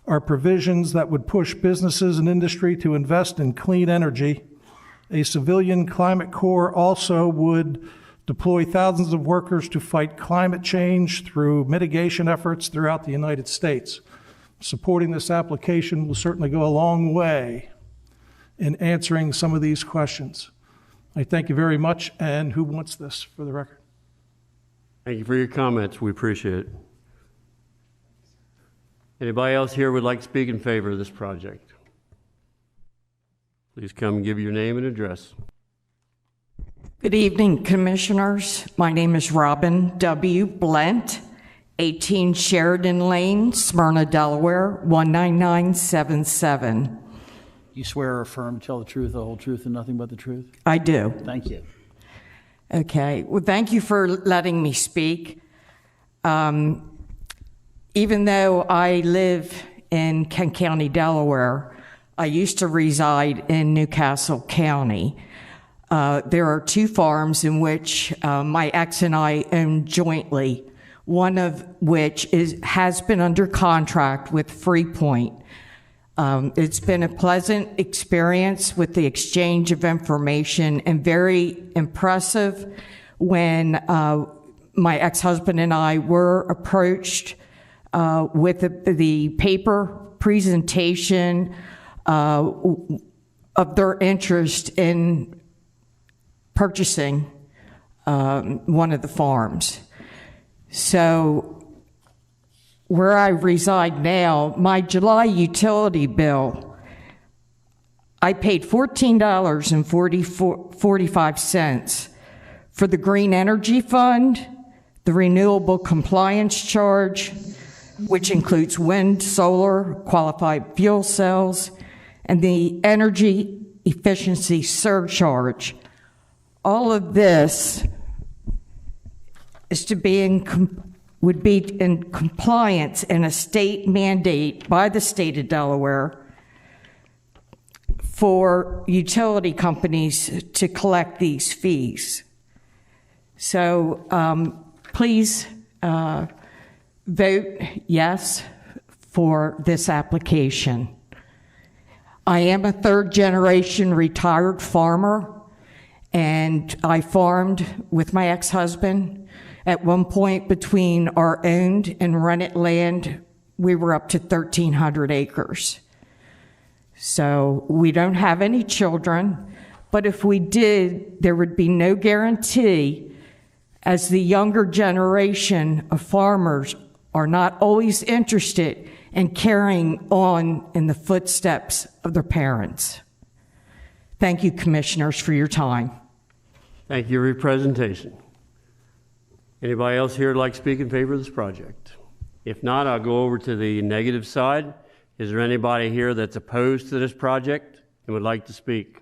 are provisions that would push businesses and industry to invest in clean energy. A civilian climate corps also would deploy thousands of workers to fight climate change through mitigation efforts throughout the United States. Supporting this application will certainly go a long way in answering some of these questions. I thank you very much, and who wants this for the record? Thank you for your comments. We appreciate it. Anybody else here would like to speak in favor of this project? Please come and give your name and address. Good evening, Commissioners. My name is Robin W. Blent, 18 Sheridan Lane, Smyrna, Delaware, 19977. You swear or affirm to tell the truth, the whole truth, and nothing but the truth? I do. Thank you. Okay. Well, thank you for letting me speak. Even though I live in Kent County, Delaware, I used to reside in Newcastle County. There are 2 farms in which my ex and I own jointly, one of which has been under contract with Freepoint. It's been a pleasant experience with the exchange of information and very impressive when my ex-husband and I were approached with the paper presentation of their interest in purchasing one of the farms. So where I reside now, my July utility bill, I paid $14.45 for the Green Energy Fund, the Renewable Compliance Charge, which includes wind, solar, qualified fuel cells, and the Energy Efficiency Surcharge. All of this is would be in compliance in a state mandate by the state of Delaware for utility companies to collect these fees. So please vote yes for this application. I am a 3rd-generation retired farmer, and I farmed with my ex-husband. At one point, between our owned and rented land, we were up to 1,300 acres. So we don't have any children, but if we did, there would be no guarantee, as the younger generation of farmers are not always interested in carrying on in the footsteps of their parents. Thank you, commissioners, for your time. Thank you for your presentation. Anybody else here like to speak in favor of this project? If not, I'll go over to the negative side. Is there anybody here that's opposed to this project and would like to speak?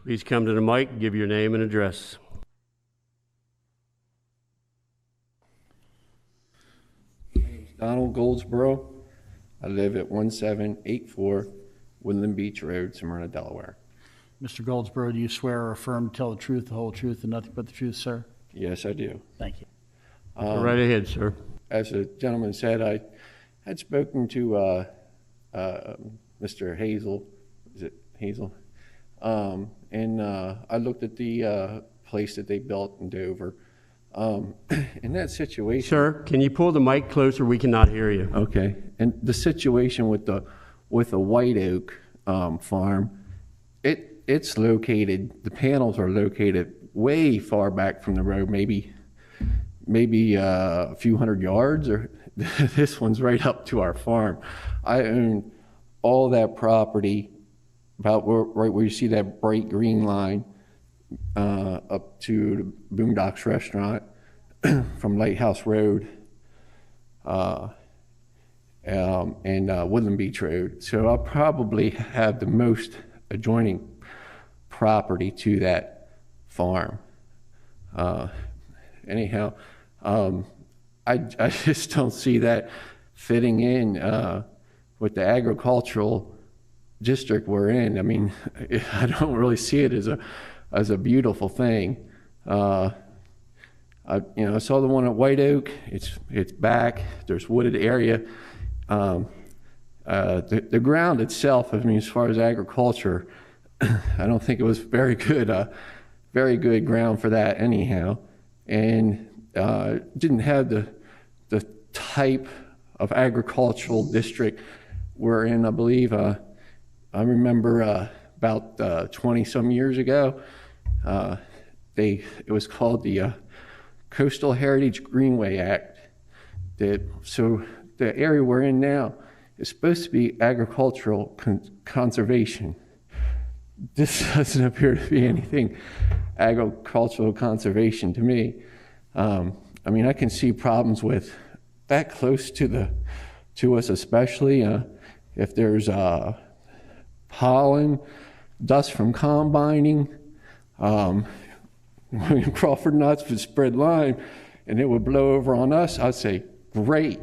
Please come to the mic and give your name and address. My name is Donald Goldsboro. I live at 1784 Woodland Beach Road, Smyrna, Delaware. Mr. Goldsboro, do you swear or affirm to tell the truth, the whole truth, and nothing but the truth, sir? Yes, I do. Thank you. Go right ahead, sir. As the gentleman said, I had spoken to Mr. Hazel. Is it Hazel? And I looked at the place that they built in Dover. In that situation... Sir, can you pull the mic closer? We cannot hear you. Okay. And the situation with the White Oak farm, it's located, the panels are located way far back from the road, maybe a few hundred yards, or this one's right up to our farm. I own all that property, about right where you see that bright green line, up to the Boondocks Restaurant from Lighthouse Road and Woodland Beach Road. So I'll probably have the most adjoining property to that farm. Anyhow, I just don't see that fitting in with the agricultural district we're in. I mean, I don't really see it as a beautiful thing. I saw the one at White Oak. It's back. There's wooded area. The ground itself, I mean, as far as agriculture, I don't think it was very good ground for that anyhow, and didn't have the type of agricultural district we're in. I believe I remember about 20 some years ago, it was called the Coastal Heritage Greenway Act. So the area we're in now is supposed to be agricultural conservation. This doesn't appear to be anything agricultural conservation to me. I mean, I can see problems with that close to us, especially if there's pollen, dust from combining, William Crawford nuts would spread lime and it would blow over on us, I'd say, great.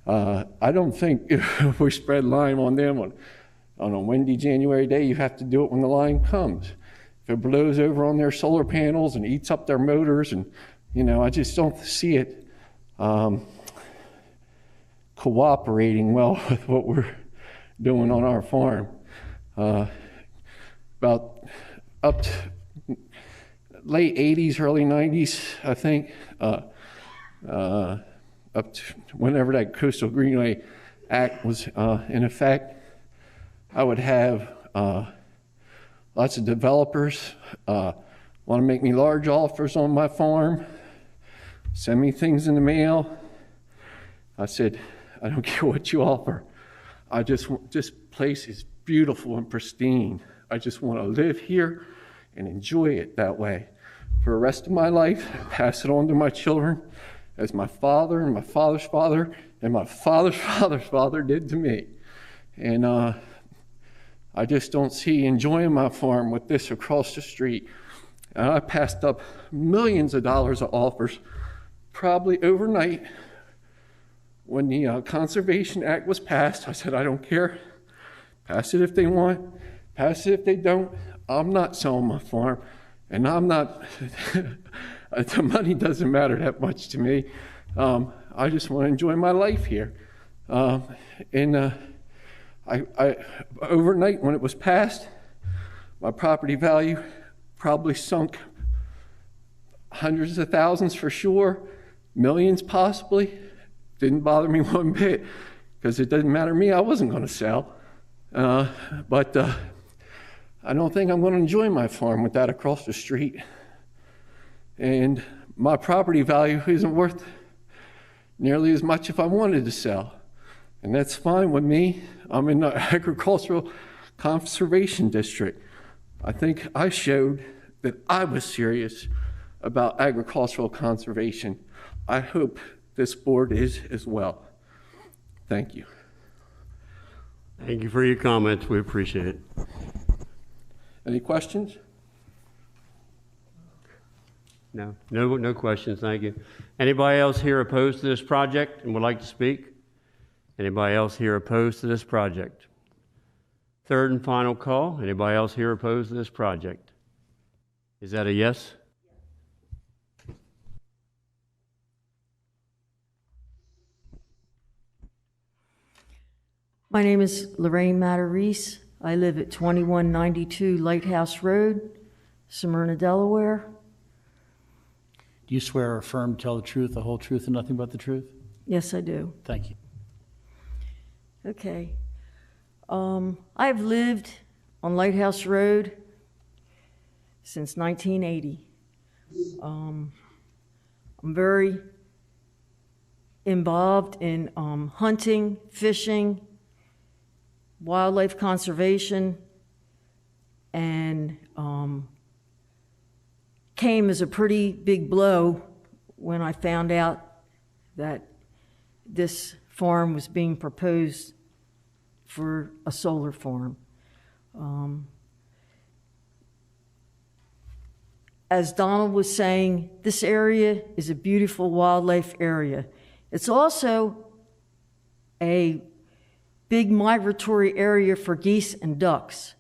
I don't think if we spread lime on them on a windy January day, you have to do it when the lime comes. If it blows over on their solar panels and eats up their motors, and I just don't see it cooperating well with what we're doing on our farm. About up to late 80s, early 90s, I think, up to whenever that Coastal Greenway Act was in effect, I would have lots of developers want to make me large offers on my farm, send me things in the mail. I said, I don't care what you offer. This place is beautiful and pristine. I just want to live here and enjoy it that way for the rest of my life, pass it on to my children as my father and my father's father and my father's father's father did to me. And I just don't see enjoying my farm with this across the street. And I passed up millions of dollars of offers probably overnight. When the Conservation Act was passed, I said, I don't care. Pass it if they want, pass it if they don't. I'm not selling my farm, and I'm not, the money doesn't matter that much to me. I just want to enjoy my life here. I overnight when it was passed, my property value probably sunk hundreds of thousands for sure, millions possibly. Didn't bother me one bit because it doesn't matter to me. I wasn't going to sell. But I don't think I'm going to enjoy my farm with that across the street. And my property value isn't worth nearly as much if I wanted to sell. And that's fine with me. I'm in the agricultural conservation district. I think I showed that I was serious about agricultural conservation. I hope this board is as well. Thank you. Thank you for your comments. We appreciate it. Any questions? No questions. Thank you. Anybody else here opposed to this project and would like to speak? Anybody else here opposed to this project? Third and final call. Anybody else here opposed to this project? Is that a yes? My name is Lorraine Matarese. I live at 2192 Lighthouse Road, Smyrna, Delaware. Do you swear or affirm to tell the truth, the whole truth, and nothing but the truth? Yes, I do. Thank you. Okay. I've lived on Lighthouse Road since 1980. I'm very involved in hunting, fishing, wildlife conservation, and came as a pretty big blow when I found out that this farm was being proposed for a solar farm. As Donald was saying, this area is a beautiful wildlife area. It's also a big migratory area for geese and ducks.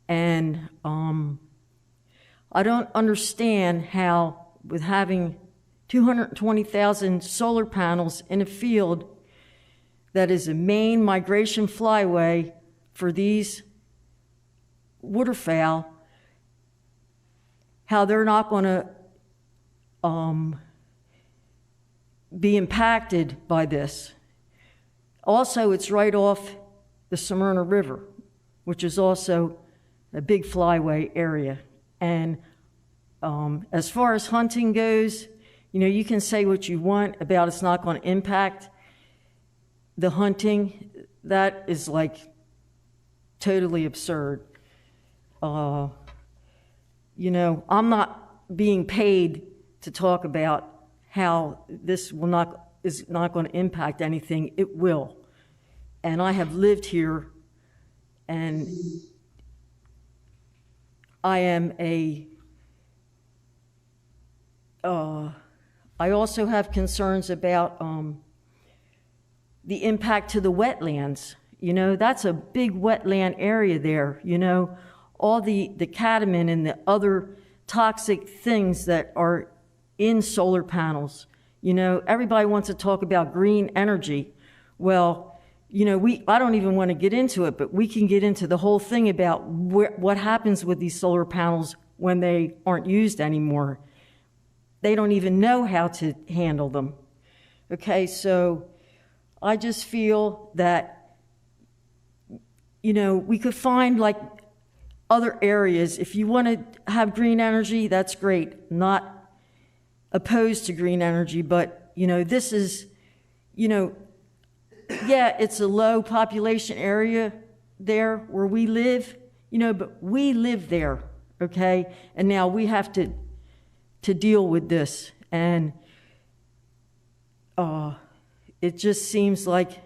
And I don't understand how, with having 220,000 solar panels in a field that is a main migration flyway for these waterfowl, how they're not going to be impacted by this. Also, it's right off the Smyrna River, which is also a big flyway area. And as far as hunting goes, you can say what you want about it's not going to impact the hunting. That is like totally absurd. I'm not being paid to talk about how this is not going to impact anything. It will. And I have lived here, and I am a I also have concerns about the impact to the wetlands. You know, that's a big wetland area there, you know, all the cadmium and the other toxic things that are in solar panels. You know, everybody wants to talk about green energy. Well, you know, I don't even want to get into it, but we can get into the whole thing about what happens with these solar panels when they aren't used anymore. They don't even know how to handle them. Okay, so I just feel that, you know, we could find like other areas. If you want to have green energy, that's great. Not opposed to green energy, but, you know, this is, you know, yeah, it's a low population area there where we live, you know, but we live there, okay? And now we have to deal with this. And it just seems like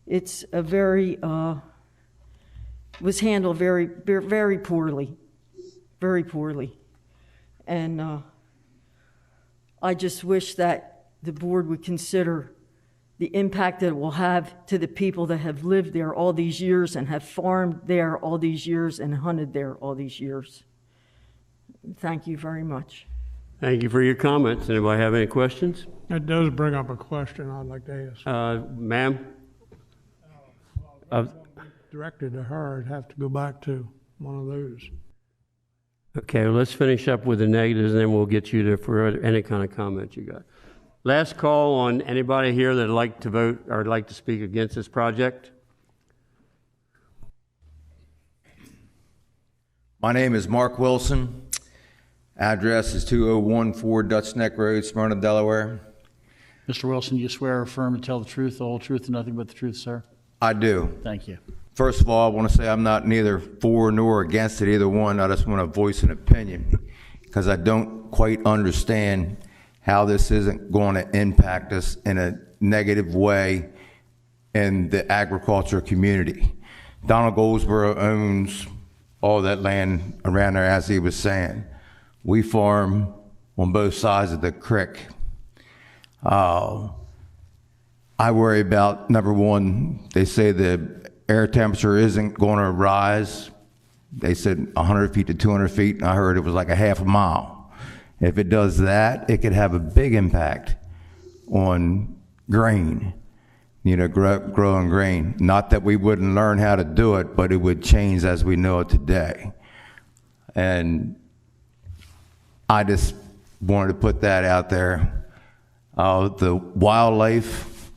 it's a very, was handled very, very poorly, very poorly. And I just wish that the board would consider the impact that it will have to the people that have lived there all these years and have farmed there all these years and hunted there all these years. Thank you very much. Thank you for your comments. Anybody have any questions? It does bring up a question I'd like to ask. Ma'am? Directed to her, I'd have to go back to one of those. Okay, well, let's finish up with the negatives, and then we'll get you to for any kind of comment you got. Last call on anybody here that'd like to vote or like to speak against this project. My name is Mark Wilson. Address is 2014 Dutch Neck Road, Smyrna, Delaware. Mr. Wilson, do you swear or affirm to tell the truth, the whole truth, and nothing but the truth, sir? I do. Thank you. First of all, I want to say I'm not neither for nor against it, either one. I just want to voice an opinion because I don't quite understand how this isn't going to impact us in a negative way in the agriculture community. Donald Goldsboro owns all that land around there, as he was saying. We farm on both sides of the creek. I worry about, number one, they say the air temperature isn't going to rise. They said 100 feet to 200 feet, and I heard it was like a half a mile. If it does that, it could have a big impact on grain, you know, growing grain. Not that we wouldn't learn how to do it, but it would change as we know it today. And I just wanted to put that out there. The wildlife,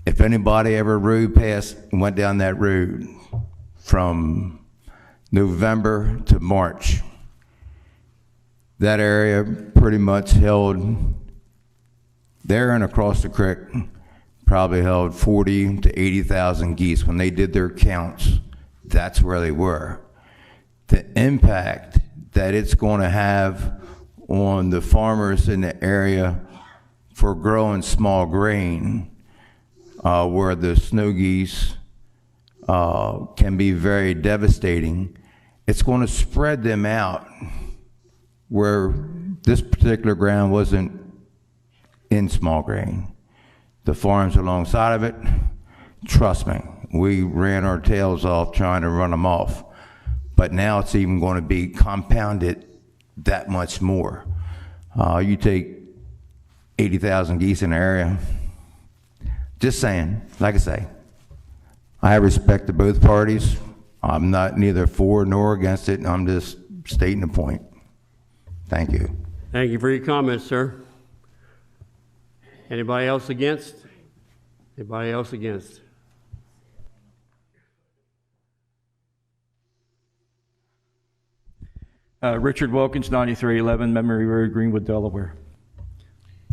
if anybody ever went down that road from November to March, that area pretty much held, there and across the creek, probably held 40 to 80,000 geese. When they did their counts, that's where they were. The impact that it's going to have on the farmers in the area for growing small grain, where the snow geese can be very devastating, it's going to spread them out where this particular ground wasn't in small grain. The farms alongside of it, trust me, we ran our tails off trying to run them off. But now it's even going to be compounded that much more. You take 80,000 geese in the area. Just saying, like I say, I have respect to both parties. I'm not neither for nor against it. I'm just stating the point. Thank you. Thank you for your comments, sir. Anybody else against? Anybody else against? Richard Wilkins, 9311 Memory Road, Greenwood, Delaware.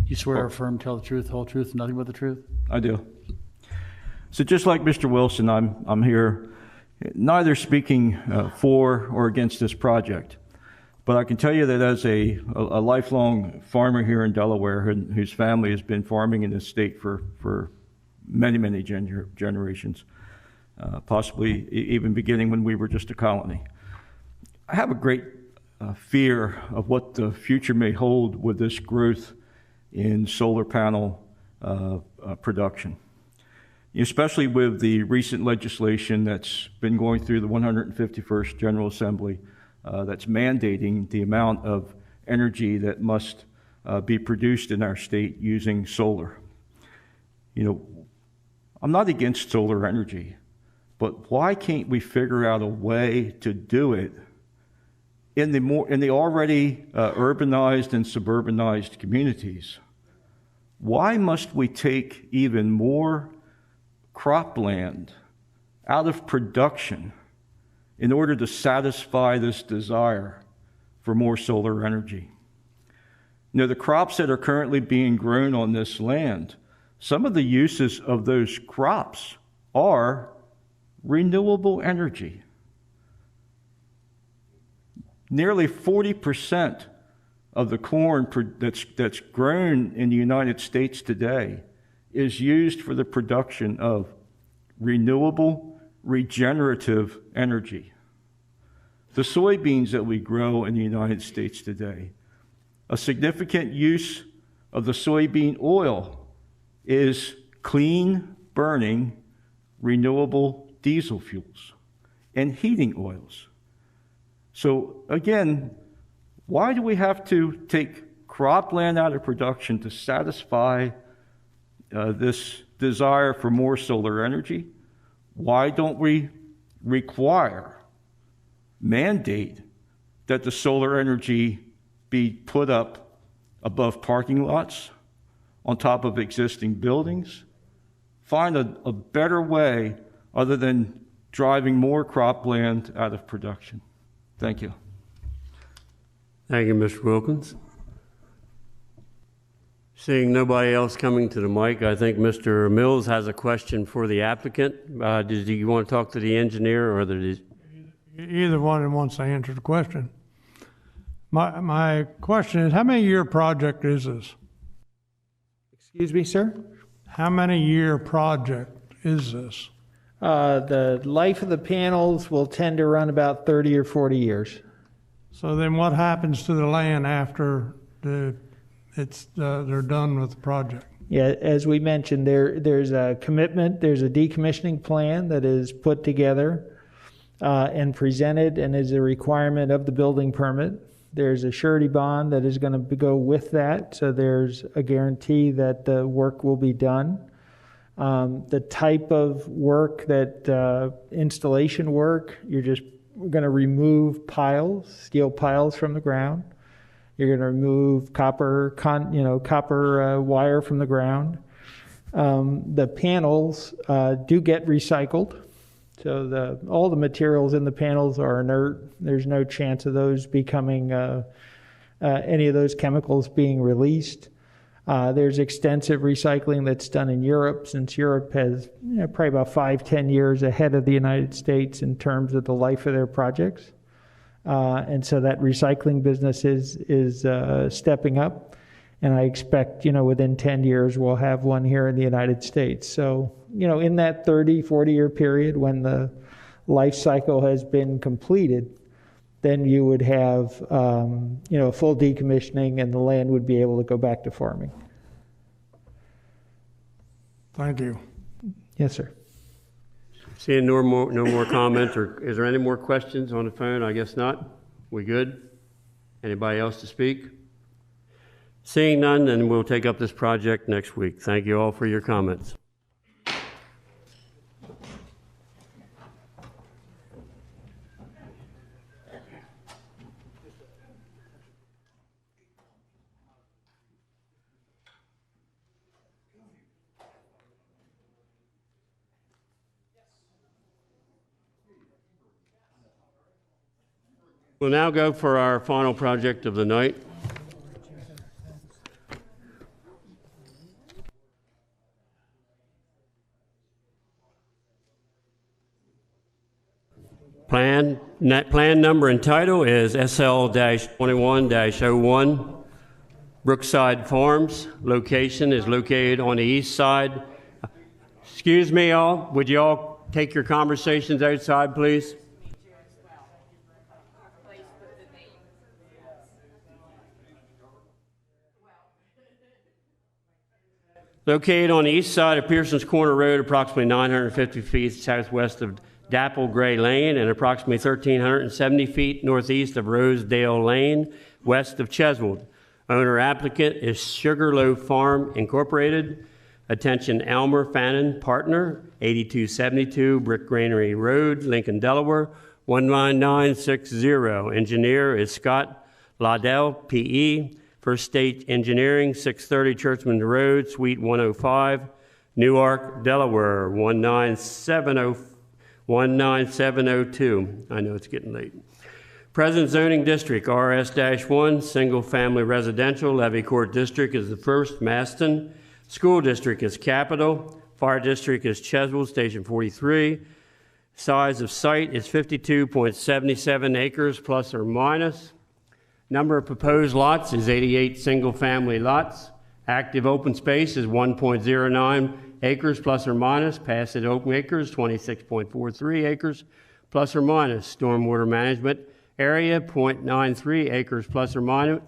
You swear or affirm to tell the truth, the whole truth, and nothing but the truth? I do. So just like Mr. Wilson, I'm here neither speaking for or against this project, but I can tell you that as a lifelong farmer here in Delaware whose family has been farming in this state for many, many generations, possibly even beginning when we were just a colony, I have a great fear of what the future may hold with this growth in solar panel production, especially with the recent legislation that's been going through the 151st General Assembly that's mandating the amount of energy that must be produced in our state using solar. I'm not against solar energy, but why can't we figure out a way to do it in the already urbanized and suburbanized communities? Why must we take even more cropland out of production in order to satisfy this desire for more solar energy? The crops that are currently being grown on this land, some of the uses of those crops are renewable energy. Nearly 40% of the corn that's grown in the United States today is used for the production of renewable, regenerative energy. The soybeans that we grow in the United States today, a significant use of the soybean oil is clean burning renewable diesel fuels and heating oils. So again, why do we have to take cropland out of production to satisfy this desire for more solar energy? Why don't we mandate that the solar energy be put up above parking lots, on top of existing buildings? Find a better way other than driving more cropland out of production. Thank you. Thank you, Mr. Wilkins. Seeing nobody else coming to the mic, I think Mr. Mills has a question for the applicant. Did you want to talk to the engineer or Either one of them wants to answer the question. My question is, how many year project is this? Excuse me, sir? How many year project is this? The life of the panels will tend to run about 30 or 40 years. So then what happens to the land after they're done with the project? Yeah, as we mentioned, there's a commitment, there's a decommissioning plan that is put together and presented and is a requirement of the building permit. There's a surety bond that is going to go with that, so there's a guarantee that the work will be done. The type of work that installation work, you're just going to remove piles, steel piles from the ground. You're going to remove copper wire from the ground. The panels do get recycled. So all the materials in the panels are inert. There's no chance of those becoming, any of those chemicals being released. There's extensive recycling that's done in Europe, since Europe has probably about 5-10 years ahead of the United States in terms of the life of their projects. And so that recycling business is stepping up. And I expect, within 10 years, we'll have one here in the United States. So, in that 30, 40-year period when the life cycle has been completed, then you would have, full decommissioning and the land would be able to go back to farming. Thank you. Yes, sir. Seeing no more comments, or is there any more questions on the phone? I guess not. We good? Anybody else to speak? Seeing none, then we'll take up this project next week. Thank you all for your comments. We'll now go for our final project of the night. Plan number and title is SL-21-01, Brookside Farms. Location is located on the east side. Excuse me, all. Would you all take your conversations outside, please? Located on the east side of Pearson's Corner Road, approximately 950 feet southwest of Dapple Gray Lane and approximately 1,370 feet northeast of Rosedale Lane, west of Cheswold. Owner applicant is Sugarloaf Farm Incorporated. Attention, Elmer Fannin, partner, 8272 Brick Granary Road, Lincoln, Delaware, 19960. Engineer is Scott Laudell, P.E. First State Engineering, 630 Churchman Road, Suite 105, Newark, Delaware, 19702. I know it's getting late. Present zoning district, RS-1, single family residential. Levy Court District is the first, Maston. School district is Capitol. Fire district is Cheswold, Station 43. Size of site is 52.77 acres plus or minus. Number of proposed lots is 88 single-family lots. Active open space is 1.09 acres plus or minus. Passive open acres, 26.43 acres plus or minus. Stormwater management area, 0.93 acres plus or minus.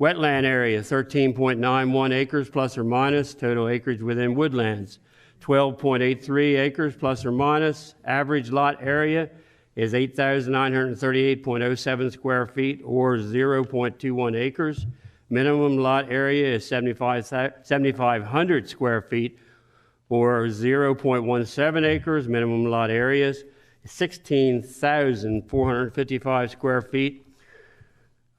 Wetland area, 13.91 acres plus or minus. Total acreage within woodlands, 12.83 acres plus or minus. Average lot area is 8,938.07 square feet or 0.21 acres. Minimum lot area is 7,500 square feet or 0.17 acres. Minimum lot areas 16,455 square feet.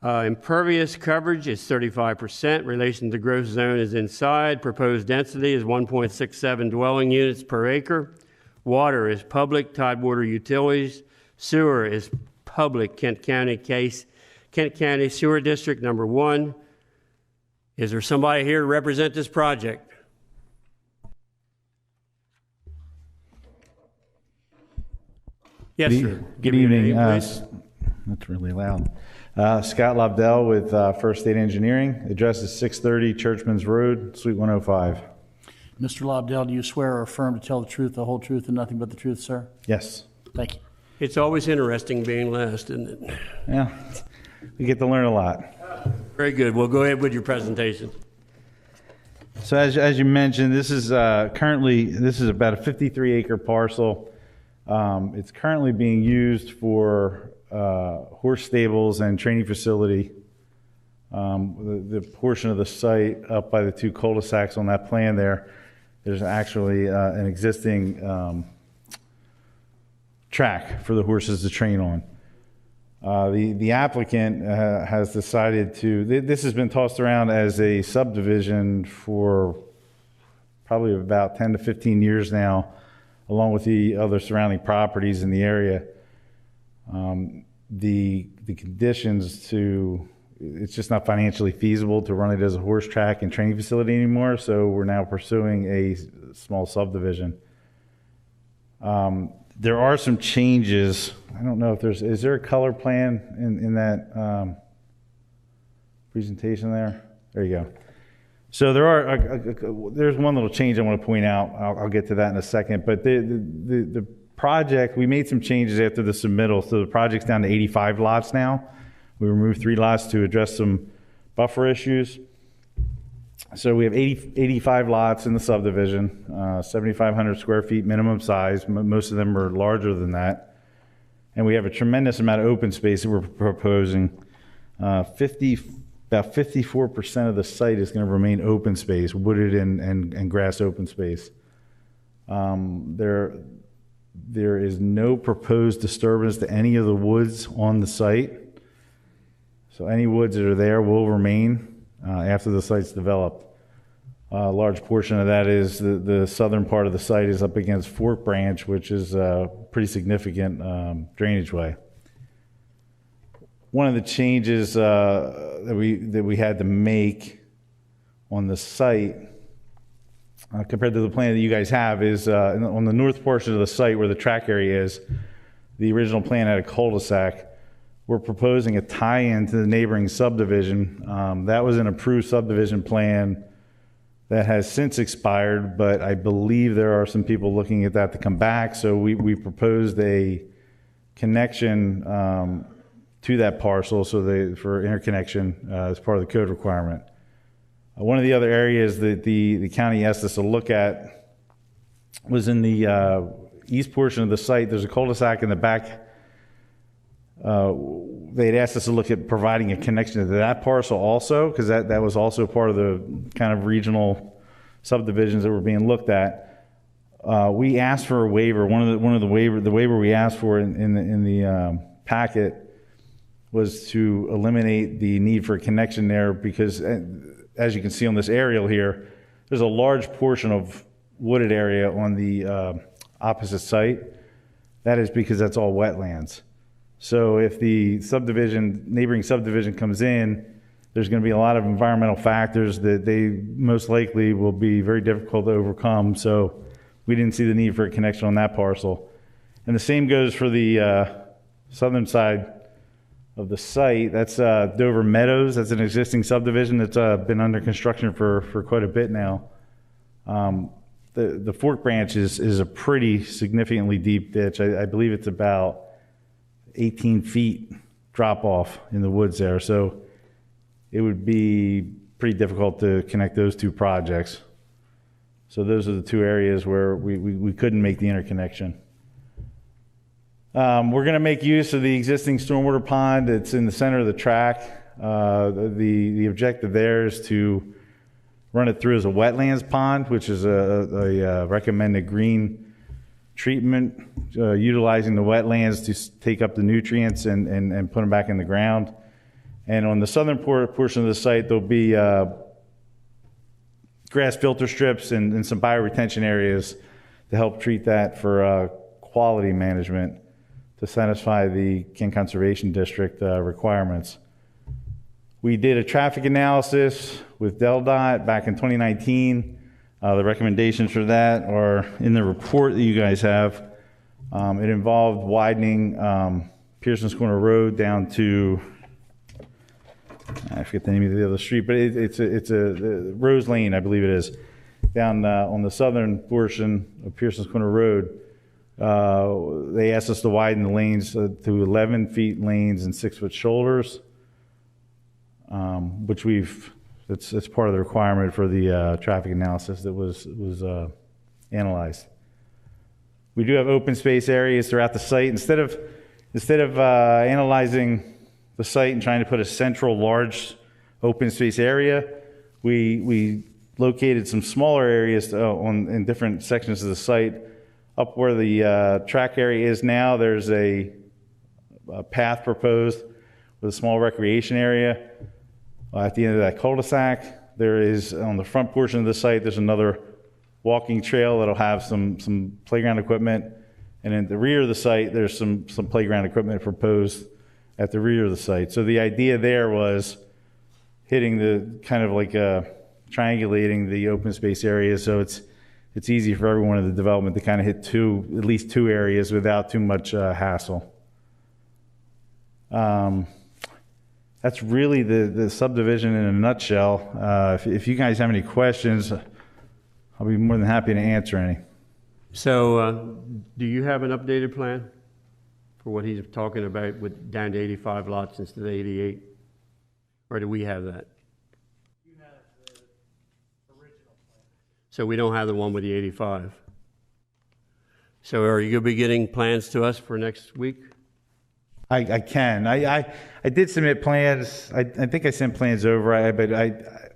Impervious coverage is 35%. Relation to gross zone is inside. Proposed density is 1.67 dwelling units per acre. Water is public, Tidewater Utilities. Sewer is public, Kent County Sewer District number 1. Is there somebody here to represent this project? Yes, sir. Good evening. That's really loud. Scott Lobdell with First State Engineering. Address is 630 Churchman's Road, Suite 105. Mr. Lobdell, do you swear or affirm to tell the truth, the whole truth, and nothing but the truth, sir? Yes. Thank you. It's always interesting being last, isn't it? Yeah, we get to learn a lot. Very good. Well, go ahead with your presentation. So as you mentioned, this is about a 53-acre parcel. It's currently being used for horse stables and training facility. The portion of the site up by the two cul-de-sacs on that plan there's actually an existing track for the horses to train on. The applicant has decided this has been tossed around as a subdivision for probably about 10 to 15 years now, along with the other surrounding properties in the area. The conditions it's just not financially feasible to run it as a horse track and training facility anymore, so we're now pursuing a small subdivision. There are some changes. I don't know if is there a color plan in that presentation there? There you go. So there's one little change I want to point out. I'll get to that in a second. But the project, we made some changes after the submittal. So the project's down to 85 lots now. We removed 3 lots to address some buffer issues. So we have 85 lots in the subdivision, 7,500 square feet minimum size. Most of them are larger than that. And we have a tremendous amount of open space that we're proposing. About 54% of the site is going to remain open space, wooded and grass open space. There is no proposed disturbance to any of the woods on the site. So any woods that are there will remain after the site's developed. A large portion of that is the southern part of the site is up against Fork Branch, which is a pretty significant drainage way. One of the changes that we had to make on the site compared to the plan that you guys have is on the north portion of the site where the track area is, the original plan had a cul-de-sac. We're proposing a tie-in to the neighboring subdivision. That was an approved subdivision plan that has since expired, but I believe there are some people looking at that to come back. So we proposed a connection to that parcel for interconnection as part of the code requirement. One of the other areas that the county asked us to look at was in the east portion of the site. There's a cul-de-sac in the back. They'd asked us to look at providing a connection to that parcel also, because that was also part of the kind of regional subdivisions that were being looked at. We asked for a waiver. The waiver we asked for in the packet was to eliminate the need for a connection there, because as you can see on this aerial here, there's a large portion of wooded area on the opposite site. That is because that's all wetlands. So if the neighboring subdivision comes in, there's going to be a lot of environmental factors that they most likely will be very difficult to overcome. So we didn't see the need for a connection on that parcel. And the same goes for the southern side of the site. That's Dover Meadows. That's an existing subdivision that's been under construction for quite a bit now. The Fork Branch is a pretty significantly deep ditch. I believe it's about 18 feet drop off in the woods there. So it would be pretty difficult to connect those two projects. So those are the two areas where we couldn't make the interconnection. We're going to make use of the existing stormwater pond that's in the center of the track. The objective there is to run it through as a wetlands pond, which is a recommended green treatment, utilizing the wetlands to take up the nutrients and put them back in the ground. And on the southern portion of the site, there'll be grass filter strips and some bioretention areas to help treat that for quality management to satisfy the Kent Conservation District requirements. We did a traffic analysis with DelDOT back in 2019. The recommendations for that are in the report that you guys have. It involved widening Pearson's Corner Road down to, I forget the name of the other street, but it's a Rose Lane, I believe it is, down on the southern portion of Pearson's Corner Road. They asked us to widen the lanes to 11 feet lanes and 6 foot shoulders, which it's part of the requirement for the traffic analysis that was analyzed. We do have open space areas throughout the site. Instead of analyzing the site and trying to put a central large open space area, we located some smaller areas in different sections of the site. Up where the track area is now, there's a path proposed with a small recreation area. At the end of that cul-de-sac, there is, on the front portion of the site, there's another walking trail that'll have some playground equipment. And in the rear of the site, there's some playground equipment proposed at the rear of the site. So the idea there was hitting the kind of like triangulating the open space areas, so it's easy for everyone in the development to kind of hit at least two areas without too much hassle. That's really the subdivision in a nutshell. If you guys have any questions, I'll be more than happy to answer any. So do you have an updated plan for what he's talking about with down to 85 lots instead of 88? Or do we have that? You have the original plan. So we don't have the one with the 85. So are you going to be getting plans to us for next week? I can. I did submit plans. I think I sent plans over, but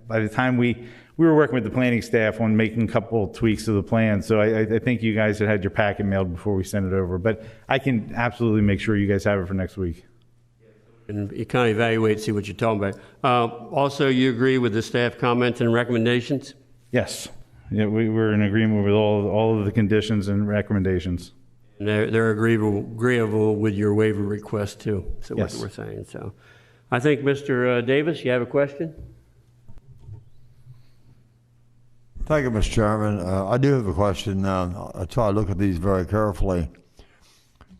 by the time we were working with the planning staff on making a couple of tweaks to the plan, so I think you guys had your packet mailed before we sent it over. But I can absolutely make sure you guys have it for next week. And you kind of evaluate, see what you're talking about. Also, you agree with the staff comments and recommendations? Yes. Yeah, we're in agreement with all of the conditions and recommendations. And they're agreeable with your waiver request too. So yes. What we're saying. So, I think Mr. Davis, you have a question? Thank you, Mr. Chairman. I do have a question. I try to look at these very carefully.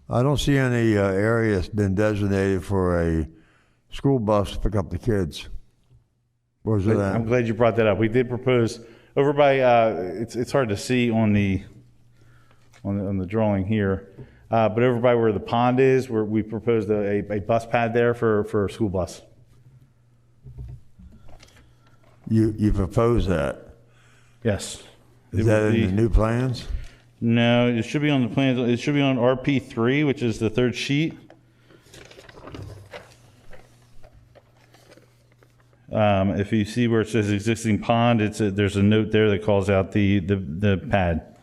I don't see any area that's been designated for a school bus to pick up the kids. Where's it at? I'm glad you brought that up. We did propose over by. It's hard to see on the drawing here, but over by where the pond is, where we proposed a bus pad there for a school bus. You propose that? Yes. Is that in the new plans? No, it should be on the plans. It should be on RP3, which is the third sheet. If you see where it says existing pond, there's a note there that calls out the pad.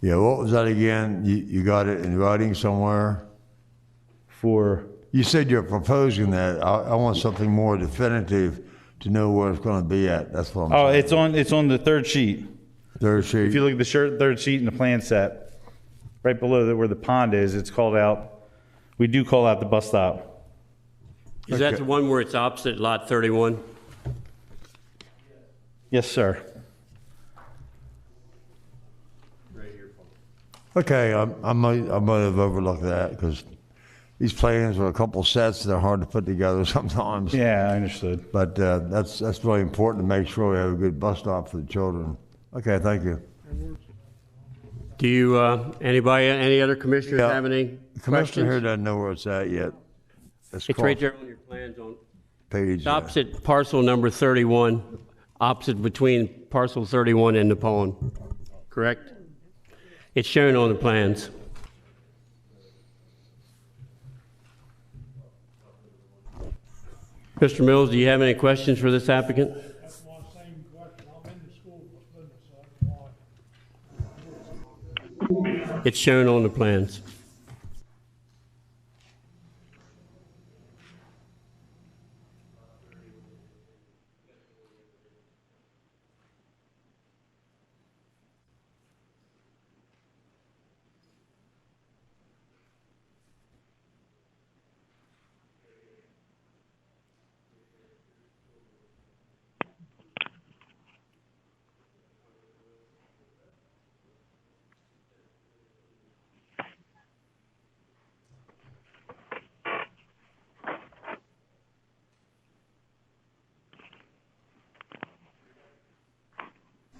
Yeah, what was that again? You got it in writing somewhere? You said you're proposing that. I want something more definitive to know where it's going to be at. That's what I'm saying. It's on the third sheet. Third sheet. If you look at the third sheet in the plan set, right below where the pond is, it's called out. We do call out the bus stop. Is that the one where it's opposite lot 31? Yes, sir. Okay, I might have overlooked that because these plans are a couple sets that are hard to put together sometimes. Yeah, I understood. But that's really important to make sure we have a good bus stop for the children. Okay, thank you. Do you, any other commissioners have any The commissioner questions? here doesn't know where it's at yet. It's right there on your plans on page. It's opposite parcel number 31, opposite between parcel 31 and the pond, correct? It's shown on the plans. Mr. Mills, do you have any questions for this applicant? It's shown on the plans.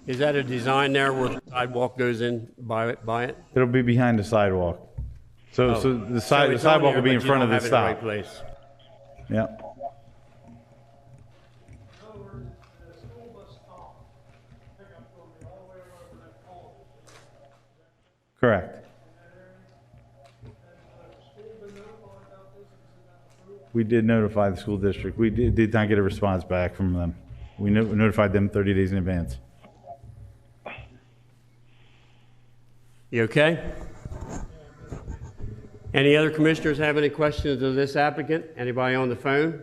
Is that a design there where the sidewalk goes in by it? It'll be behind the sidewalk. So Oh. the So it's on sidewalk here, will be but in you front don't of the have it in the right stop. place. Yeah. Correct. We did notify the school district. We did not get a response back from them. We notified them 30 days in advance. You okay? Any other commissioners have any questions of this applicant? Anybody on the phone?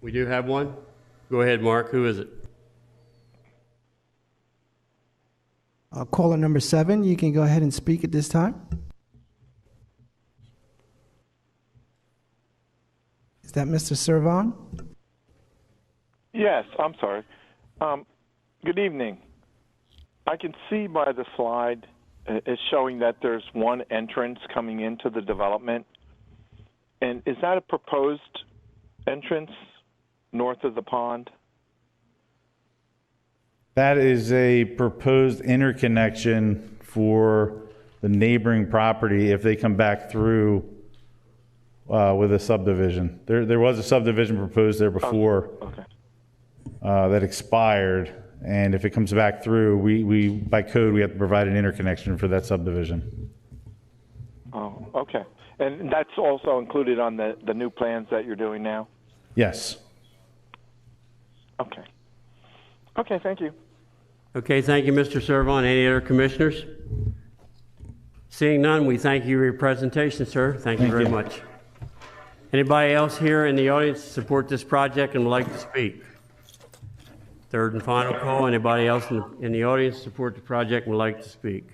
We do have one. Go ahead, Mark. Who is it? Caller number 7, you can go ahead and speak at this time. Is that Mr. Servan? Yes, I'm sorry. Good evening. I can see by the slide it's showing that there's one entrance coming into the development. And is that a proposed entrance north of the pond? That is a proposed interconnection for the neighboring property if they come back through with a subdivision. There was a subdivision proposed there before that expired, and if it comes back through, we by code we have to provide an interconnection for that subdivision. Oh, okay. And that's also included on the new plans that you're doing now? Yes. Okay. Okay, thank you. Okay, thank you, Mr. Servan. Any other commissioners? Seeing none, we thank you for your presentation, sir. Thank you very much. Anybody else here in the audience support this project and would like to speak? Third and final call. Anybody else in the audience support the project and would like to speak?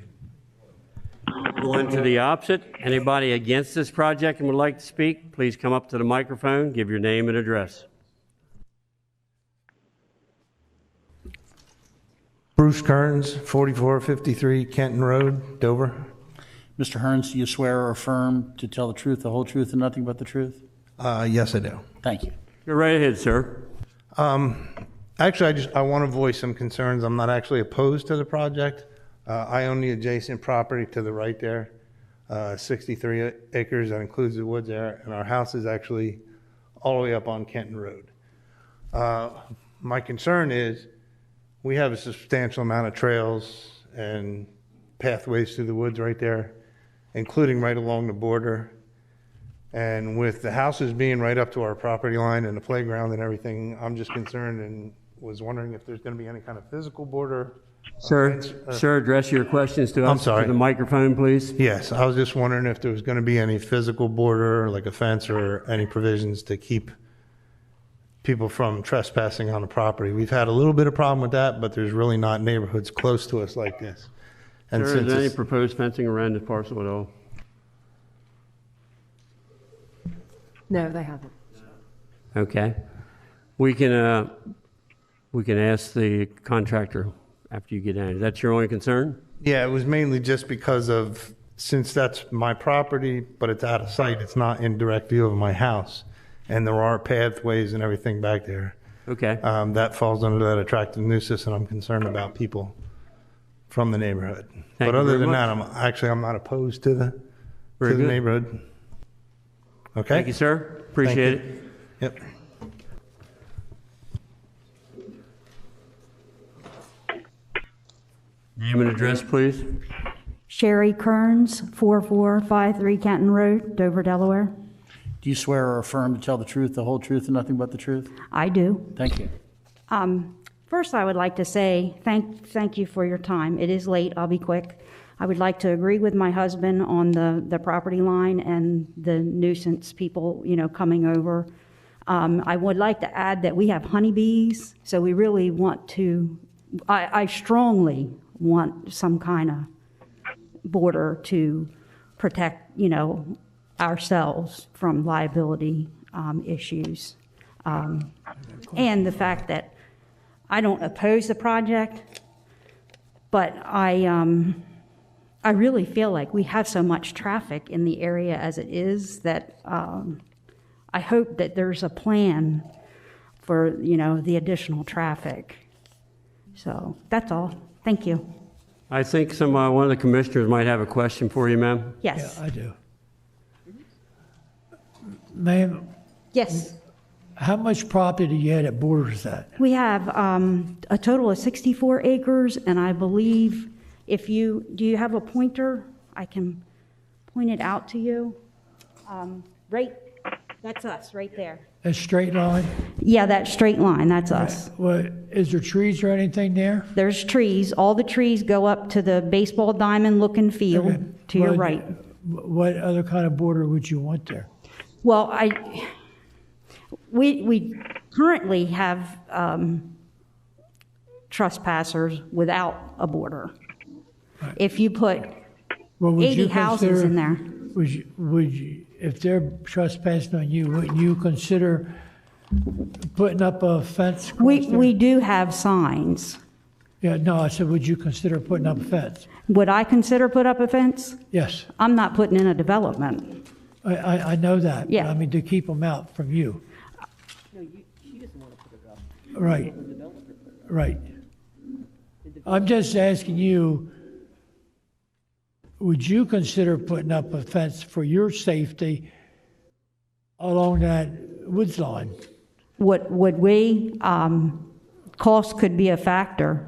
Going to the opposite. Anybody against this project and would like to speak, please come up to the microphone, give your name and address. Bruce Kearns, 4453 Kenton Road, Dover. Mr. Hearns, do you swear or affirm to tell the truth, the whole truth, and nothing but the truth? Yes, I do. Thank you. Go right ahead, sir. Actually, I want to voice some concerns. I'm not actually opposed to the project. I own the adjacent property to the right there, 63 acres. That includes the woods there, and our house is actually all the way up on Kenton Road. My concern is we have a substantial amount of trails and pathways through the woods right there, including right along the border. And with the houses being right up to our property line and the playground and everything, I'm just concerned and was wondering if there's going to be any kind of physical border. Sir, sir, address your questions to us. I'm sorry. To the microphone, please. Yes, I was just wondering if there was going to be any physical border, like a fence or any provisions to keep people from trespassing on the property. We've had a little bit of problem with that, but there's really not neighborhoods close to us like this. And Sir, is there any it's- proposed fencing around this parcel at all? No, they haven't. Okay. We can ask the contractor after you get down. Is that your only concern? Yeah, it was mainly just because of, since that's my property, but it's out of sight, it's not in direct view of my house, and there are pathways and everything back there. Okay. That falls under that attractive nuisance, and I'm concerned about people from the neighborhood. Thank But you other very than much. that, I'm not opposed to the Very good. neighborhood. Okay. Thank you, sir. Appreciate Thank it. Yep. Name and address, please. Sherry Kearns, 4453 Canton Road, Dover, Delaware. Do you swear or affirm to tell the truth, the whole truth, and nothing but the truth? I do. Thank you. First, I would like to say thank you for your time. It is late. I'll be quick. I would like to agree with my husband on the property line and the nuisance people, coming over. I would like to add that we have honeybees, so we really want to. I strongly want some kind of border to protect, ourselves from liability issues. And the fact that I don't oppose the project, but I really feel like we have so much traffic in the area as it is that I hope that there's a plan for, the additional traffic. So that's all. Thank you. I think one of the commissioners might have a question for you, ma'am. Yes. Yeah, I do. Ma'am, Yes. how much property do you have that borders that? We have a total of 64 acres, and I believe do you have a pointer? I can point it out to you. Right, that's us, right there. A straight line? Yeah, that straight line, that's us. What, is there trees or anything there? There's trees. All the trees go up to the baseball diamond looking field to your What- right. What other kind of border would you want there? Well, we currently have trespassers without a border. If you put Well, would 80 you houses consider- in there. Would you, if they're trespassing on you, wouldn't you consider putting up a fence? We do have signs. Yeah, no, I said, would you consider putting up a fence? Would I consider put up a fence? Yes. I'm not putting in a development. I know that. Yeah. But I mean, to keep them out from you. Right. Right. I'm just asking you, would you consider putting up a fence for your safety along that woods line? Would we? Cost could be a factor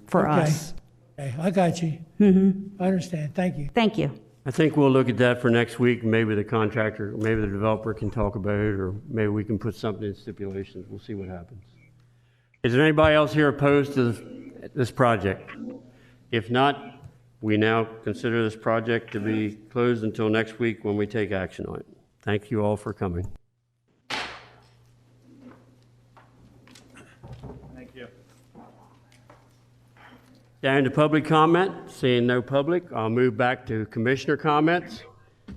for Okay. us. Okay, I got you. I understand. Thank you. Thank you. I think we'll look at that for next week. Maybe the contractor, maybe the developer can talk about it, or maybe we can put something in stipulations. We'll see what happens. Is there anybody else here opposed to this project? If not, we now consider this project to be closed until next week when we take action on it. Thank you all for coming. Thank you. Down to public comment. Seeing no public, I'll move back to commissioner comments.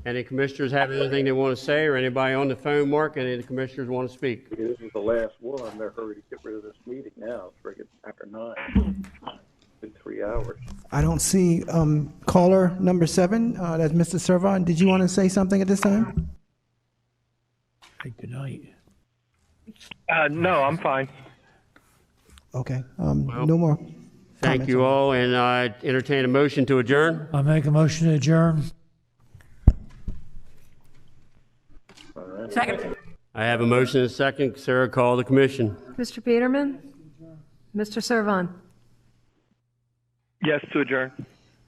Any commissioners have anything they want to say, or anybody on the phone, Mark? Any of the commissioners want to speak? This is the last one. They're hurried to get rid of this meeting now. It's freaking after 9. It's been 3 hours. I don't see caller number 7. That's Mr. Servon. Did you want to say something at this time? Hey, good night. No, I'm fine. Okay. No more. Thank you all, and I entertain a motion to adjourn. I'll make a motion to adjourn. Second. I have a motion and a second. Sarah, call the commission. Mr. Peterman? Mr. Servon? Yes to adjourn.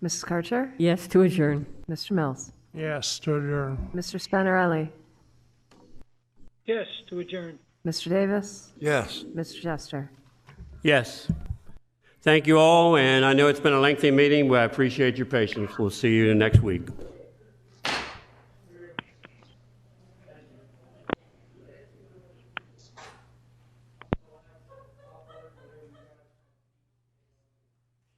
Mrs. Karcher? Yes to adjourn. Mr. Mills? Yes, to adjourn. Mr. Spinarelli? Yes to adjourn. Mr. Davis? Yes. Mr. Jester? Yes. Thank you all, and I know it's been a lengthy meeting, but I appreciate your patience. We'll see you next week.